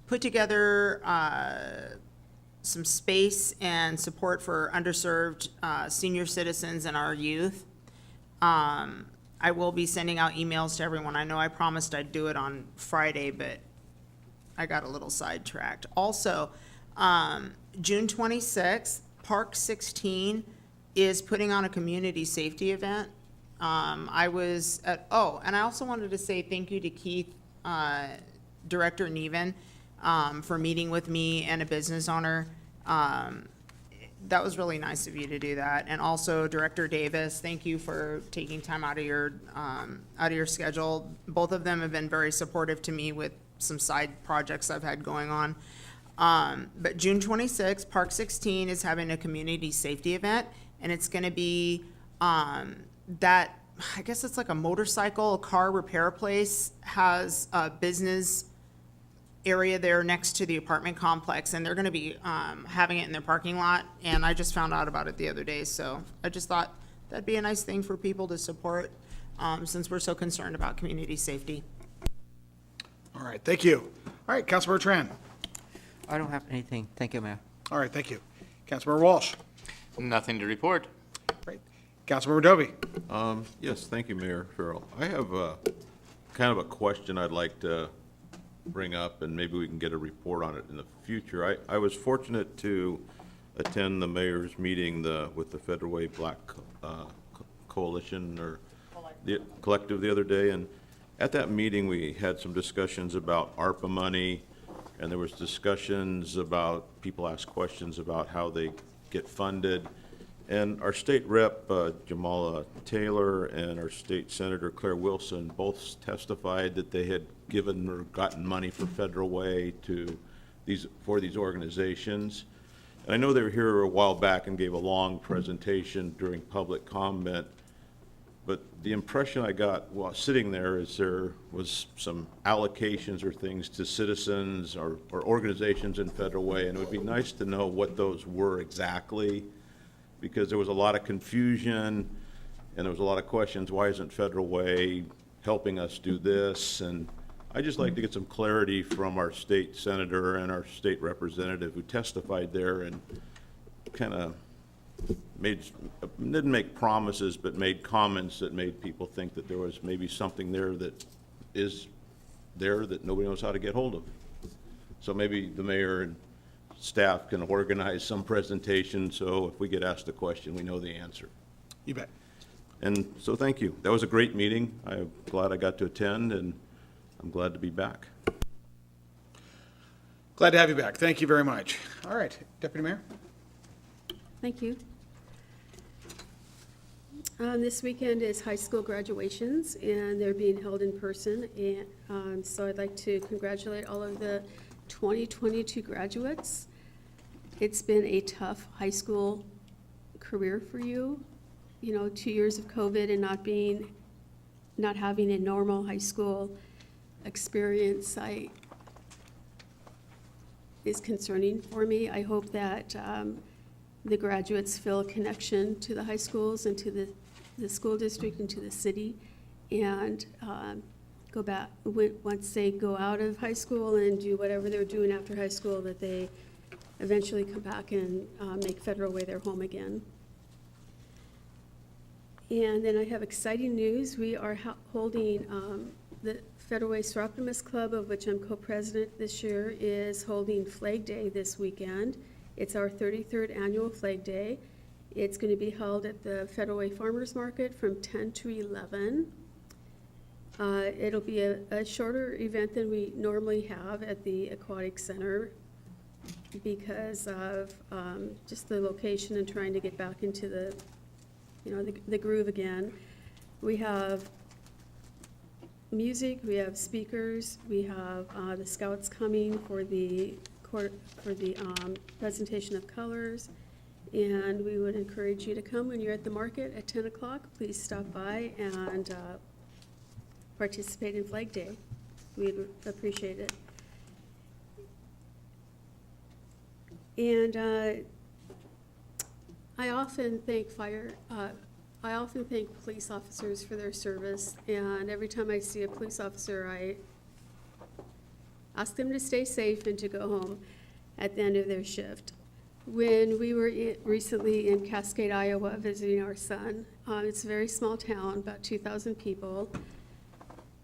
S13: put together some space and support for underserved senior citizens and our youth. I will be sending out emails to everyone. I know I promised I'd do it on Friday, but I got a little sidetracked. Also, June 26th, Park 16 is putting on a community safety event. I was at, and I also wanted to say thank you to Keith, Director Neven, for meeting with me and a business owner. That was really nice of you to do that. And also Director Davis, thank you for taking time out of your schedule. Both of them have been very supportive to me with some side projects I've had going on. But June 26th, Park 16 is having a community safety event, and it's gonna be, that, I guess it's like a motorcycle, a car repair place, has a business area there next to the apartment complex, and they're gonna be, having it in their parking lot, and I just found out about it the other day, so I just thought that'd be a nice thing for people to support, since we're so concerned about community safety.
S2: All right, thank you. All right, Councilmember Tran.
S15: I don't have anything. Thank you, Mayor.
S2: All right, thank you. Councilmember Walsh.
S6: Nothing to report.
S2: Great. Councilmember Dovey.
S11: Yes, thank you, Mayor Farrell. I have kind of a question I'd like to bring up, and maybe we can get a report on it in the future. I was fortunate to attend the mayor's meeting with the Federal Way Black Coalition or the collective the other day, and at that meeting we had some discussions about ARPA money, and there was discussions about, people asked questions about how they get funded. And our state rep, Jamala Taylor, and our state senator, Claire Wilson, both testified that they had given or gotten money for Federal Way for these organizations. And I know they were here a while back and gave a long presentation during public comment, but the impression I got while sitting there is there was some allocations or things to citizens or organizations in Federal Way, and it would be nice to know what those were exactly, because there was a lot of confusion and there was a lot of questions. Why isn't Federal Way helping us do this, and I'd just like to get some clarity from our state senator and our state representative who testified there and kind of didn't make promises, but made comments that made people think that there was maybe something there that is there that nobody knows how to get hold of. So maybe the mayor and staff can organize some presentation, so if we get asked a question, we know the answer.
S2: You bet.
S11: And so thank you. That was a great meeting. I'm glad I got to attend, and I'm glad to be back.
S2: Glad to have you back. Thank you very much. All right, Deputy Mayor?
S3: Thank you. This weekend is high school graduations, and they're being held in person. And so I'd like to congratulate all of the 2022 graduates. It's been a tough high school career for you. You know, 2 years of COVID and not having a normal high school experience, is concerning for me. I hope that the graduates feel a connection to the high schools and to the school district and to the city, and go back, once they go out of high school and do whatever they're doing after high school, that they eventually come back and make Federal Way their home again. And then I have exciting news. We are holding, the Federal Way Seroptimus Club, of which I'm co-president this year, is holding Flag Day this weekend. It's our 33rd annual Flag Day. It's going to be held at the Federal Way Farmers Market from 10 to 11. It'll be a shorter event than we normally have at the Aquatic Center because of just the location and trying to get back into the groove again. We have music, we have speakers, we have the Scouts coming for the presentation of colors, and we would encourage you to come when you're at the market at 10 o'clock. Please stop by and participate in Flag Day. We'd appreciate it. And I often thank police officers for their service, and every time I see a police officer, I ask them to stay safe and to go home at the end of their shift. When we were recently in Cascade, Iowa, visiting our son, it's a very small town, about 2,000 people.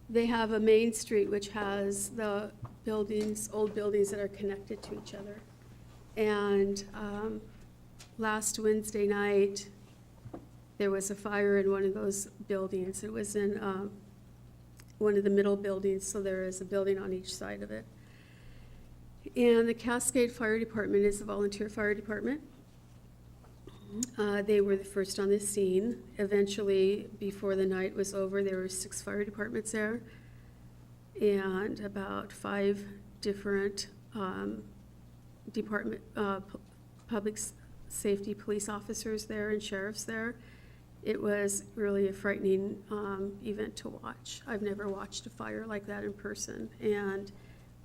S3: They have a main street which has the buildings, old buildings that are connected to each other. And last Wednesday night, there was a fire in one of those buildings. It was in one of the middle buildings, so there is a building on each side of it. And the Cascade Fire Department is a volunteer fire department. They were the first on the scene. Eventually, before the night was over, there were 6 fire departments there and about 5 different public safety police officers there and sheriffs there. It was really a frightening event to watch. I've never watched a fire like that in person. And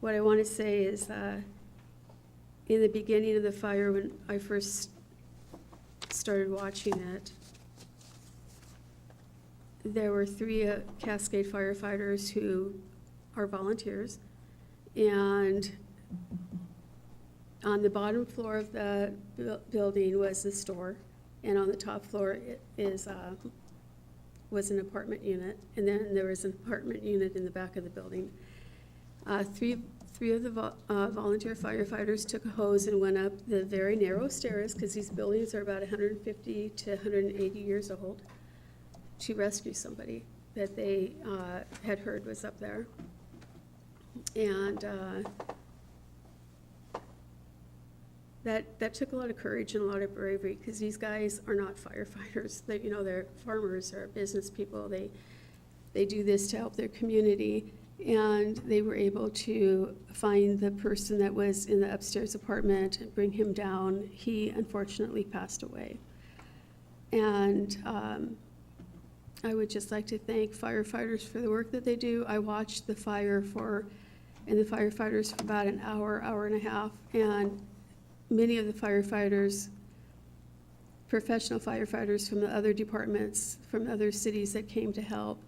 S3: what I want to say is in the beginning of the fire, when I first started watching it, there were 3 Cascade firefighters who are volunteers, and on the bottom floor of the building was the store, and on the top floor was an apartment unit, and then there was an apartment unit in the back of the building. Three of the volunteer firefighters took a hose and went up the very narrow stairs, because these buildings are about 150 to 180 years old, to rescue somebody that they had heard was up there. And that took a lot of courage and a lot of bravery, because these guys are not firefighters. They're farmers or business people. They do this to help their community. And they were able to find the person that was in the upstairs apartment and bring him down. He unfortunately passed away. And I would just like to thank firefighters for the work that they do. I watched the fire and the firefighters for about an hour, hour and a half. And many of the firefighters, professional firefighters from the other departments, from other cities that came to help,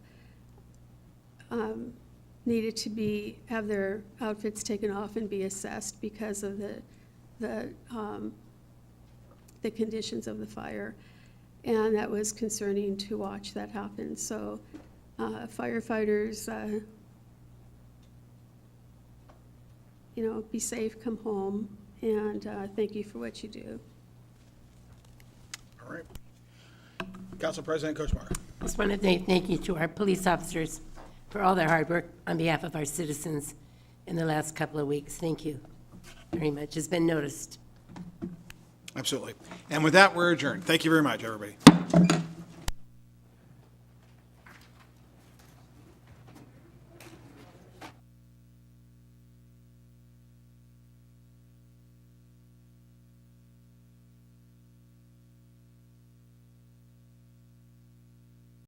S3: needed to have their outfits taken off and be assessed because of the conditions of the fire. And that was concerning to watch that happen. So firefighters, be safe, come home, and thank you for what you do.
S2: All right. Council President Kochmar.
S1: I just want to say thank you to our police officers for all their hard work on behalf of our citizens in the last couple of weeks. Thank you very much. It's been noticed.
S2: Absolutely. And with that, we're adjourned. Thank you very much, everybody.